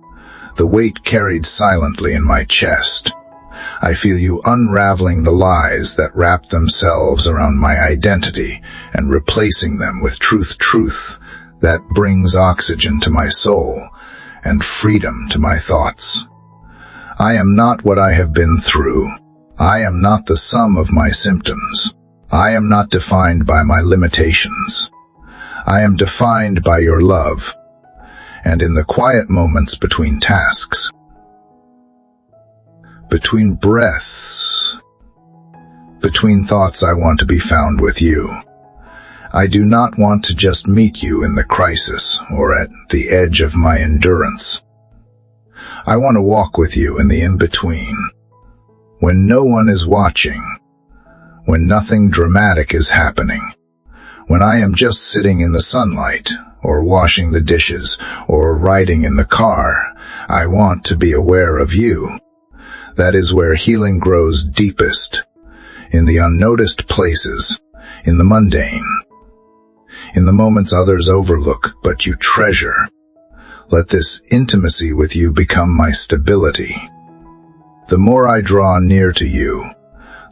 the weight carried silently in my chest. I feel you unraveling the lies that wrap themselves around my identity and replacing them with truth that brings oxygen to my soul and freedom to my thoughts. I am not what I have been through. I am not the sum of my symptoms. I am not defined by my limitations. I am defined by your love. And in the quiet moments between tasks, between breaths, between thoughts, I want to be found with you. I do not want to just meet you in the crisis or at the edge of my endurance. I want to walk with you in the in-between, when no one is watching, when nothing dramatic is happening, when I am just sitting in the sunlight, or washing the dishes, or riding in the car. I want to be aware of you. That is where healing grows deepest, in the unnoticed places, in the mundane, in the moments others overlook but you treasure. Let this intimacy with you become my stability. The more I draw near to you,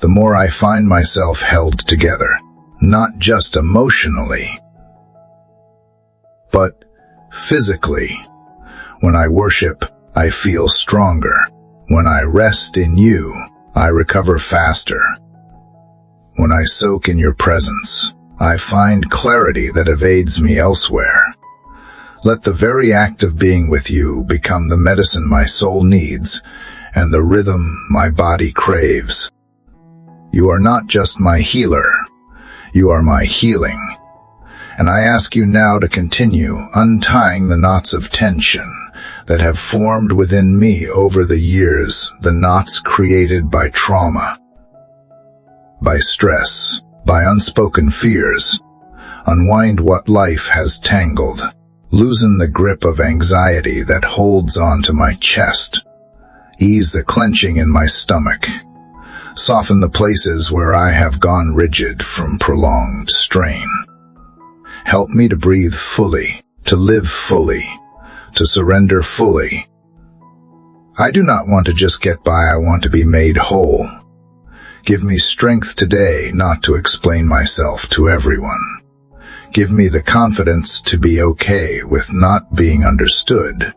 the more I find myself held together, not just emotionally, but physically. When I worship, I feel stronger. When I rest in you, I recover faster. When I soak in your presence, I find clarity that evades me elsewhere. Let the very act of being with you become the medicine my soul needs and the rhythm my body craves. You are not just my healer, you are my healing. And I ask you now to continue untying the knots of tension that have formed within me over the years, the knots created by trauma, by stress, by unspoken fears. Unwind what life has tangled. Loosen the grip of anxiety that holds on to my chest. Ease the clenching in my stomach. Soften the places where I have gone rigid from prolonged strain. Help me to breathe fully, to live fully, to surrender fully. I do not want to just get by, I want to be made whole. Give me strength today not to explain myself to everyone. Give me the confidence to be okay with not being understood.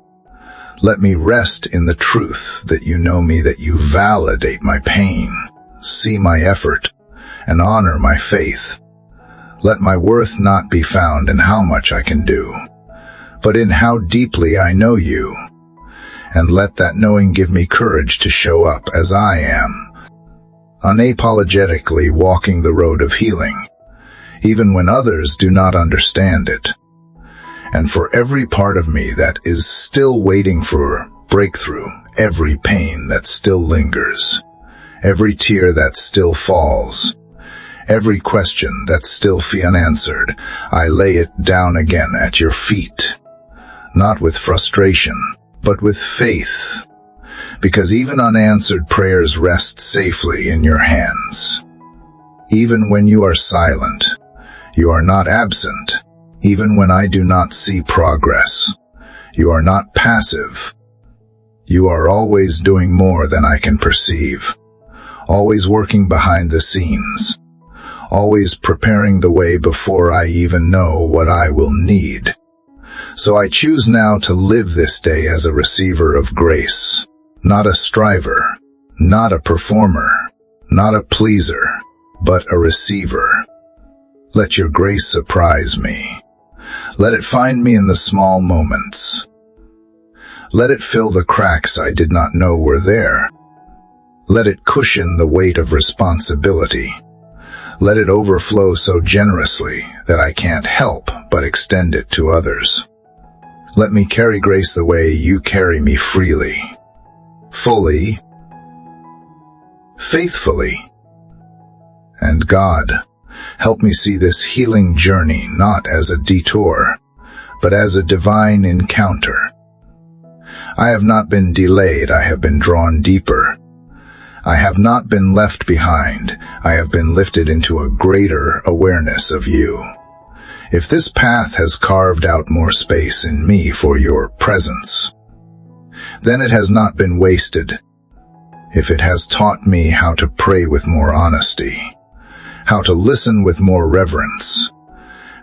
Let me rest in the truth that you know me, that you validate my pain, see my effort, and honor my faith. Let my worth not be found in how much I can do, but in how deeply I know you. And let that knowing give me courage to show up as I am, unapologetically walking the road of healing, even when others do not understand it. And for every part of me that is still waiting for breakthrough, every pain that still lingers, every tear that still falls, every question that's still unanswered, I lay it down again at your feet, not with frustration, but with faith, because even unanswered prayers rest safely in your hands. Even when you are silent, you are not absent. Even when I do not see progress, you are not passive. You are always doing more than I can perceive, always working behind the scenes, always preparing the way before I even know what I will need. So I choose now to live this day as a receiver of grace, not a striver, not a performer, not a pleaser, but a receiver. Let your grace surprise me. Let it find me in the small moments. Let it fill the cracks I did not know were there. Let it cushion the weight of responsibility. Let it overflow so generously that I can't help but extend it to others. Let me carry grace the way you carry me, freely, fully, faithfully. And God, help me see this healing journey not as a detour, but as a divine encounter. I have not been delayed, I have been drawn deeper. I have not been left behind, I have been lifted into a greater awareness of you. If this path has carved out more space in me for your presence, then it has not been wasted. If it has taught me how to pray with more honesty, how to listen with more reverence,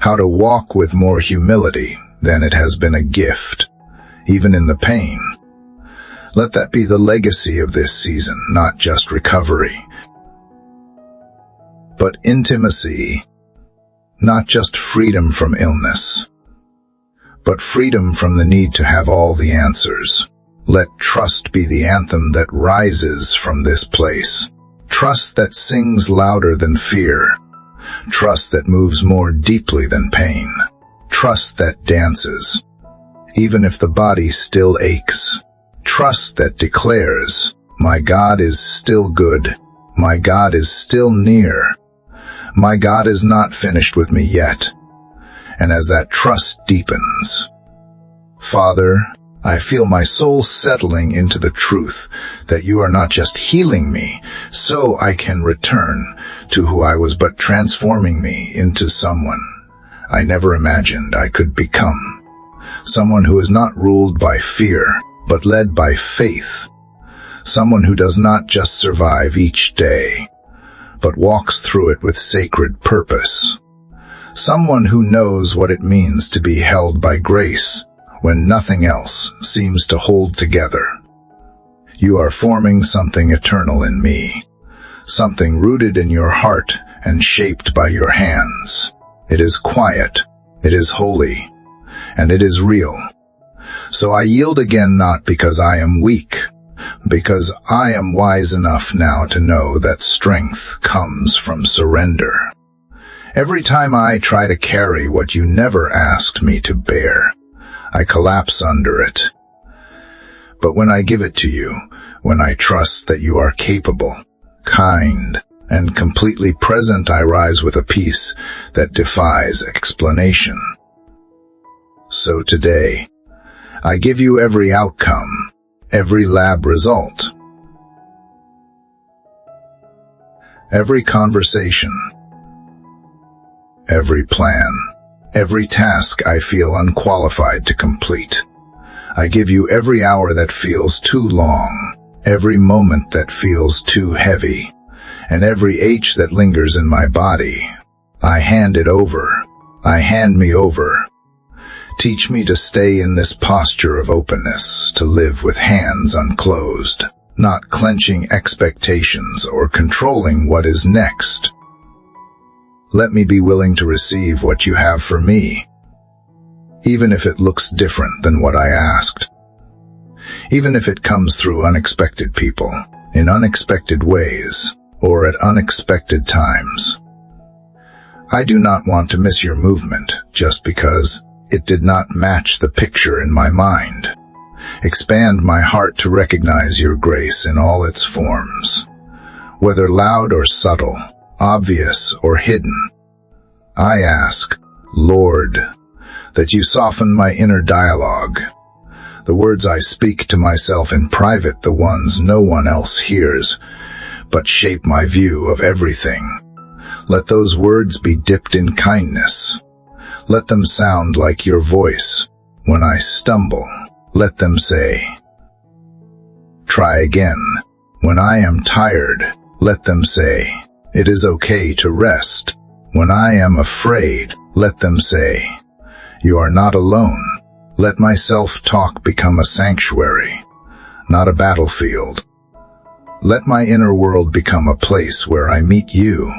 how to walk with more humility, then it has been a gift, even in the pain. Let that be the legacy of this season, not just recovery, but intimacy, not just freedom from illness, but freedom from the need to have all the answers. Let trust be the anthem that rises from this place. Trust that sings louder than fear. Trust that moves more deeply than pain. Trust that dances, even if the body still aches. Trust that declares, my God is still good. My God is still near. My God is not finished with me yet. And as that trust deepens, Father, I feel my soul settling into the truth that you are not just healing me so I can return to who I was, but transforming me into someone I never imagined I could become. Someone who is not ruled by fear, but led by faith. Someone who does not just survive each day, but walks through it with sacred purpose. Someone who knows what it means to be held by grace when nothing else seems to hold together. You are forming something eternal in me, something rooted in your heart and shaped by your hands. It is quiet, it is holy, and it is real. So I yield again, not because I am weak, because I am wise enough now to know that strength comes from surrender. Every time I try to carry what you never asked me to bear, I collapse under it. But when I give it to you, when I trust that you are capable, kind, and completely present, I rise with a peace that defies explanation. So today, I give you every outcome, every lab result, every conversation, every plan, every task I feel unqualified to complete. I give you every hour that feels too long, every moment that feels too heavy, and every ache that lingers in my body, I hand it over. I hand me over. Teach me to stay in this posture of openness, to live with hands unclosed, not clenching expectations or controlling what is next. Let me be willing to receive what you have for me, even if it looks different than what I asked. Even if it comes through unexpected people, in unexpected ways, or at unexpected times. I do not want to miss your movement just because it did not match the picture in my mind. Expand my heart to recognize your grace in all its forms, whether loud or subtle, obvious or hidden. I ask, Lord, that you soften my inner dialogue, the words I speak to myself in private, the ones no one else hears, but shape my view of everything. Let those words be dipped in kindness. Let them sound like your voice. When I stumble, let them say, try again. When I am tired, let them say, it is okay to rest. When I am afraid, let them say, you are not alone. Let my self-talk become a sanctuary, not a battlefield. Let my inner world become a place where I meet you,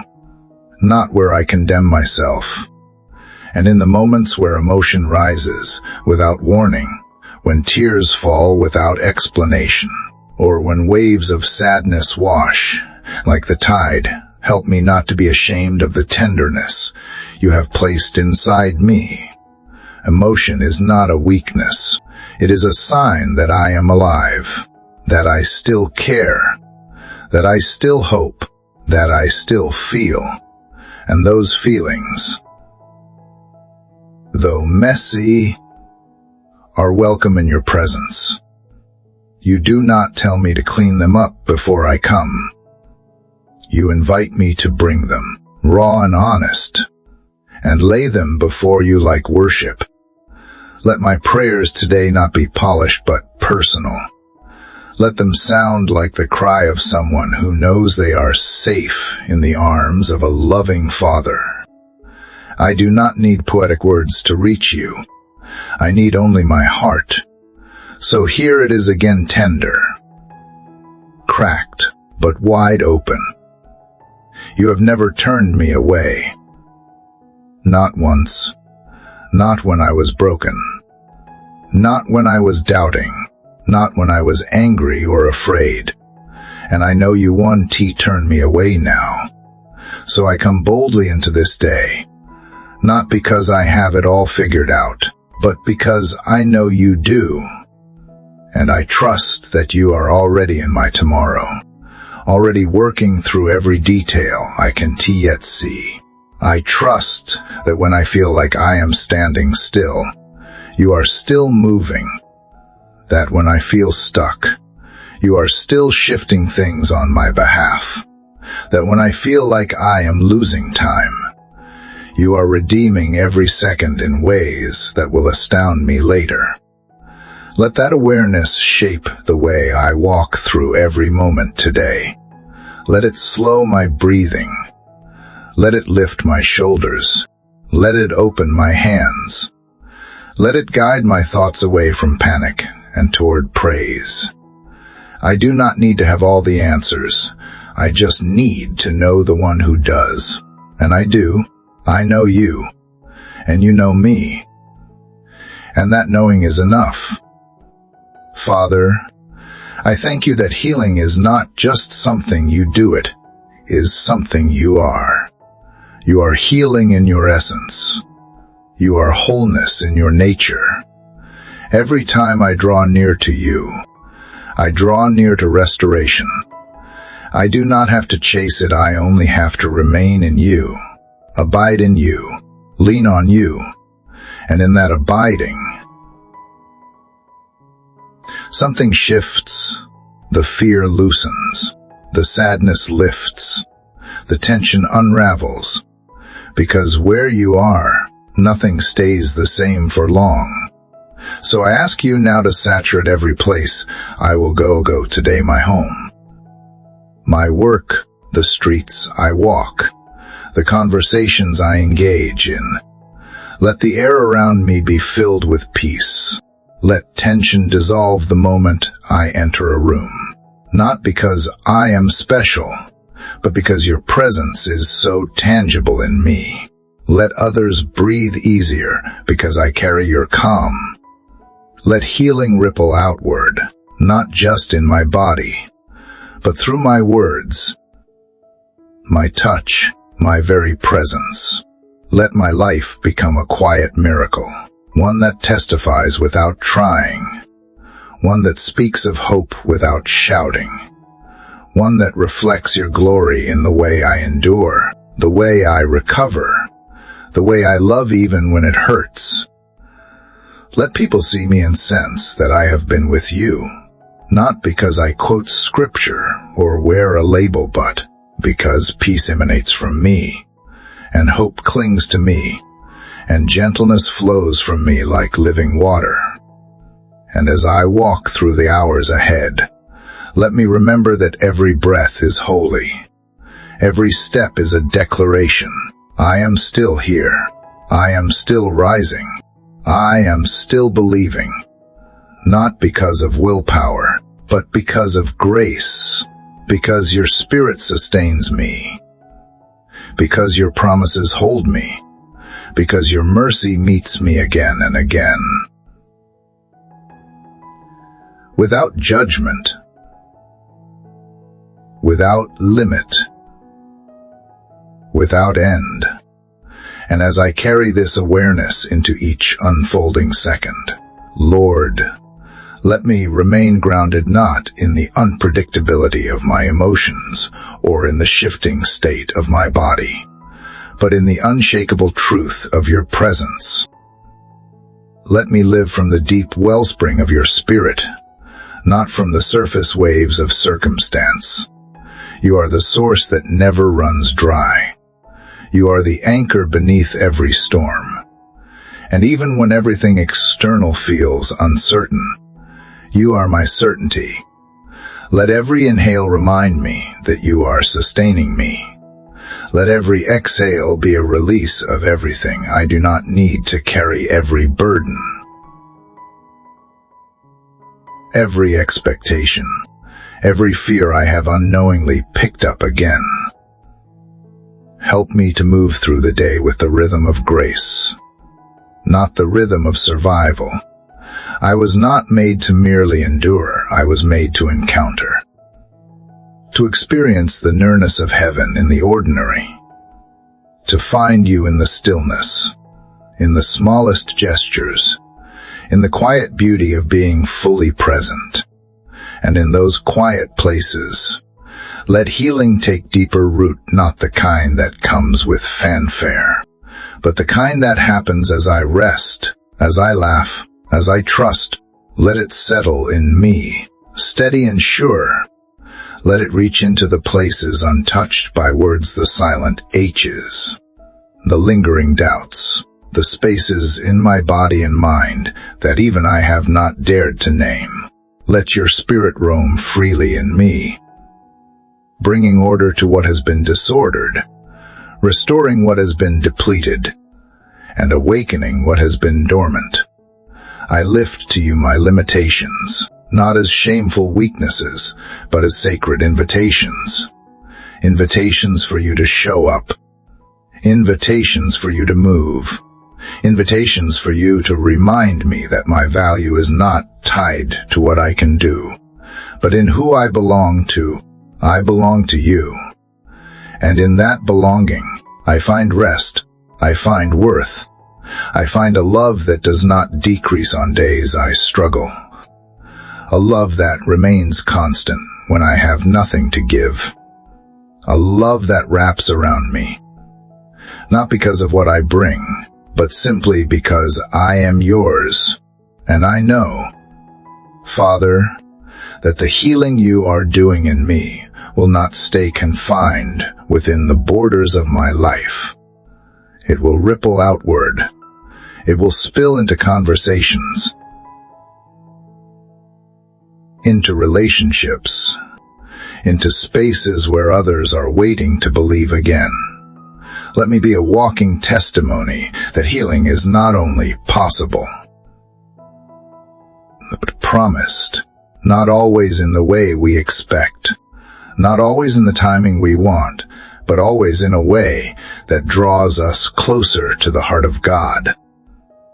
not where I condemn myself. And in the moments where emotion rises without warning, when tears fall without explanation, or when waves of sadness wash like the tide, help me not to be ashamed of the tenderness you have placed inside me. Emotion is not a weakness. It is a sign that I am alive, that I still care, that I still hope, that I still feel. And those feelings, though messy, are welcome in your presence. You do not tell me to clean them up before I come. You invite me to bring them, raw and honest, and lay them before you like worship. Let my prayers today not be polished but personal. Let them sound like the cry of someone who knows they are safe in the arms of a loving Father. I do not need poetic words to reach you. I need only my heart. So here it is again, tender, cracked, but wide open. You have never turned me away. Not once. Not when I was broken. Not when I was doubting. Not when I was angry or afraid. And I know you won't turn me away now. So I come boldly into this day, not because I have it all figured out, but because I know you do. And I trust that you are already in my tomorrow, already working through every detail I can yet see. I trust that when I feel like I am standing still, you are still moving. That when I feel stuck, you are still shifting things on my behalf. That when I feel like I am losing time, you are redeeming every second in ways that will astound me later. Let that awareness shape the way I walk through every moment today. Let it slow my breathing. Let it lift my shoulders. Let it open my hands. Let it guide my thoughts away from panic and toward praise. I do not need to have all the answers. I just need to know the one who does. And I do. I know you. And you know me. And that knowing is enough. Father, I thank you that healing is not just something you do, it is something you are. You are healing in your essence. You are wholeness in your nature. Every time I draw near to you, I draw near to restoration. I do not have to chase it, I only have to remain in you, abide in you, lean on you, and in that abiding, something shifts, the fear loosens, the sadness lifts, the tension unravels, because where you are, nothing stays the same for long. So I ask you now to saturate every place I will go today, my home, my work, the streets I walk, the conversations I engage in. Let the air around me be filled with peace. Let tension dissolve the moment I enter a room. Not because I am special, but because your presence is so tangible in me. Let others breathe easier because I carry your calm. Let healing ripple outward, not just in my body, but through my words, my touch, my very presence. Let my life become a quiet miracle, one that testifies without trying, one that speaks of hope without shouting, one that reflects your glory in the way I endure, the way I recover, the way I love even when it hurts. Let people see me and sense that I have been with you, not because I quote scripture or wear a label, but because peace emanates from me, and hope clings to me, and gentleness flows from me like living water. And as I walk through the hours ahead, let me remember that every breath is holy. Every step is a declaration. I am still here. I am still rising. I am still believing. Not because of willpower, but because of grace. Because your spirit sustains me. Because your promises hold me. Because your mercy meets me again and again. Without judgment, without limit, without end. And as I carry this awareness into each unfolding second, Lord, let me remain grounded not in the unpredictability of my emotions or in the shifting state of my body, but in the unshakable truth of your presence. Let me live from the deep wellspring of your spirit, not from the surface waves of circumstance. You are the source that never runs dry. You are the anchor beneath every storm. And even when everything external feels uncertain, you are my certainty. Let every inhale remind me that you are sustaining me. Let every exhale be a release of everything I do not need to carry every burden. Every expectation, every fear I have unknowingly picked up again. Help me to move through the day with the rhythm of grace, not the rhythm of survival. I was not made to merely endure, I was made to encounter. To experience the nearness of heaven in the ordinary. To find you in the stillness, in the smallest gestures, in the quiet beauty of being fully present. And in those quiet places, let healing take deeper root, not the kind that comes with fanfare, but the kind that happens as I rest, as I laugh, as I trust. Let it settle in me, steady and sure. Let it reach into the places untouched by words, the silent H's, the lingering doubts, the spaces in my body and mind that even I have not dared to name. Let your spirit roam freely in me, bringing order to what has been disordered, restoring what has been depleted, and awakening what has been dormant. I lift to you my limitations, not as shameful weaknesses, but as sacred invitations. Invitations for you to show up. Invitations for you to move. Invitations for you to remind me that my value is not tied to what I can do, but in who I belong to. I belong to you. And in that belonging, I find rest. I find worth. I find a love that does not decrease on days I struggle. A love that remains constant when I have nothing to give. A love that wraps around me, not because of what I bring, but simply because I am yours. And I know, Father, that the healing you are doing in me will not stay confined within the borders of my life. It will ripple outward. It will spill into conversations, into relationships, into spaces where others are waiting to believe again. Let me be a walking testimony that healing is not only possible, but promised, not always in the way we expect, not always in the timing we want, but always in a way that draws us closer to the heart of God.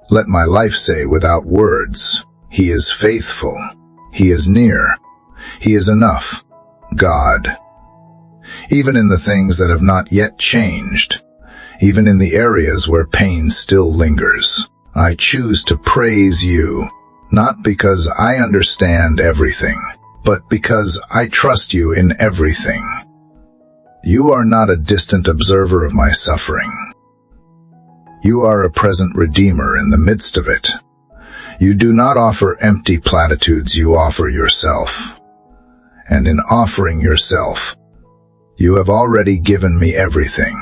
Let my life say without words, He is faithful, He is near, He is enough, God. Even in the things that have not yet changed, even in the areas where pain still lingers, I choose to praise You, not because I understand everything, but because I trust You in everything. You are not a distant observer of my suffering. You are a present Redeemer in the midst of it. You do not offer empty platitudes, You offer Yourself. And in offering Yourself, You have already given me everything.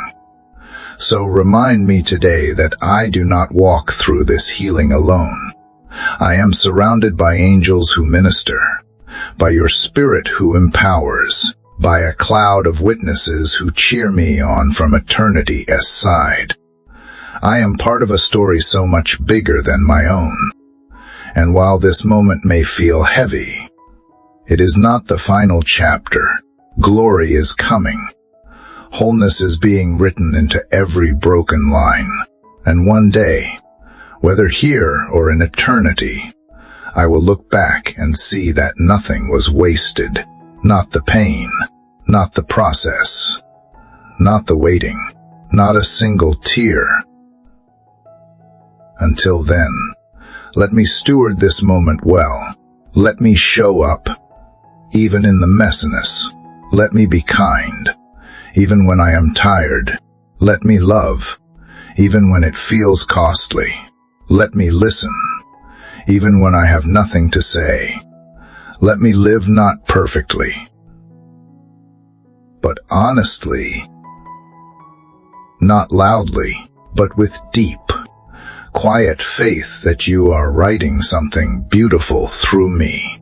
So remind me today that I do not walk through this healing alone. I am surrounded by angels who minister, by Your Spirit who empowers, by a cloud of witnesses who cheer me on from eternity's side. I am part of a story so much bigger than my own. And while this moment may feel heavy, it is not the final chapter. Glory is coming. Wholeness is being written into every broken line. And one day, whether here or in eternity, I will look back and see that nothing was wasted. Not the pain, not the process, not the waiting, not a single tear. Until then, let me steward this moment well. Let me show up, even in the messiness. Let me be kind, even when I am tired. Let me love, even when it feels costly. Let me listen, even when I have nothing to say. Let me live not perfectly, but honestly, not loudly, but with deep, quiet faith that You are writing something beautiful through me.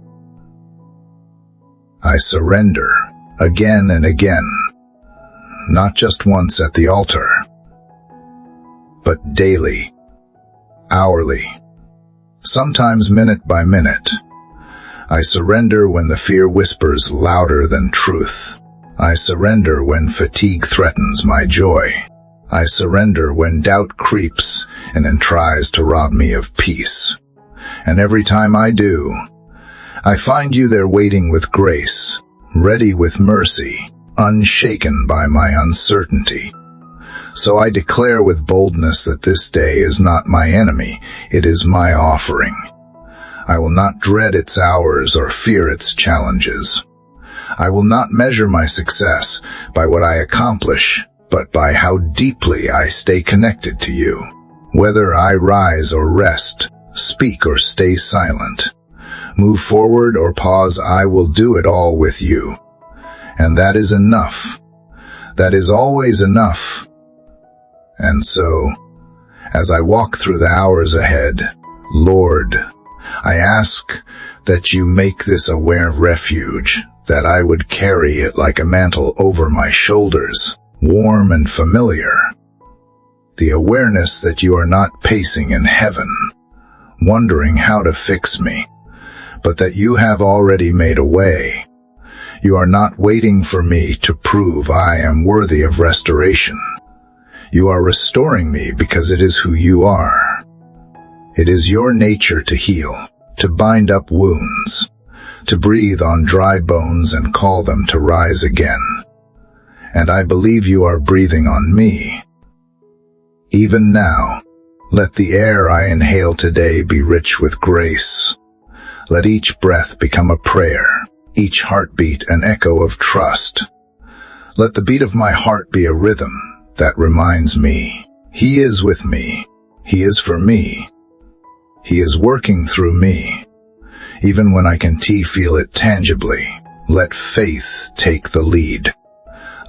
I surrender again and again, not just once at the altar, but daily, hourly, sometimes minute by minute. I surrender when the fear whispers louder than truth. I surrender when fatigue threatens my joy. I surrender when doubt creeps and then tries to rob me of peace. And every time I do, I find You there waiting with grace, ready with mercy, unshaken by my uncertainty. So I declare with boldness that this day is not my enemy, it is my offering. I will not dread its hours or fear its challenges. I will not measure my success by what I accomplish, but by how deeply I stay connected to You. Whether I rise or rest, speak or stay silent, move forward or pause, I will do it all with You. And that is enough. That is always enough. And so, as I walk through the hours ahead, Lord, I ask that You make this a refuge, that I would carry it like a mantle over my shoulders, warm and familiar. The awareness that You are not pacing in heaven, wondering how to fix me, but that You have already made a way. You are not waiting for me to prove I am worthy of restoration. You are restoring me because it is who You are. It is Your nature to heal, to bind up wounds, to breathe on dry bones and call them to rise again. And I believe You are breathing on me. Even now, let the air I inhale today be rich with grace. Let each breath become a prayer, each heartbeat an echo of trust. Let the beat of my heart be a rhythm that reminds me, He is with me, He is for me, He is working through me. Even when I can't feel it tangibly, let faith take the lead.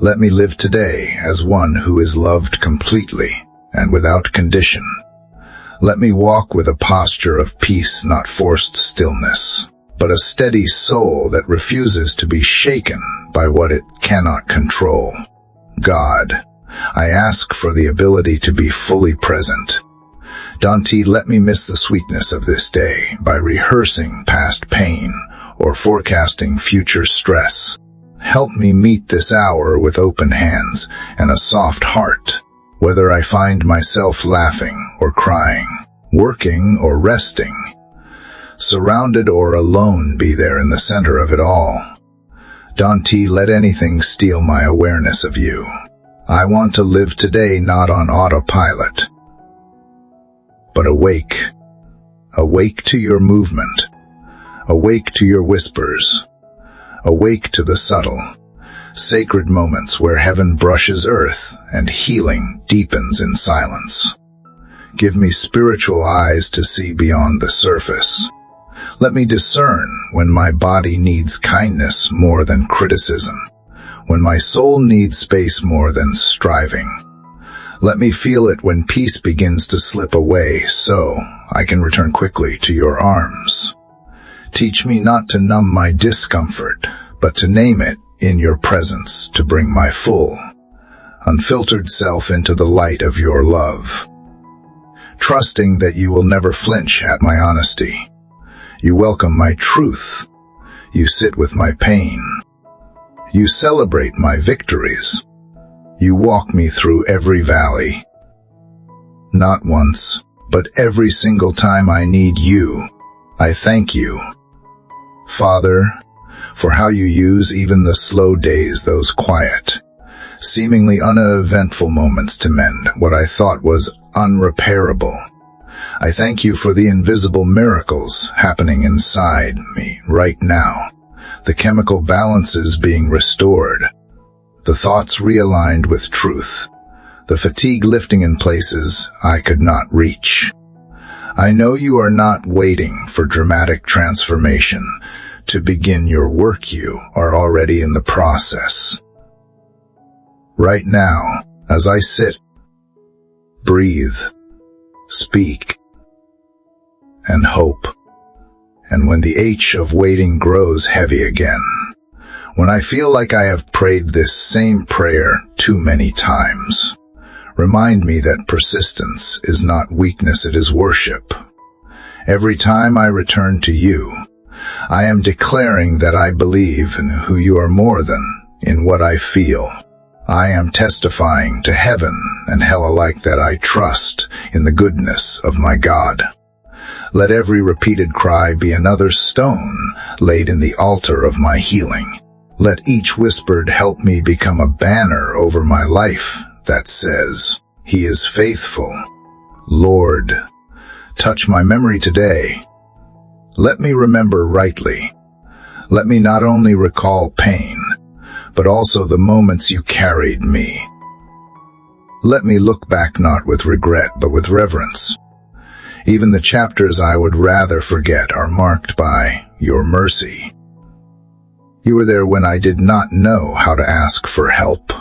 Let me live today as one who is loved completely and without condition. Let me walk with a posture of peace, not forced stillness, but a steady soul that refuses to be shaken by what it cannot control. God, I ask for the ability to be fully present. Dante, let me miss the sweetness of this day by rehearsing past pain or forecasting future stress. Help me meet this hour with open hands and a soft heart, whether I find myself laughing or crying, working or resting, surrounded or alone. Be there in the center of it all. Dante, let anything steal my awareness of you. I want to live today not on autopilot, but awake. Awake to your movement. Awake to your whispers. Awake to the subtle, sacred moments where heaven brushes earth and healing deepens in silence. Give me spiritual eyes to see beyond the surface. Let me discern when my body needs kindness more than criticism, when my soul needs space more than striving. Let me feel it when peace begins to slip away so I can return quickly to your arms. Teach me not to numb my discomfort, but to name it in your presence, to bring my full, unfiltered self into the light of your love. Trusting that you will never flinch at my honesty. You welcome my truth. You sit with my pain. You celebrate my victories. You walk me through every valley. Not once, but every single time I need you, I thank you, Father, for how you use even the slow days, those quiet, seemingly uneventful moments to mend what I thought was unrepairable. I thank you for the invisible miracles happening inside me right now, the chemical balances being restored, the thoughts realigned with truth, the fatigue lifting in places I could not reach. I know you are not waiting for dramatic transformation to begin your work. You are already in the process. Right now, as I sit, breathe, speak, and hope, and when the H of waiting grows heavy again, when I feel like I have prayed this same prayer too many times, remind me that persistence is not weakness, it is worship. Every time I return to you, I am declaring that I believe in who you are more than in what I feel. I am testifying to heaven and hell alike that I trust in the goodness of my God. Let every repeated cry be another stone laid in the altar of my healing. Let each whispered help me become a banner over my life that says, He is faithful. Lord, touch my memory today. Let me remember rightly. Let me not only recall pain, but also the moments you carried me. Let me look back not with regret, but with reverence. Even the chapters I would rather forget are marked by your mercy. You were there when I did not know how to ask for help.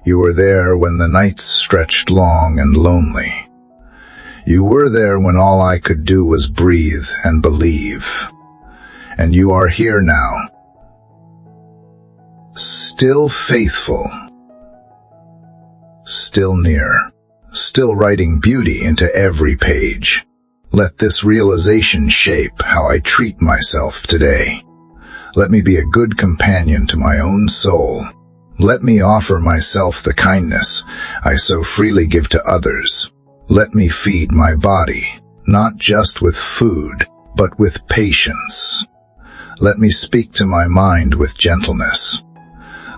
You were there when the nights stretched long and lonely. You were there when all I could do was breathe and believe. And you are here now, still faithful, still near, still writing beauty into every page. Let this realization shape how I treat myself today. Let me be a good companion to my own soul. Let me offer myself the kindness I so freely give to others. Let me feed my body, not just with food, but with patience. Let me speak to my mind with gentleness.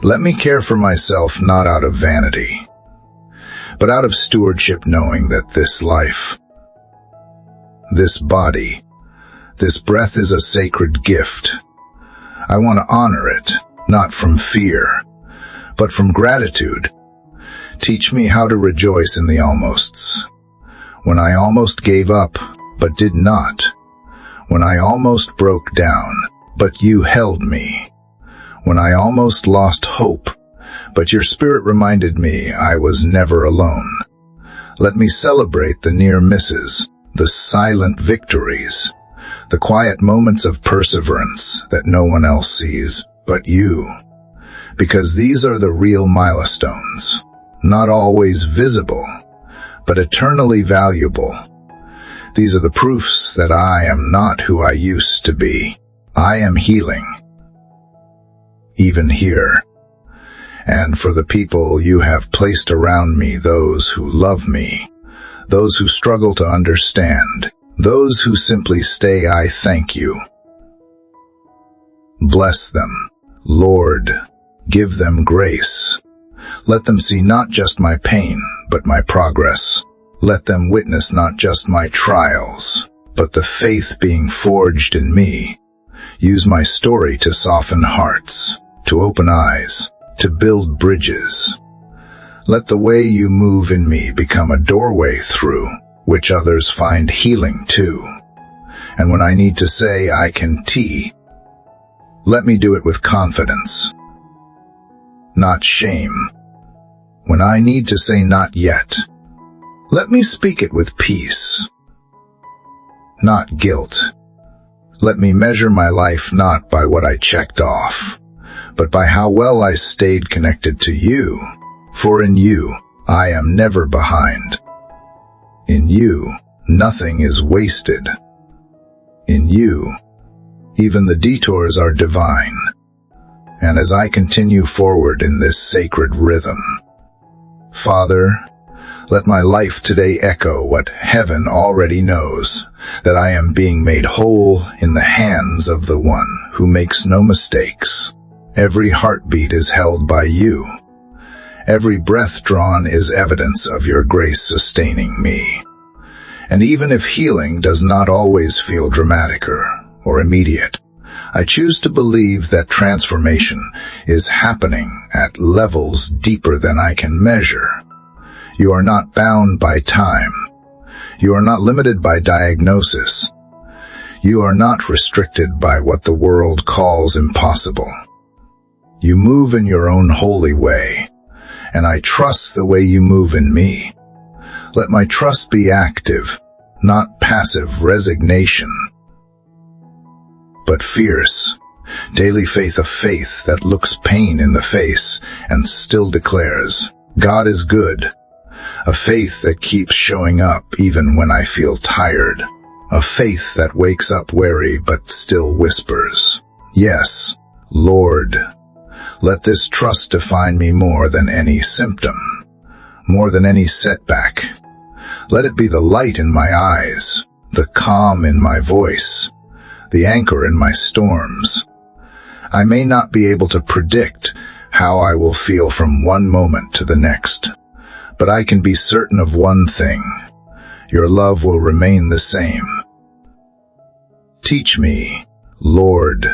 Let me care for myself not out of vanity, but out of stewardship, knowing that this life, this body, this breath is a sacred gift. I want to honor it, not from fear, but from gratitude. Teach me how to rejoice in the almosts. When I almost gave up, but did not. When I almost broke down, but you held me. When I almost lost hope, but your Spirit reminded me I was never alone. Let me celebrate the near misses, the silent victories, the quiet moments of perseverance that no one else sees but you. Because these are the real milestones, not always visible, but eternally valuable. These are the proofs that I am not who I used to be. I am healing, even here. And for the people you have placed around me, those who love me, those who struggle to understand, those who simply stay, I thank you. Bless them, Lord. Give them grace. Let them see not just my pain, but my progress. Let them witness not just my trials, but the faith being forged in me. Use my story to soften hearts, to open eyes, to build bridges. Let the way you move in me become a doorway through which others find healing too. And when I need to say I can let me do it with confidence, not shame. When I need to say not yet, let me speak it with peace, not guilt. Let me measure my life not by what I checked off, but by how well I stayed connected to you. For in you, I am never behind. In you, nothing is wasted. In you, even the detours are divine. And as I continue forward in this sacred rhythm, Father, let my life today echo what heaven already knows, that I am being made whole in the hands of the one who makes no mistakes. Every heartbeat is held by you. Every breath drawn is evidence of your grace sustaining me. And even if healing does not always feel dramatic or immediate, I choose to believe that transformation is happening at levels deeper than I can measure. You are not bound by time. You are not limited by diagnosis. You are not restricted by what the world calls impossible. You move in your own holy way, and I trust the way you move in me. Let my trust be active, not passive resignation, but fierce, daily faith, a faith that looks pain in the face and still declares, God is good. A faith that keeps showing up even when I feel tired. A faith that wakes up weary but still whispers, yes, Lord. Let this trust define me more than any symptom, more than any setback. Let it be the light in my eyes, the calm in my voice, the anchor in my storms. I may not be able to predict how I will feel from one moment to the next, but I can be certain of one thing. Your love will remain the same. Teach me, Lord,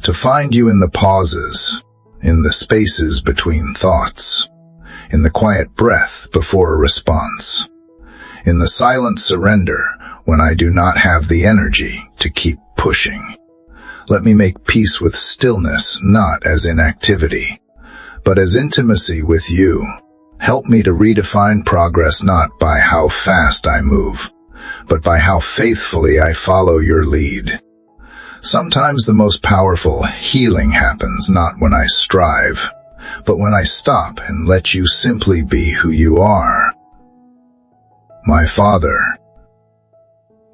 to find you in the pauses, in the spaces between thoughts, in the quiet breath before a response, in the silent surrender when I do not have the energy to keep pushing. Let me make peace with stillness, not as inactivity, but as intimacy with you. Help me to redefine progress not by how fast I move, but by how faithfully I follow your lead. Sometimes the most powerful healing happens not when I strive, but when I stop and let you simply be who you are. My Father,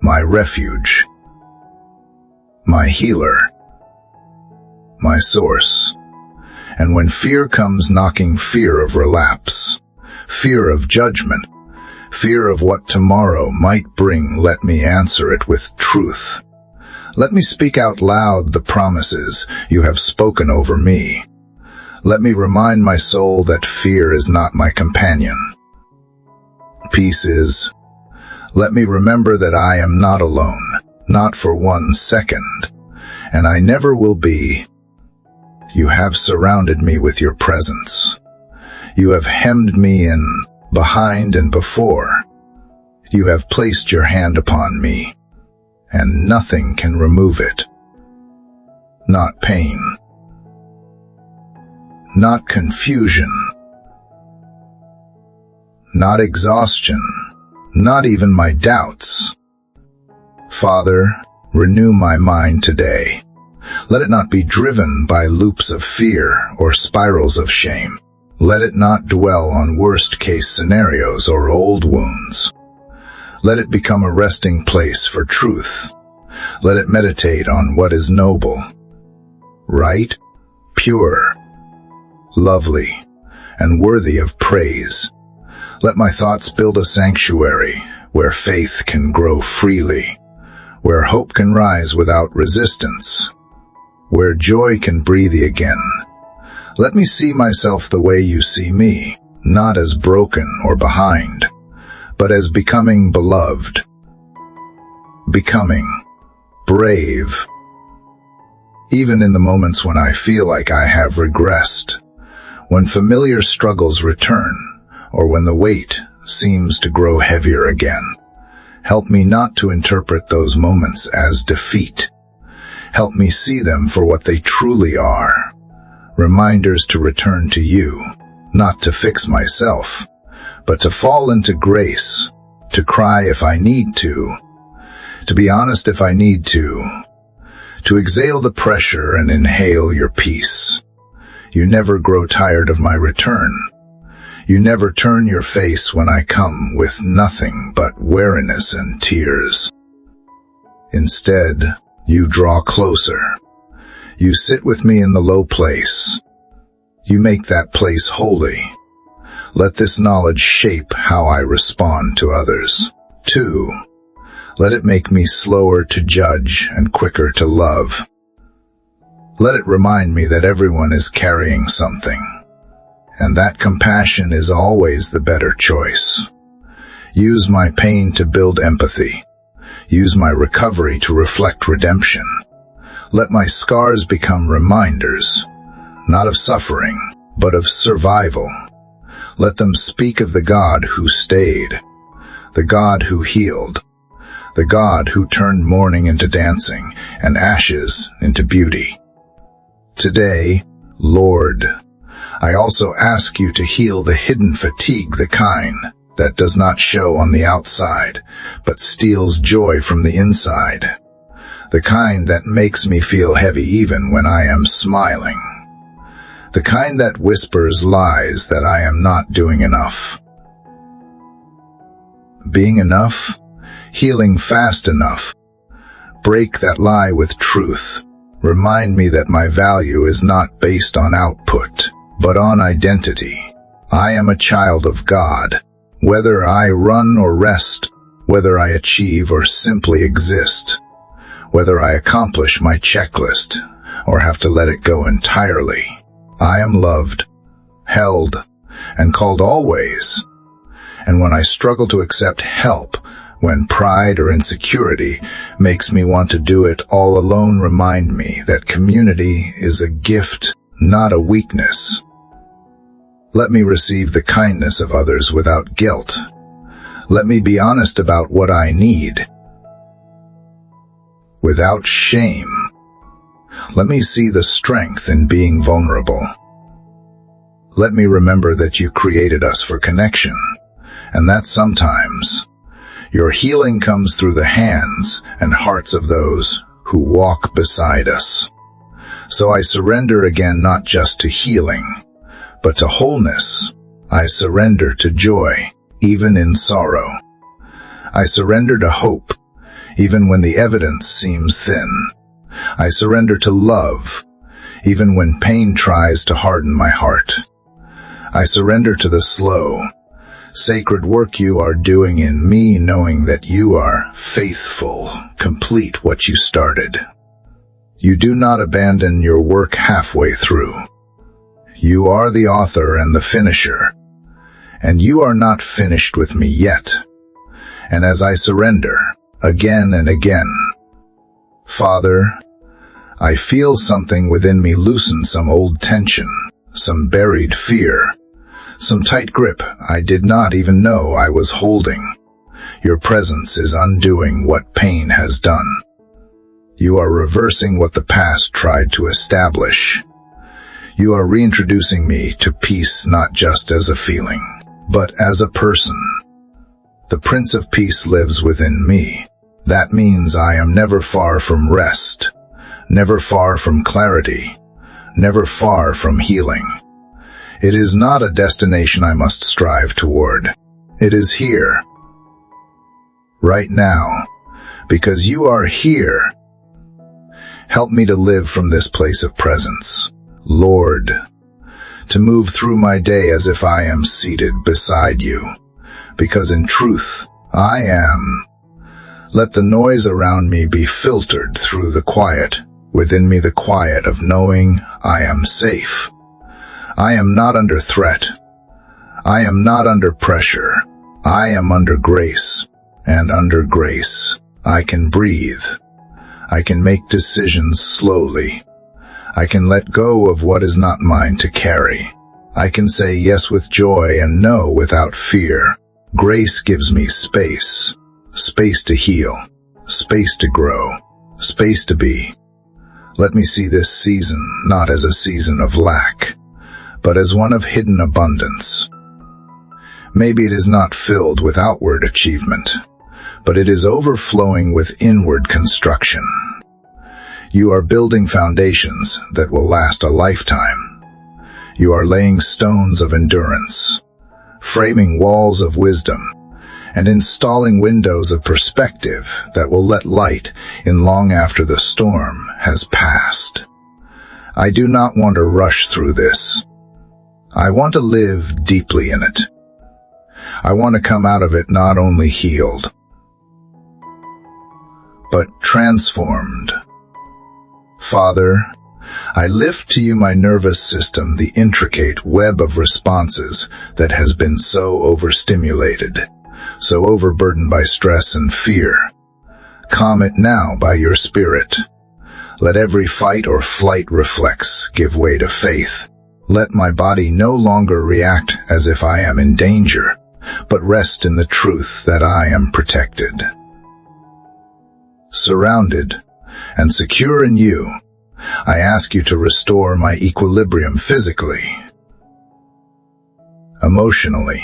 my refuge, my healer, my source. And when fear comes knocking, fear of relapse, fear of judgment, fear of what tomorrow might bring, let me answer it with truth. Let me speak out loud the promises you have spoken over me. Let me remind my soul that fear is not my companion. Peace is. Let me remember that I am not alone, not for 1 second, and I never will be. You have surrounded me with your presence. You have hemmed me in, behind and before. You have placed your hand upon me, and nothing can remove it. Not pain, not confusion, not exhaustion, not even my doubts. Father, Renew my mind today. Let it not be driven by loops of fear or spirals of shame. Let it not dwell on worst-case scenarios or old wounds. Let it become a resting place for truth. Let it meditate on what is noble, right, pure, lovely, and worthy of praise. Let my thoughts build a sanctuary where faith can grow freely, where hope can rise without resistance, where joy can breathe again. Let me see myself the way you see me, not as broken or behind, but as becoming beloved, becoming brave. Even in the moments when I feel like I have regressed, when familiar struggles return, or when the weight seems to grow heavier again, help me not to interpret those moments as defeat. Help me see them for what they truly are. Reminders to return to you, not to fix myself, but to fall into grace, to cry if I need to be honest if I need to exhale the pressure and inhale your peace. You never grow tired of my return. You never turn your face when I come with nothing but weariness and tears. Instead, you draw closer. You sit with me in the low place. You make that place holy. Let this knowledge shape how I respond to others. 2. Let it make me slower to judge and quicker to love. Let it remind me that everyone is carrying something, and that compassion is always the better choice. Use my pain to build empathy. Use my recovery to reflect redemption. Let my scars become reminders, not of suffering, but of survival. Let them speak of the God who stayed, the God who healed, the God who turned mourning into dancing and ashes into beauty. Today, Lord, I also ask you to heal the hidden fatigue, the kind that does not show on the outside, but steals joy from the inside. The kind that makes me feel heavy even when I am smiling. The kind that whispers lies that I am not doing enough. Being enough, healing fast enough. Break that lie with truth. Remind me that my value is not based on output, but on identity. I am a child of God. Whether I run or rest, whether I achieve or simply exist, whether I accomplish my checklist or have to let it go entirely, I am loved, held, and called always. And when I struggle to accept help, when pride or insecurity makes me want to do it all alone, remind me that community is a gift, not a weakness. Let me receive the kindness of others without guilt. Let me be honest about what I need, without shame. Let me see the strength in being vulnerable. Let me remember that you created us for connection, and that sometimes your healing comes through the hands and hearts of those who walk beside us. So I surrender again, not just to healing, but to wholeness. I surrender to joy, even in sorrow. I surrender to hope, even when the evidence seems thin. I surrender to love, even when pain tries to harden my heart. I surrender to the slow, sacred work you are doing in me, knowing that you are faithful, complete what you started. You do not abandon your work halfway through. You are the author and the finisher, and you are not finished with me yet. And as I surrender, again and again, Father, I feel something within me loosen, some old tension, some buried fear, some tight grip I did not even know I was holding. Your presence is undoing what pain has done. You are reversing what the past tried to establish. You are reintroducing me to peace, not just as a feeling, but as a person. The Prince of Peace lives within me, That means I am never far from rest, never far from clarity, never far from healing. It is not a destination I must strive toward. It is here, right now, because you are here. Help me to live from this place of presence, Lord, to move through my day as if I am seated beside you, because in truth, I am. Let the noise around me be filtered through the quiet, within me the quiet of knowing I am safe. I am not under threat. I am not under pressure. I am under grace, and under grace, I can breathe. I can make decisions slowly. I can let go of what is not mine to carry. I can say yes with joy and no without fear. Grace gives me space. Space to heal, space to grow, space to be. Let me see this season not as a season of lack, but as one of hidden abundance. Maybe it is not filled with outward achievement, but it is overflowing with inward construction. You are building foundations that will last a lifetime. You are laying stones of endurance, framing walls of wisdom, and installing windows of perspective that will let light in long after the storm has passed. I do not want to rush through this. I want to live deeply in it. I want to come out of it not only healed, but transformed. Father, I lift to you my nervous system, the intricate web of responses that has been so overstimulated, so overburdened by stress and fear. Calm it now by your Spirit. Let every fight or flight reflex give way to faith. Let my body no longer react as if I am in danger, but rest in the truth that I am protected. Surrounded and secure in you, I ask you to restore my equilibrium physically, emotionally,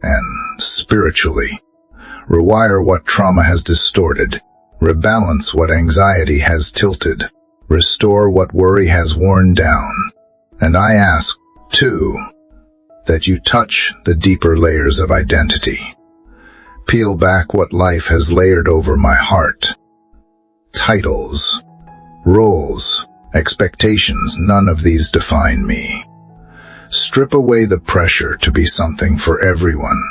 and spiritually. Rewire what trauma has distorted. Rebalance what anxiety has tilted. Restore what worry has worn down. And I ask, too, that you touch the deeper layers of identity. Peel back what life has layered over my heart. Titles, roles, expectations, none of these define me. Strip away the pressure to be something for everyone,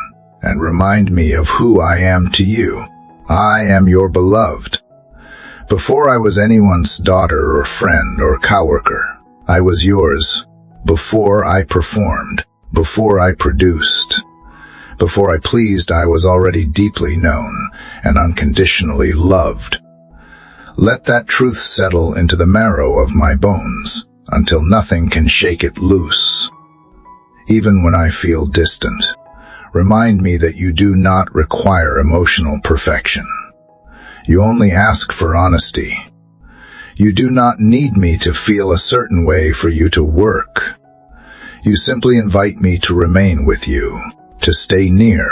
and remind me of who I am to you. I am your beloved. Before I was anyone's daughter or friend or coworker, I was yours. Before I performed, before I produced, before I pleased, I was already deeply known and unconditionally loved. Let that truth settle into the marrow of my bones until nothing can shake it loose. Even when I feel distant, remind me that you do not require emotional perfection. You only ask for honesty. You do not need me to feel a certain way for you to work. You simply invite me to remain with you, to stay near,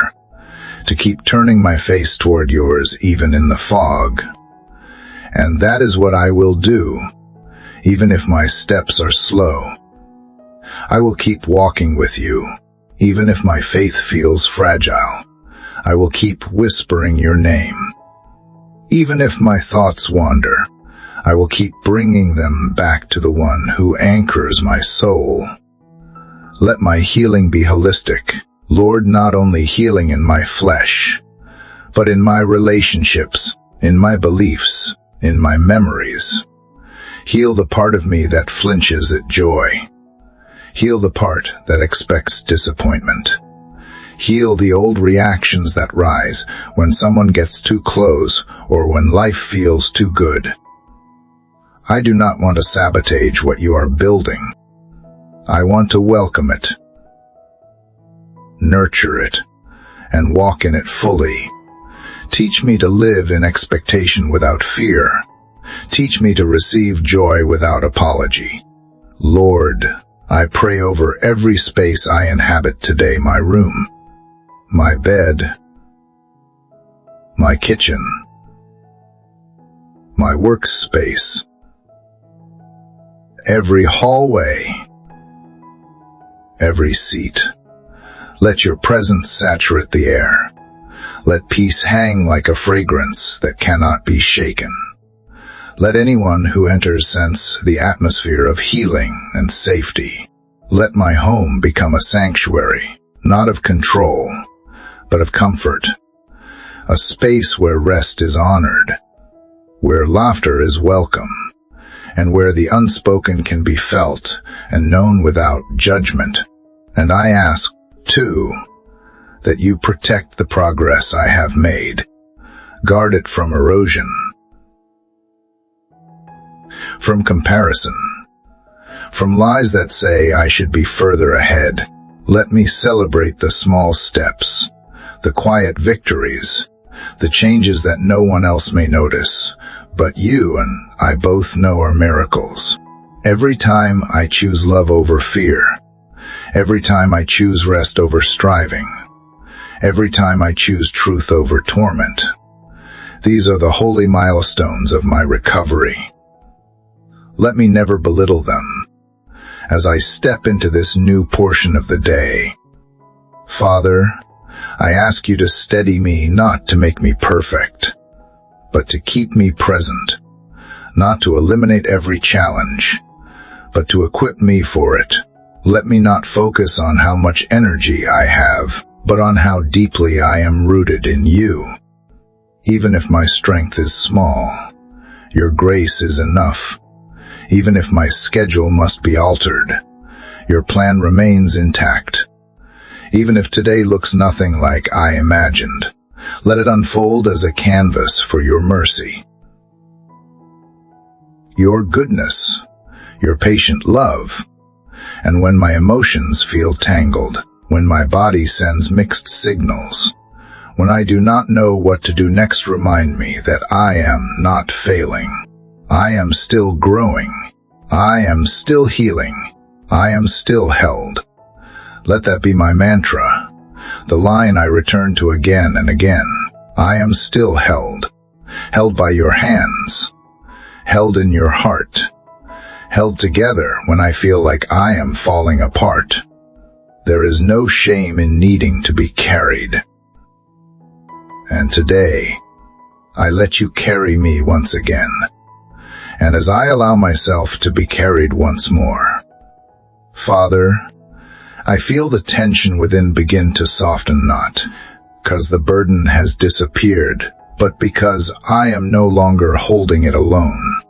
to keep turning my face toward yours even in the fog. And that is what I will do, even if my steps are slow. I will keep walking with you, even if my faith feels fragile. I will keep whispering your name. Even if my thoughts wander, I will keep bringing them back to the one who anchors my soul. Let my healing be holistic, Lord, not only healing in my flesh, but in my relationships, in my beliefs, in my memories. Heal the part of me that flinches at joy. Heal the part that expects disappointment. Heal the old reactions that rise when someone gets too close or when life feels too good. I do not want to sabotage what you are building. I want to welcome it, nurture it, and walk in it fully. Teach me to live in expectation without fear. Teach me to receive joy without apology. Lord, I pray over every space I inhabit today, my room, my bed, my kitchen, my workspace, every hallway, every seat. Let your presence saturate the air. Let peace hang like a fragrance that cannot be shaken. Let anyone who enters sense the atmosphere of healing and safety. Let my home become a sanctuary, not of control, but of comfort. A space where rest is honored, where laughter is welcome, and where the unspoken can be felt and known without judgment. And I ask, too, that you protect the progress I have made. Guard it from erosion, from comparison, from lies that say I should be further ahead. Let me celebrate the small steps, the quiet victories, the changes that no one else may notice, but you and I both know are miracles. Every time I choose love over fear, every time I choose rest over striving, every time I choose truth over torment, these are the holy milestones of my recovery. Let me never belittle them as I step into this new portion of the day. Father, I ask you to steady me, not to make me perfect, but to keep me present, not to eliminate every challenge, but to equip me for it. Let me not focus on how much energy I have, but on how deeply I am rooted in you. Even if my strength is small, your grace is enough. Even if my schedule must be altered, your plan remains intact. Even if today looks nothing like I imagined, let it unfold as a canvas for your mercy, your goodness, your patient love. And when my emotions feel tangled, when my body sends mixed signals, when I do not know what to do next, remind me that I am not failing. I am still growing. I am still healing. I am still held. Let that be my mantra, the line I return to again and again. I am still held, held by your hands, held in your heart, held together when I feel like I am falling apart. There is no shame in needing to be carried. And today, I let you carry me once again. And as I allow myself to be carried once more, Father, I feel the tension within begin to soften, not because the burden has disappeared, but because I am no longer holding it alone.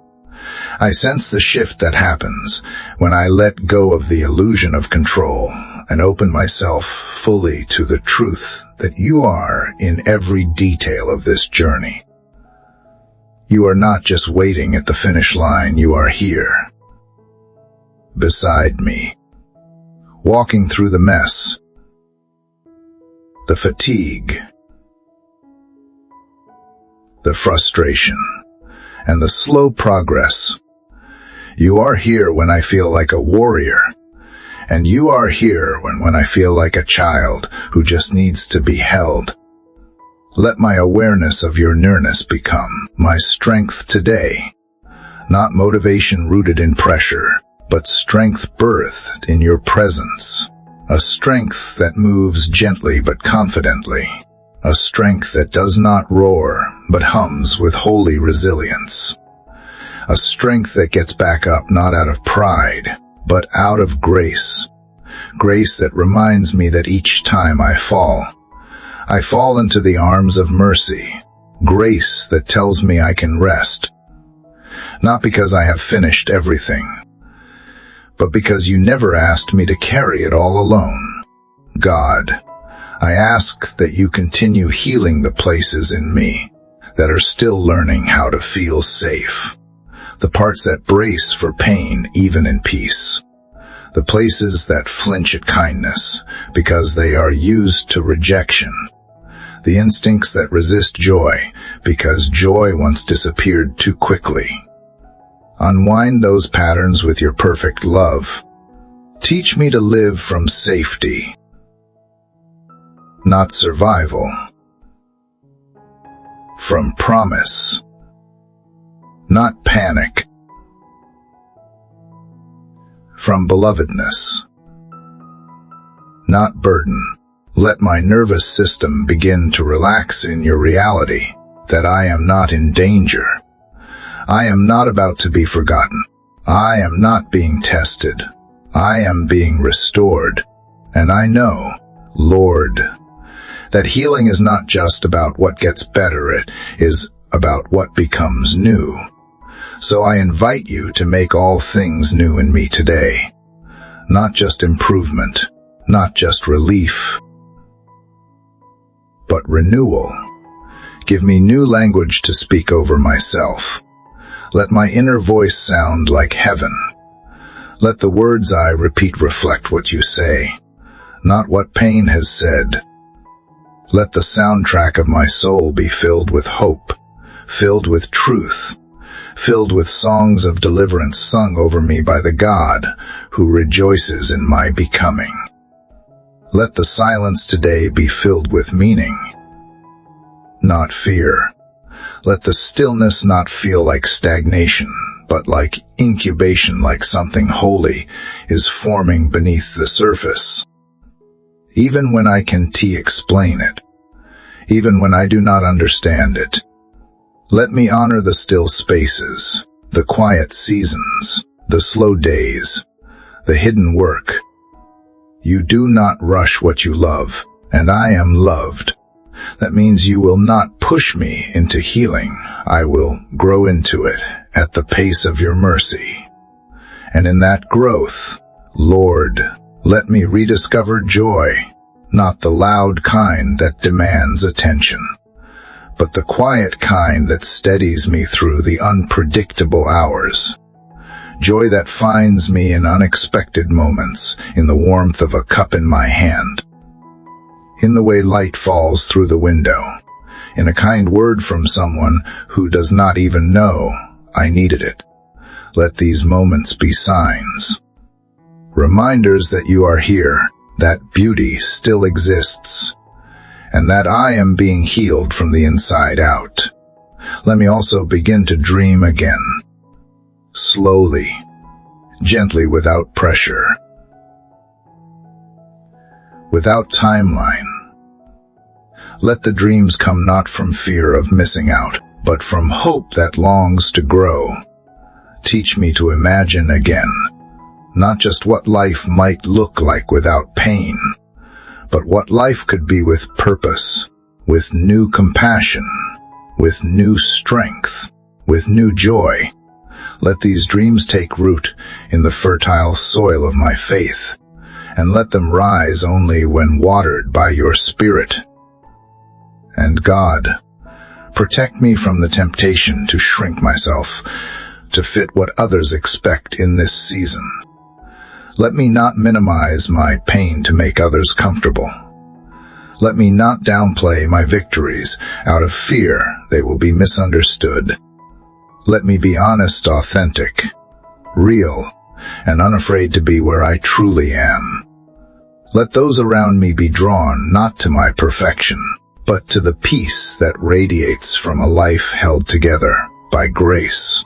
I sense the shift that happens when I let go of the illusion of control and open myself fully to the truth that you are in every detail of this journey. You are not just waiting at the finish line, you are here, beside me, walking through the mess, the fatigue, the frustration, and the slow progress. You are here when I feel like a warrior, and you are here when I feel like a child who just needs to be held. Let my awareness of your nearness become my strength today, not motivation rooted in pressure, but strength birthed in your presence, a strength that moves gently but confidently, a strength that does not roar but hums with holy resilience, a strength that gets back up not out of pride, but out of grace, grace that reminds me that each time I fall into the arms of mercy, grace that tells me I can rest, not because I have finished everything, but because you never asked me to carry it all alone. God, I ask that you continue healing the places in me that are still learning how to feel safe, the parts that brace for pain even in peace, the places that flinch at kindness because they are used to rejection, the instincts that resist joy because joy once disappeared too quickly. Unwind those patterns with your perfect love. Teach me to live from safety, not survival. from promise, not panic, from belovedness, not burden. Let my nervous system begin to relax in your reality that I am not in danger. I am not about to be forgotten. I am not being tested. I am being restored. And I know, Lord, that healing is not just about what gets better, it is about what becomes new. So I invite you to make all things new in me today. Not just improvement, not just relief, but renewal. Give me new language to speak over myself. Let my inner voice sound like heaven. Let the words I repeat reflect what you say, not what pain has said. Let the soundtrack of my soul be filled with hope, filled with truth, filled with songs of deliverance sung over me by the God who rejoices in my becoming. Let the silence today be filled with meaning, not fear. Let the stillness not feel like stagnation, but like incubation, like something holy is forming beneath the surface. Even when I can't explain it, even when I do not understand it, let me honor the still spaces, the quiet seasons, the slow days, the hidden work. You do not rush what you love, and I am loved. That means you will not push me into healing. I will grow into it at the pace of your mercy. And in that growth, Lord, let me rediscover joy, not the loud kind that demands attention, but the quiet kind that steadies me through the unpredictable hours. Joy that finds me in unexpected moments, in the warmth of a cup in my hand, in the way light falls through the window, in a kind word from someone who does not even know I needed it. Let these moments be signs, reminders that you are here, that beauty still exists, and that I am being healed from the inside out. Let me also begin to dream again, slowly, gently, without pressure, without timeline. Let the dreams come not from fear of missing out, but from hope that longs to grow. Teach me to imagine again, not just what life might look like without pain, but what life could be with purpose, with new compassion, with new strength, with new joy. Let these dreams take root in the fertile soil of my faith, and let them rise only when watered by your Spirit. And God, protect me from the temptation to shrink myself, to fit what others expect in this season. Let me not minimize my pain to make others comfortable. Let me not downplay my victories out of fear they will be misunderstood. Let me be honest, authentic, real, and unafraid to be where I truly am. Let those around me be drawn not to my perfection, but to the peace that radiates from a life held together by grace.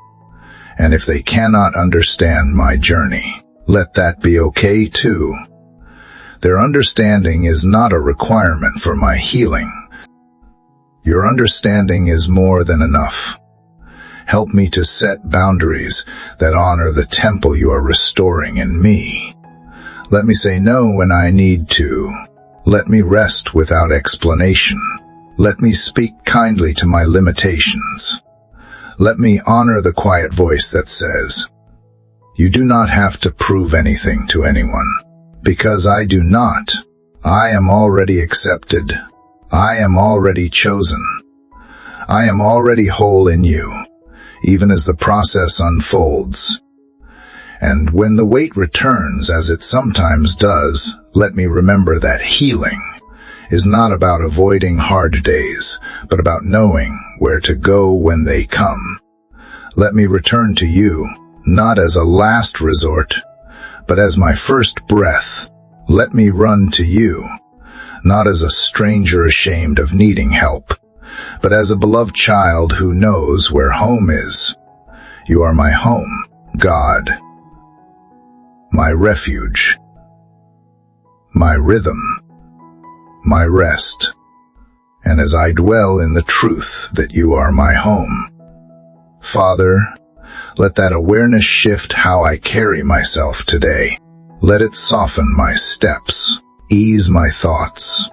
And if they cannot understand my journey, let that be okay too. Their understanding is not a requirement for my healing. Your understanding is more than enough. Help me to set boundaries that honor the temple you are restoring in me. Let me say no when I need to. Let me rest without explanation. Let me speak kindly to my limitations. Let me honor the quiet voice that says, you do not have to prove anything to anyone, because I do not. I am already accepted. I am already chosen. I am already whole in you, even as the process unfolds. And when the weight returns, as it sometimes does, let me remember that healing is not about avoiding hard days, but about knowing where to go when they come. Let me return to you, not as a last resort, but as my first breath. Let me run to you, not as a stranger ashamed of needing help, but as a beloved child who knows where home is. You are my home, God, my refuge, my rhythm, my rest, and as I dwell in the truth that you are my home. Father, let that awareness shift how I carry myself today. Let it soften my steps, ease my thoughts,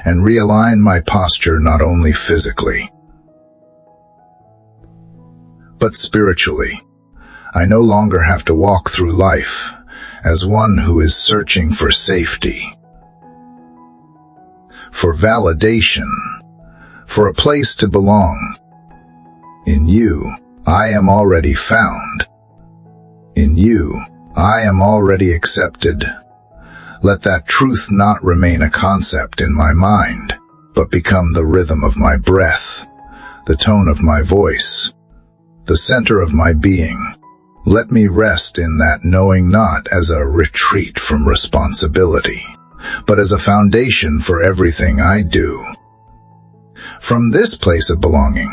and realign my posture not only physically, but spiritually. I no longer have to walk through life as one who is searching for safety, for validation, for a place to belong. In you, I am already found. In you, I am already accepted. Let that truth not remain a concept in my mind, but become the rhythm of my breath, the tone of my voice, the center of my being. Let me rest in that knowing, not as a retreat from responsibility, but as a foundation for everything I do. From this place of belonging,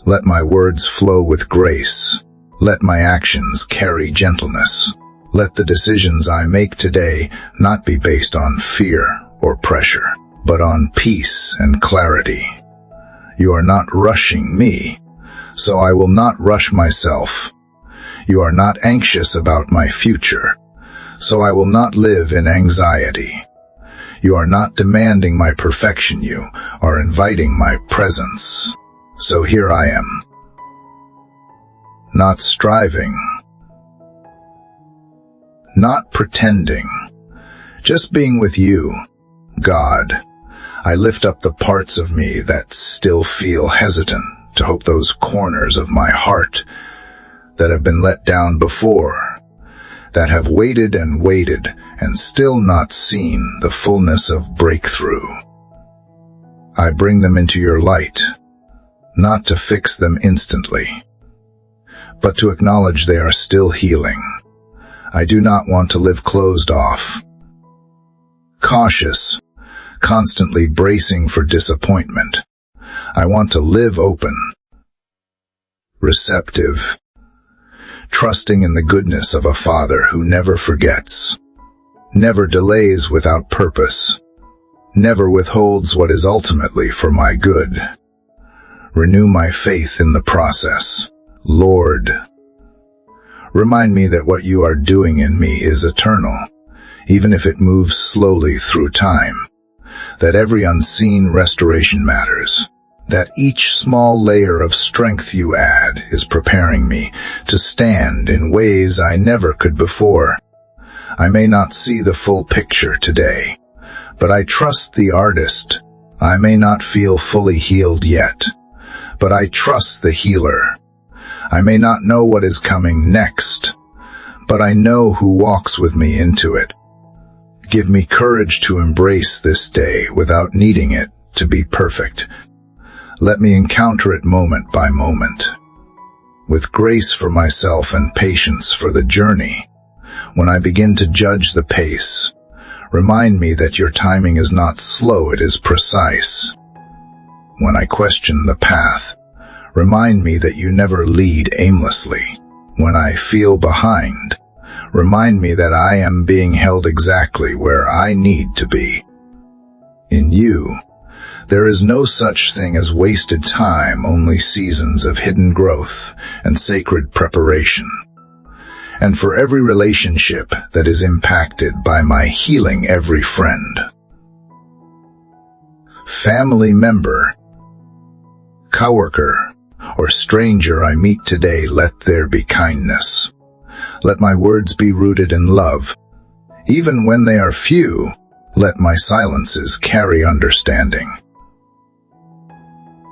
let my words flow with grace. Let my actions carry gentleness. Let the decisions I make today not be based on fear or pressure, but on peace and clarity. You are not rushing me, so I will not rush myself. You are not anxious about my future, so I will not live in anxiety. You are not demanding my perfection, you are inviting my presence. So here I am, not striving, not pretending, just being with you, God. I lift up the parts of me that still feel hesitant to hope, those corners of my heart that have been let down before, that have waited and still not seen the fullness of breakthrough. I bring them into your light, not to fix them instantly, but to acknowledge they are still healing. I do not want to live closed off, cautious, constantly bracing for disappointment. I want to live open, receptive, trusting in the goodness of a Father who never forgets, never delays without purpose, never withholds what is ultimately for my good. Renew my faith in the process, Lord. Remind me that what you are doing in me is eternal, even if it moves slowly through time, that every unseen restoration matters, that each small layer of strength you add is preparing me to stand in ways I never could before. I may not see the full picture today, but I trust the artist. I may not feel fully healed yet, but I trust the healer. I may not know what is coming next, but I know who walks with me into it. Give me courage to embrace this day without needing it to be perfect. Let me encounter it moment by moment, with grace for myself and patience for the journey. When I begin to judge the pace, remind me that your timing is not slow, it is precise. When I question the path, remind me that you never lead aimlessly. When I feel behind, remind me that I am being held exactly where I need to be. In you, there is no such thing as wasted time, only seasons of hidden growth and sacred preparation. And for every relationship that is impacted by my healing, every friend, family member, coworker, or stranger I meet today, let there be kindness. Let my words be rooted in love. Even when they are few, let my silences carry understanding,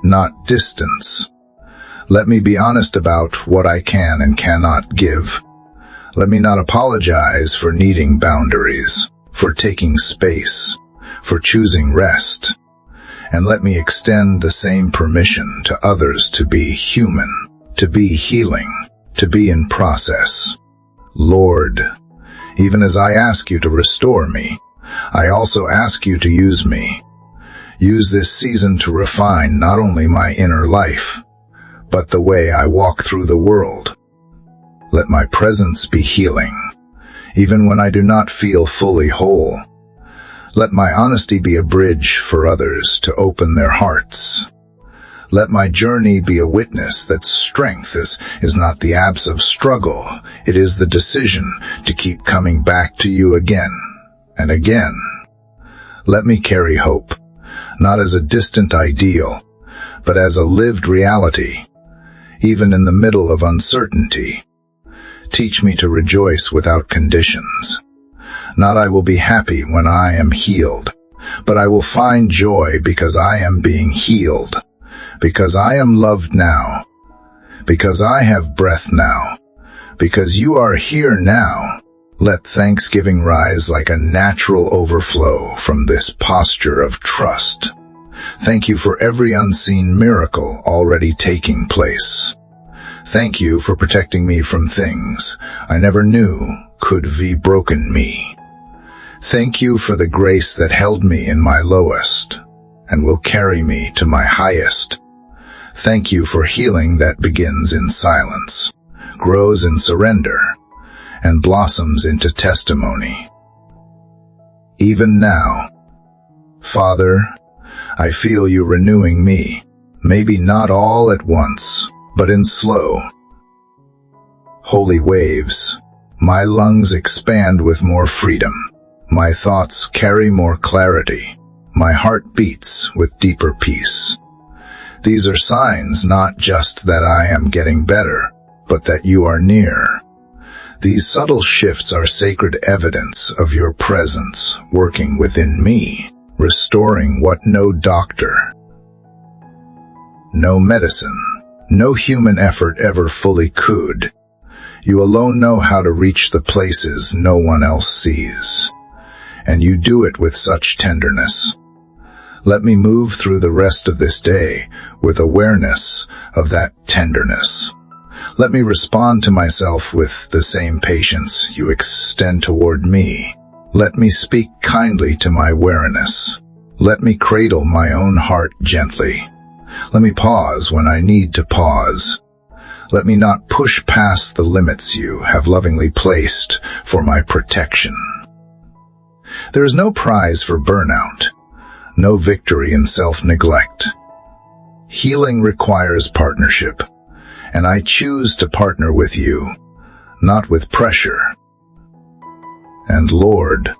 not distance. Let me be honest about what I can and cannot give. Let me not apologize for needing boundaries, for taking space, for choosing rest. And let me extend the same permission to others to be human, to be healing, to be in process. Lord, even as I ask you to restore me, I also ask you to use me. Use this season to refine not only my inner life, but the way I walk through the world. Let my presence be healing, even when I do not feel fully whole. Let my honesty be a bridge for others to open their hearts. Let my journey be a witness that strength is not the absence of struggle, it is the decision to keep coming back to you again and again. Let me carry hope, not as a distant ideal, but as a lived reality, even in the middle of uncertainty. Teach me to rejoice without conditions. Not I will be happy when I am healed, but I will find joy because I am being healed, because I am loved now, because I have breath now, because you are here now. Let thanksgiving rise like a natural overflow from this posture of trust. Thank you for every unseen miracle already taking place. Thank you for protecting me from things I never knew could be broken me. Thank you for the grace that held me in my lowest and will carry me to my highest. Thank you for healing that begins in silence, grows in surrender, and blossoms into testimony. Even now, Father, I feel you renewing me, maybe not all at once, but in slow, holy waves. My lungs expand with more freedom. My thoughts carry more clarity. My heart beats with deeper peace. These are signs not just that I am getting better, but that you are near. These subtle shifts are sacred evidence of your presence working within me, restoring what no doctor, no medicine, no human effort ever fully could. You alone know how to reach the places no one else sees, and you do it with such tenderness. Let me move through the rest of this day with awareness of that tenderness. Let me respond to myself with the same patience you extend toward me. Let me speak kindly to my weariness. Let me cradle my own heart gently. Let me pause when I need to pause. Let me not push past the limits you have lovingly placed for my protection. There is no prize for burnout, no victory in self-neglect. Healing requires partnership, and I choose to partner with you, not with pressure. And Lord,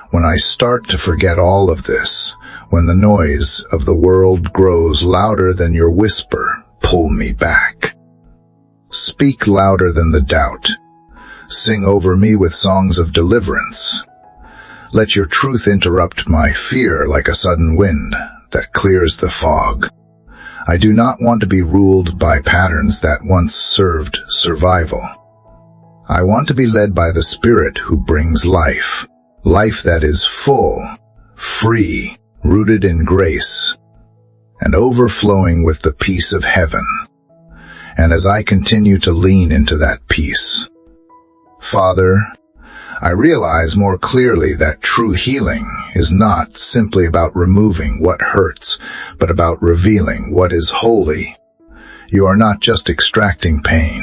when I start to forget all of this, when the noise of the world grows louder than your whisper, pull me back. Speak louder than the doubt. Sing over me with songs of deliverance. Let your truth interrupt my fear like a sudden wind that clears the fog. I do not want to be ruled by patterns that once served survival. I want to be led by the Spirit who brings life, life that is full, free, rooted in grace, and overflowing with the peace of heaven. And as I continue to lean into that peace, Father, I realize more clearly that true healing is not simply about removing what hurts, but about revealing what is holy. You are not just extracting pain.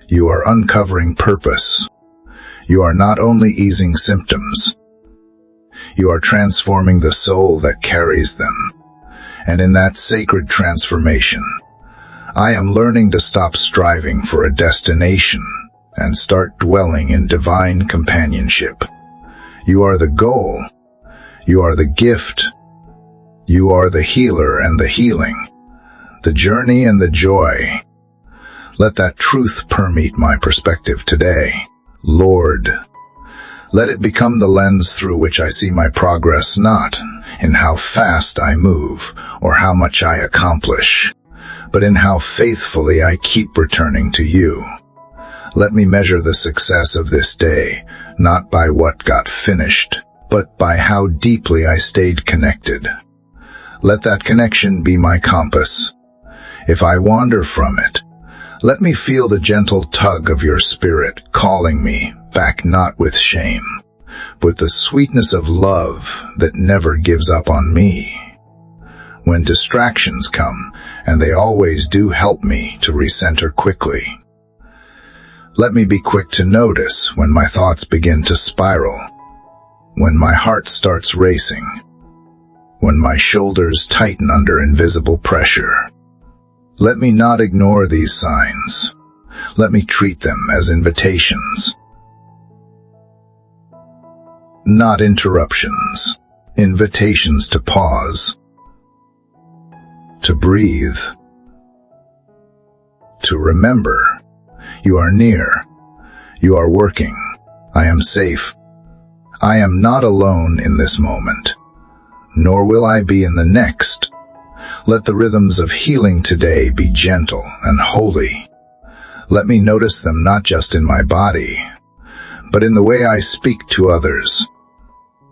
You are uncovering purpose. You are not only easing symptoms. You are transforming the soul that carries them. And in that sacred transformation, I am learning to stop striving for a destination and start dwelling in divine companionship. You are the goal. You are the gift. You are the healer and the healing, the journey and the joy. Let that truth permeate my perspective today. Lord, let it become the lens through which I see my progress, not in how fast I move or how much I accomplish, but in how faithfully I keep returning to you. Let me measure the success of this day, not by what got finished, but by how deeply I stayed connected. Let that connection be my compass. If I wander from it, let me feel the gentle tug of your Spirit calling me back, not with shame, but with the sweetness of love that never gives up on me. when distractions come, and they always do help me to recenter quickly. Let me be quick to notice when my thoughts begin to spiral, when my heart starts racing, when my shoulders tighten under invisible pressure. Let me not ignore these signs. Let me treat them as invitations, not interruptions, invitations to pause, to breathe, to remember. You are near. You are working. I am safe. I am not alone in this moment, nor will I be in the next. Let the rhythms of healing today be gentle and holy. Let me notice them not just in my body, but in the way I speak to others,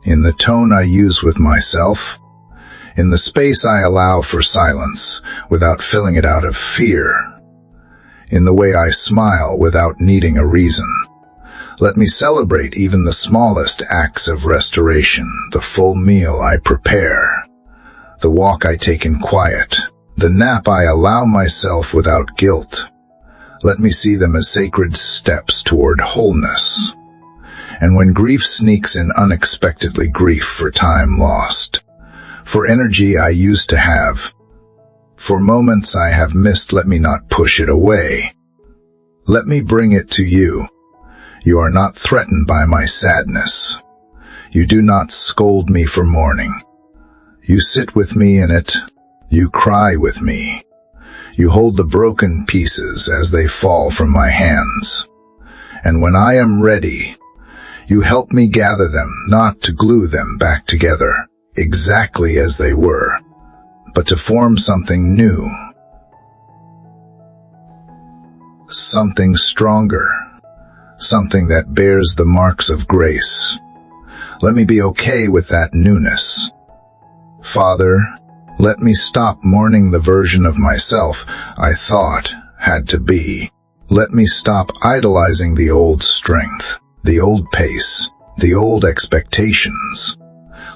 in the tone I use with myself, in the space I allow for silence without filling it out of fear, in the way I smile without needing a reason. Let me celebrate even the smallest acts of restoration, the full meal I prepare, the walk I take in quiet, the nap I allow myself without guilt. Let me see them as sacred steps toward wholeness. And when grief sneaks in unexpectedly, grief for time lost, for energy I used to have, for moments I have missed, let me not push it away. Let me bring it to you. You are not threatened by my sadness. You do not scold me for mourning. You sit with me in it. You cry with me. You hold the broken pieces as they fall from my hands. And when I am ready, you help me gather them, not to glue them back together, exactly as they were, but to form something new, something stronger, something that bears the marks of grace. Let me be okay with that newness. Father, let me stop mourning the version of myself I thought had to be. Let me stop idolizing the old strength, the old pace, the old expectations.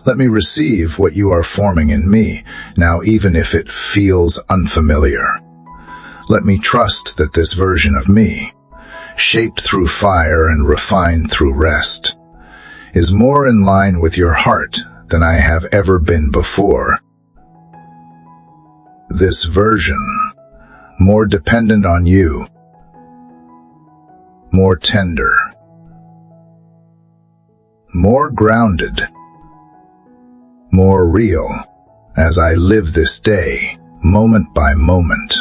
Let me receive what you are forming in me now, even if it feels unfamiliar. Let me trust that this version of me, shaped through fire and refined through rest, is more in line with your heart than I have ever been before. This version, more dependent on you, more tender, more grounded, more real, as I live this day, moment by moment.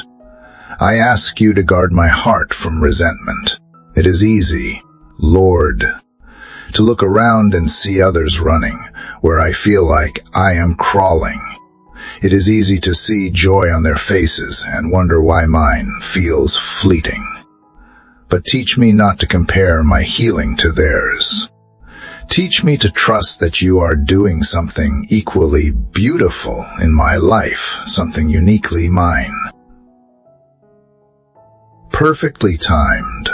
I ask you to guard my heart from resentment. It is easy, Lord, to look around and see others running where I feel like I am crawling. It is easy to see joy on their faces and wonder why mine feels fleeting. But teach me not to compare my healing to theirs. Teach me to trust that you are doing something equally beautiful in my life, something uniquely mine. Perfectly timed,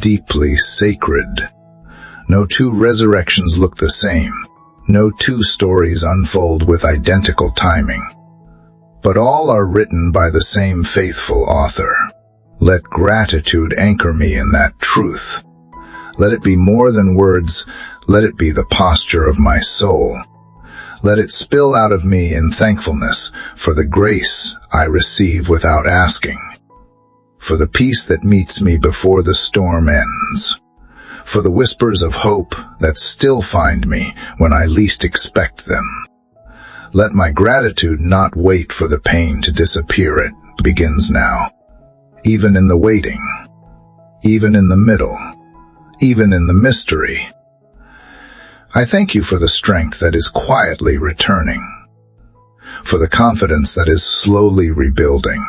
deeply sacred. No two resurrections look the same. No two stories unfold with identical timing. But all are written by the same faithful author. Let gratitude anchor me in that truth. Let it be more than words. Let it be the posture of my soul. Let it spill out of me in thankfulness for the grace I receive without asking, for the peace that meets me before the storm ends, for the whispers of hope that still find me when I least expect them. Let my gratitude not wait for the pain to disappear. It begins now, even in the waiting, even in the middle, even in the mystery. I thank you for the strength that is quietly returning, for the confidence that is slowly rebuilding,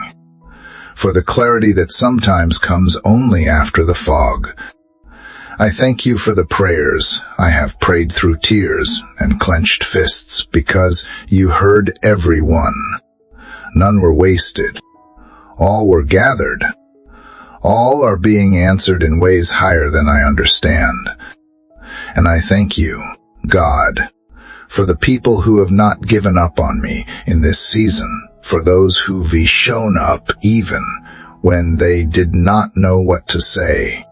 for the clarity that sometimes comes only after the fog. I thank you for the prayers I have prayed through tears and clenched fists, because you heard every one. None were wasted. All were gathered. All are being answered in ways higher than I understand. And I thank you, God, for the people who have not given up on me in this season, for those who've shown up even when they did not know what to say,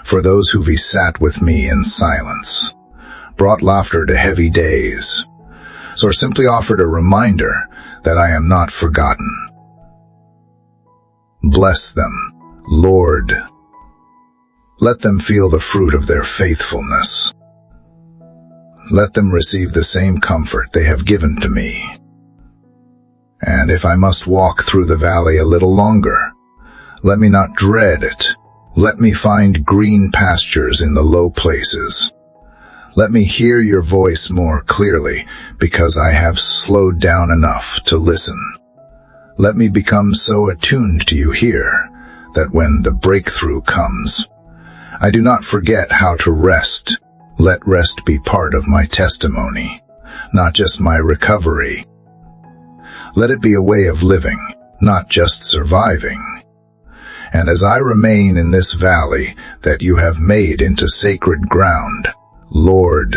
for those who've sat with me in silence, brought laughter to heavy days, or simply offered a reminder that I am not forgotten. Bless them, Lord. Let them feel the fruit of their faithfulness. Let them receive the same comfort they have given to me. And if I must walk through the valley a little longer, let me not dread it. Let me find green pastures in the low places. Let me hear your voice more clearly because I have slowed down enough to listen. Let me become so attuned to you here that when the breakthrough comes, I do not forget how to rest. Let rest be part of my testimony, not just my recovery. Let it be a way of living, not just surviving. And as I remain in this valley that you have made into sacred ground, Lord,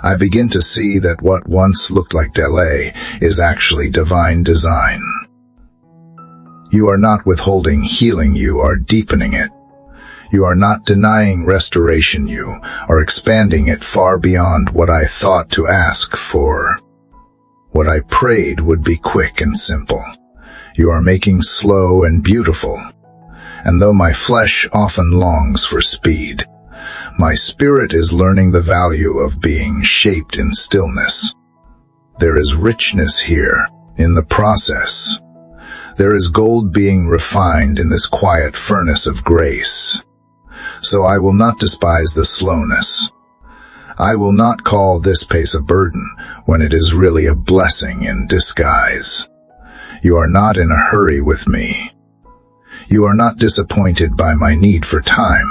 I begin to see that what once looked like delay is actually divine design. You are not withholding healing, you are deepening it. You are not denying restoration, you are expanding it far beyond what I thought to ask for. What I prayed would be quick and simple, you are making slow and beautiful. And though my flesh often longs for speed, my spirit is learning the value of being shaped in stillness. There is richness here in the process. There is gold being refined in this quiet furnace of grace. So I will not despise the slowness. I will not call this pace a burden when it is really a blessing in disguise. You are not in a hurry with me. You are not disappointed by my need for time.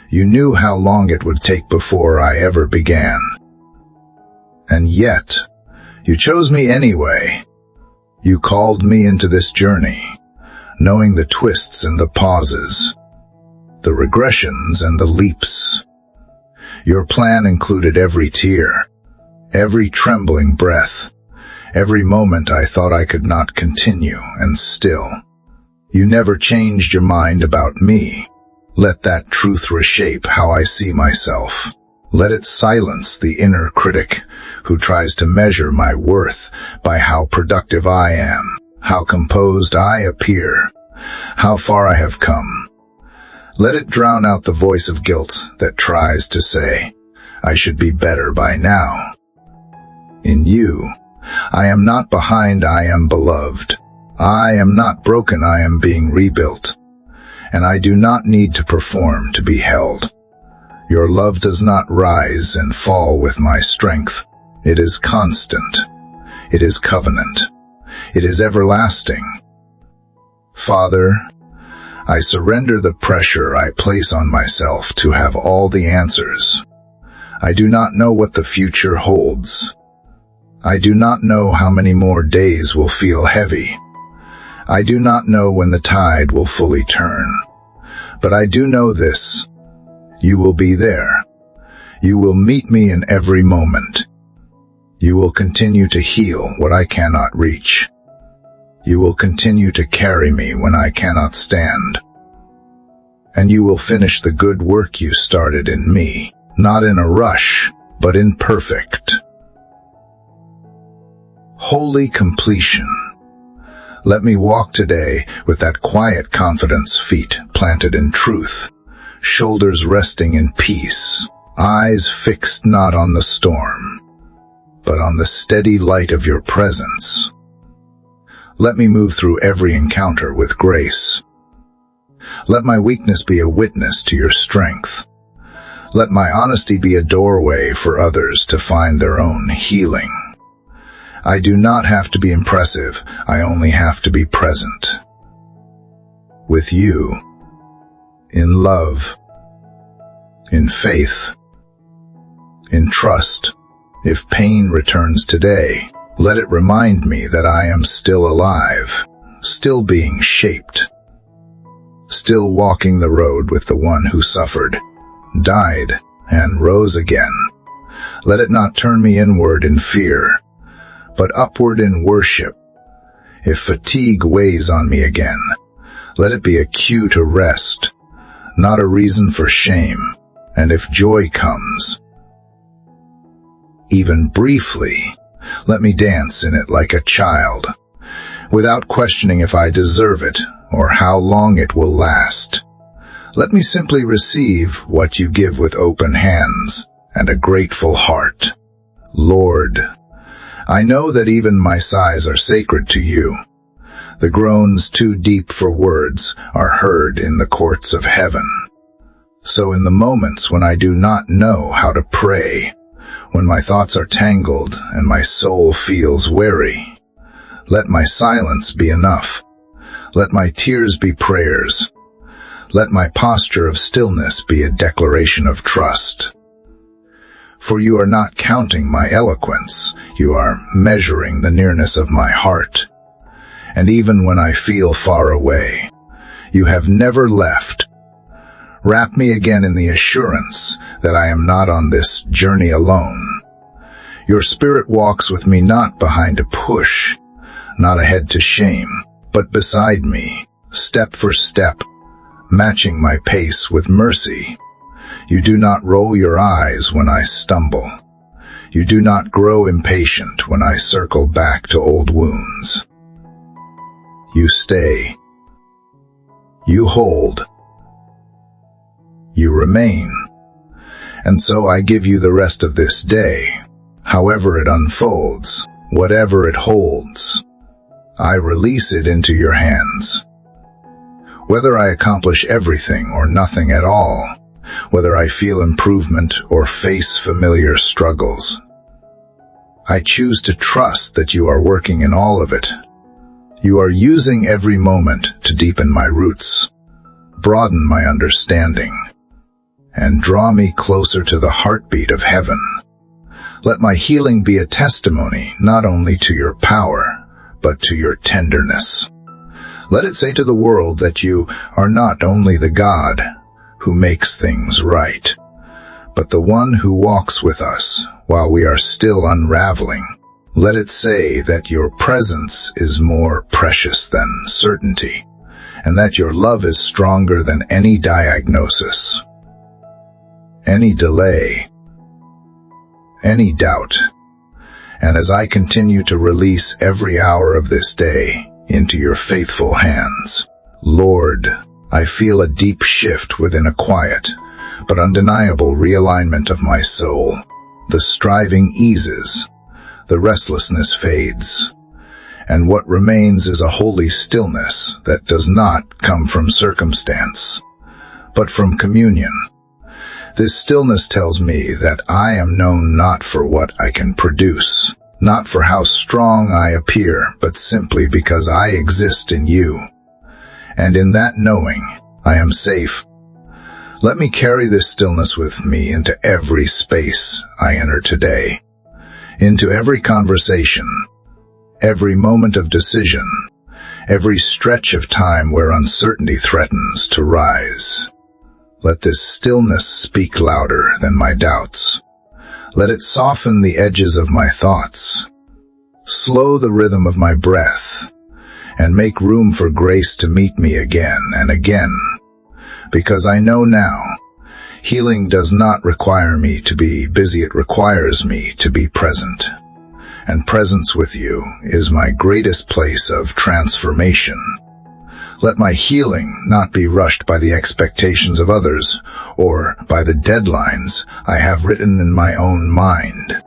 You knew how long it would take before I ever began. And yet, you chose me anyway. You called me into this journey, knowing the twists and the pauses, the regressions and the leaps. Your plan included every tear, every trembling breath, every moment I thought I could not continue, and still, you never changed your mind about me. Let that truth reshape how I see myself. Let it silence the inner critic who tries to measure my worth by how productive I am, how composed I appear, how far I have come. Let it drown out the voice of guilt that tries to say, I should be better by now. In you, I am not behind, I am beloved. I am not broken, I am being rebuilt. And I do not need to perform to be held. Your love does not rise and fall with my strength. It is constant. It is covenant. It is everlasting. Father, I surrender the pressure I place on myself to have all the answers. I do not know what the future holds. I do not know how many more days will feel heavy. I do not know when the tide will fully turn. But I do know this. You will be there. You will meet me in every moment. You will continue to heal what I cannot reach. You will continue to carry me when I cannot stand. And you will finish the good work you started in me, not in a rush, but in perfect, holy completion. Let me walk today with that quiet confidence, feet planted in truth, shoulders resting in peace, eyes fixed not on the storm, but on the steady light of your presence. Let me move through every encounter with grace. Let my weakness be a witness to your strength. Let my honesty be a doorway for others to find their own healing. I do not have to be impressive, I only have to be present. With you, in love, in faith, in trust. If pain returns today, let it remind me that I am still alive, still being shaped, still walking the road with the one who suffered, died, and rose again. Let it not turn me inward in fear, but upward in worship. If fatigue weighs on me again, let it be a cue to rest, not a reason for shame. And if joy comes, even briefly, let me dance in it like a child, without questioning if I deserve it or how long it will last. Let me simply receive what you give with open hands and a grateful heart. Lord, I know that even my sighs are sacred to you. The groans too deep for words are heard in the courts of heaven. So in the moments when I do not know how to pray, when my thoughts are tangled and my soul feels weary, let my silence be enough. Let my tears be prayers. Let my posture of stillness be a declaration of trust. For you are not counting my eloquence, you are measuring the nearness of my heart. And even when I feel far away, you have never left. Wrap me again in the assurance that I am not on this journey alone. Your Spirit walks with me not behind a push, not ahead to shame, but beside me, step for step, matching my pace with mercy. You do not roll your eyes when I stumble. You do not grow impatient when I circle back to old wounds. You stay. You hold. You remain. And so I give you the rest of this day, however it unfolds, whatever it holds. I release it into your hands. Whether I accomplish everything or nothing at all, whether I feel improvement or face familiar struggles, I choose to trust that you are working in all of it. You are using every moment to deepen my roots, broaden my understanding, and draw me closer to the heartbeat of heaven. Let my healing be a testimony not only to your power, but to your tenderness. Let it say to the world that you are not only the God who makes things right, but the one who walks with us while we are still unraveling. Let it say that your presence is more precious than certainty, and that your love is stronger than any diagnosis, any delay, any doubt. And as I continue to release every hour of this day into your faithful hands, Lord, I feel a deep shift within a quiet but undeniable realignment of my soul. The striving eases, the restlessness fades, and what remains is a holy stillness that does not come from circumstance, but from communion. This stillness tells me that I am known not for what I can produce, not for how strong I appear, but simply because I exist in you. And in that knowing, I am safe. Let me carry this stillness with me into every space I enter today, into every conversation, every moment of decision, every stretch of time where uncertainty threatens to rise. Let this stillness speak louder than my doubts. Let it soften the edges of my thoughts, slow the rhythm of my breath, and make room for grace to meet me again and again. Because I know now, healing does not require me to be busy, it requires me to be present. And presence with you is my greatest place of transformation. Let my healing not be rushed by the expectations of others or by the deadlines I have written in my own mind.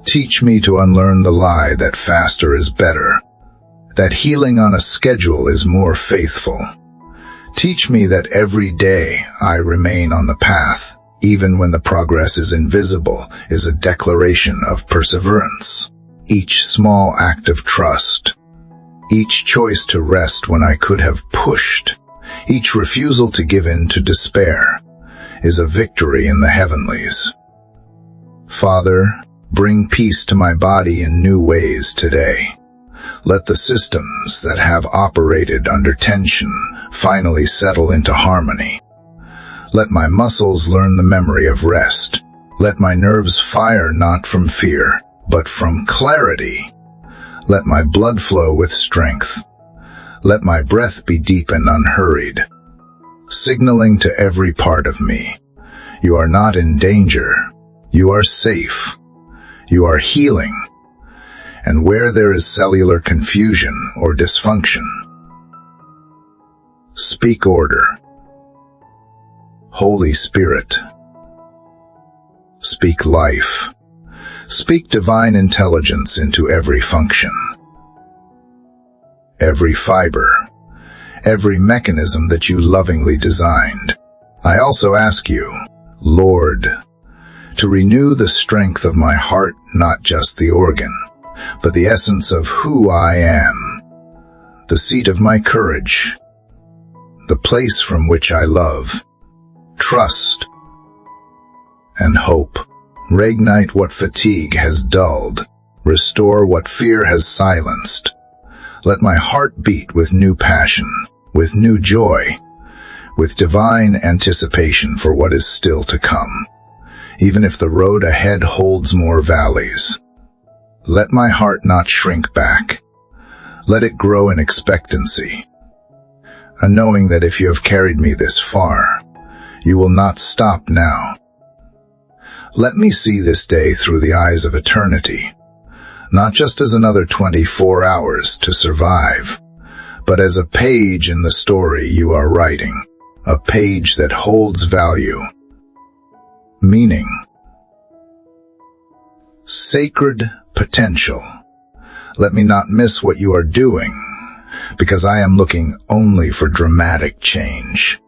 Teach me to unlearn the lie that faster is better, that healing on a schedule is more faithful. Teach me that every day I remain on the path, even when the progress is invisible, is a declaration of perseverance. Each small act of trust, each choice to rest when I could have pushed, each refusal to give in to despair, is a victory in the heavenlies. Father, bring peace to my body in new ways today. Let the systems that have operated under tension finally settle into harmony. Let my muscles learn the memory of rest. Let my nerves fire not from fear, but from clarity. Let my blood flow with strength. Let my breath be deep and unhurried, signaling to every part of me, you are not in danger, you are safe, you are healing, and where there is cellular confusion or dysfunction, speak order. Holy Spirit, speak life. Speak divine intelligence into every function, every fiber, every mechanism that you lovingly designed. I also ask you, Lord, to renew the strength of my heart, not just the organ, but the essence of who I am, the seat of my courage, the place from which I love, trust, and hope. Reignite what fatigue has dulled. Restore what fear has silenced. Let my heart beat with new passion, with new joy, with divine anticipation for what is still to come, even if the road ahead holds more valleys. Let my heart not shrink back. Let it grow in expectancy, a knowing that if you have carried me this far, you will not stop now. Let me see this day through the eyes of eternity, not just as another 24 hours to survive, but as a page in the story you are writing, a page that holds value, meaning, sacred potential. Let me not miss what you are doing, because I am looking only for dramatic change.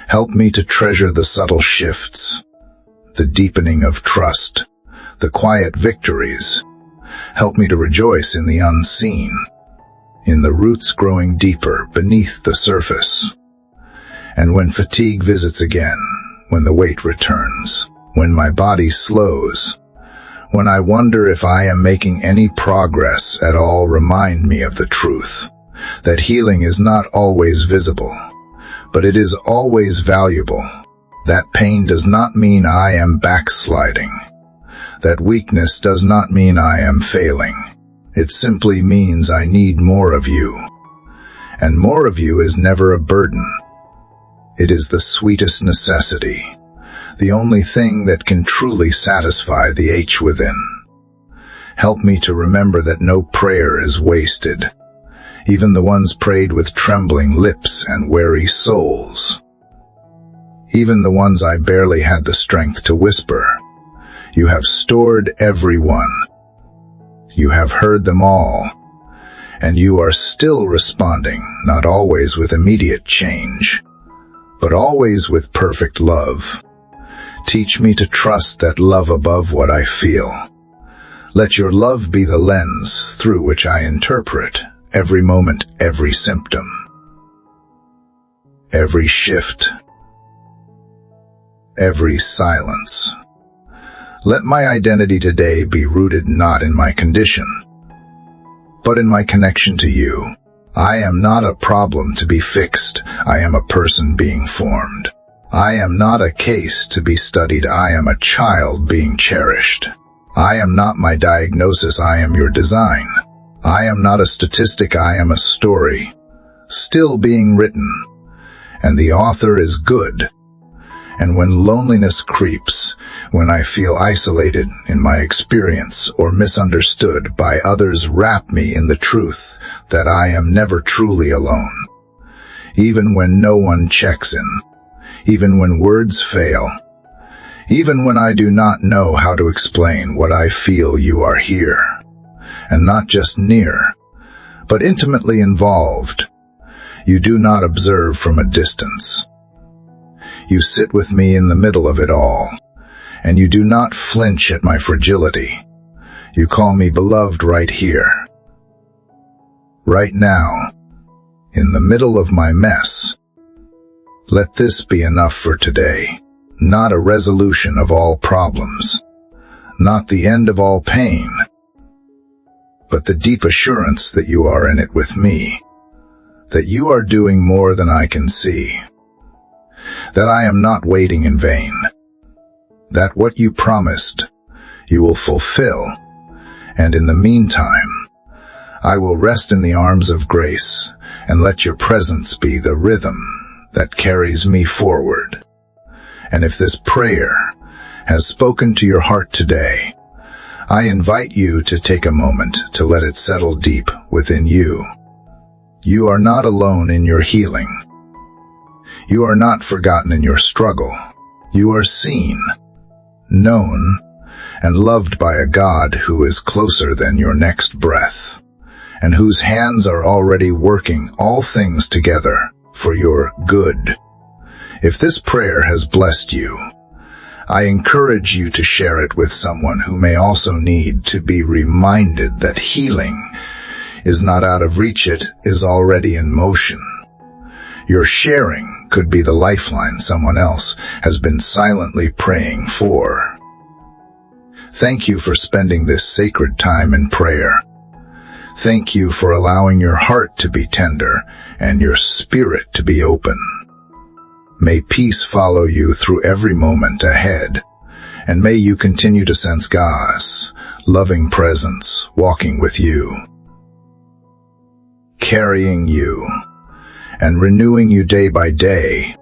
Help me to treasure the subtle shifts, the deepening of trust, the quiet victories. Help me to rejoice in the unseen, in the roots growing deeper beneath the surface. And when fatigue visits again, when the weight returns, when my body slows, when I wonder if I am making any progress at all, remind me of the truth, that healing is not always visible, but it is always valuable. That pain does not mean I am backsliding. That weakness does not mean I am failing. It simply means I need more of you. And more of you is never a burden. It is the sweetest necessity, the only thing that can truly satisfy the ache within. Help me to remember that no prayer is wasted, even the ones prayed with trembling lips and weary souls. Even the ones I barely had the strength to whisper. You have stored every one. You have heard them all. And you are still responding, not always with immediate change, but always with perfect love. Teach me to trust that love above what I feel. Let your love be the lens through which I interpret every moment, every symptom, every shift, every silence. Let my identity today be rooted not in my condition, but in my connection to you. I am not a problem to be fixed. I am a person being formed. I am not a case to be studied. I am a child being cherished. I am not my diagnosis. I am your design. I am not a statistic. I am a story, still being written, and the author is good. And when loneliness creeps, when I feel isolated in my experience or misunderstood by others, wrap me in the truth that I am never truly alone. Even when no one checks in, even when words fail, even when I do not know how to explain what I feel, you are here, and not just near, but intimately involved. You do not observe from a distance. You sit with me in the middle of it all, and you do not flinch at my fragility. You call me beloved right here, right now, in the middle of my mess. Let this be enough for today, not a resolution of all problems, not the end of all pain, but the deep assurance that you are in it with me, that you are doing more than I can see, that I am not waiting in vain, that what you promised, you will fulfill. And in the meantime, I will rest in the arms of grace and let your presence be the rhythm that carries me forward. And if this prayer has spoken to your heart today, I invite you to take a moment to let it settle deep within you. You are not alone in your healing. You are not forgotten in your struggle. You are seen, known, and loved by a God who is closer than your next breath, and whose hands are already working all things together for your good. If this prayer has blessed you, I encourage you to share it with someone who may also need to be reminded that healing is not out of reach, it is already in motion. Your sharing could be the lifeline someone else has been silently praying for. Thank you for spending this sacred time in prayer. Thank you for allowing your heart to be tender and your spirit to be open. May peace follow you through every moment ahead, and may you continue to sense God's loving presence walking with you, carrying you, and renewing you day by day.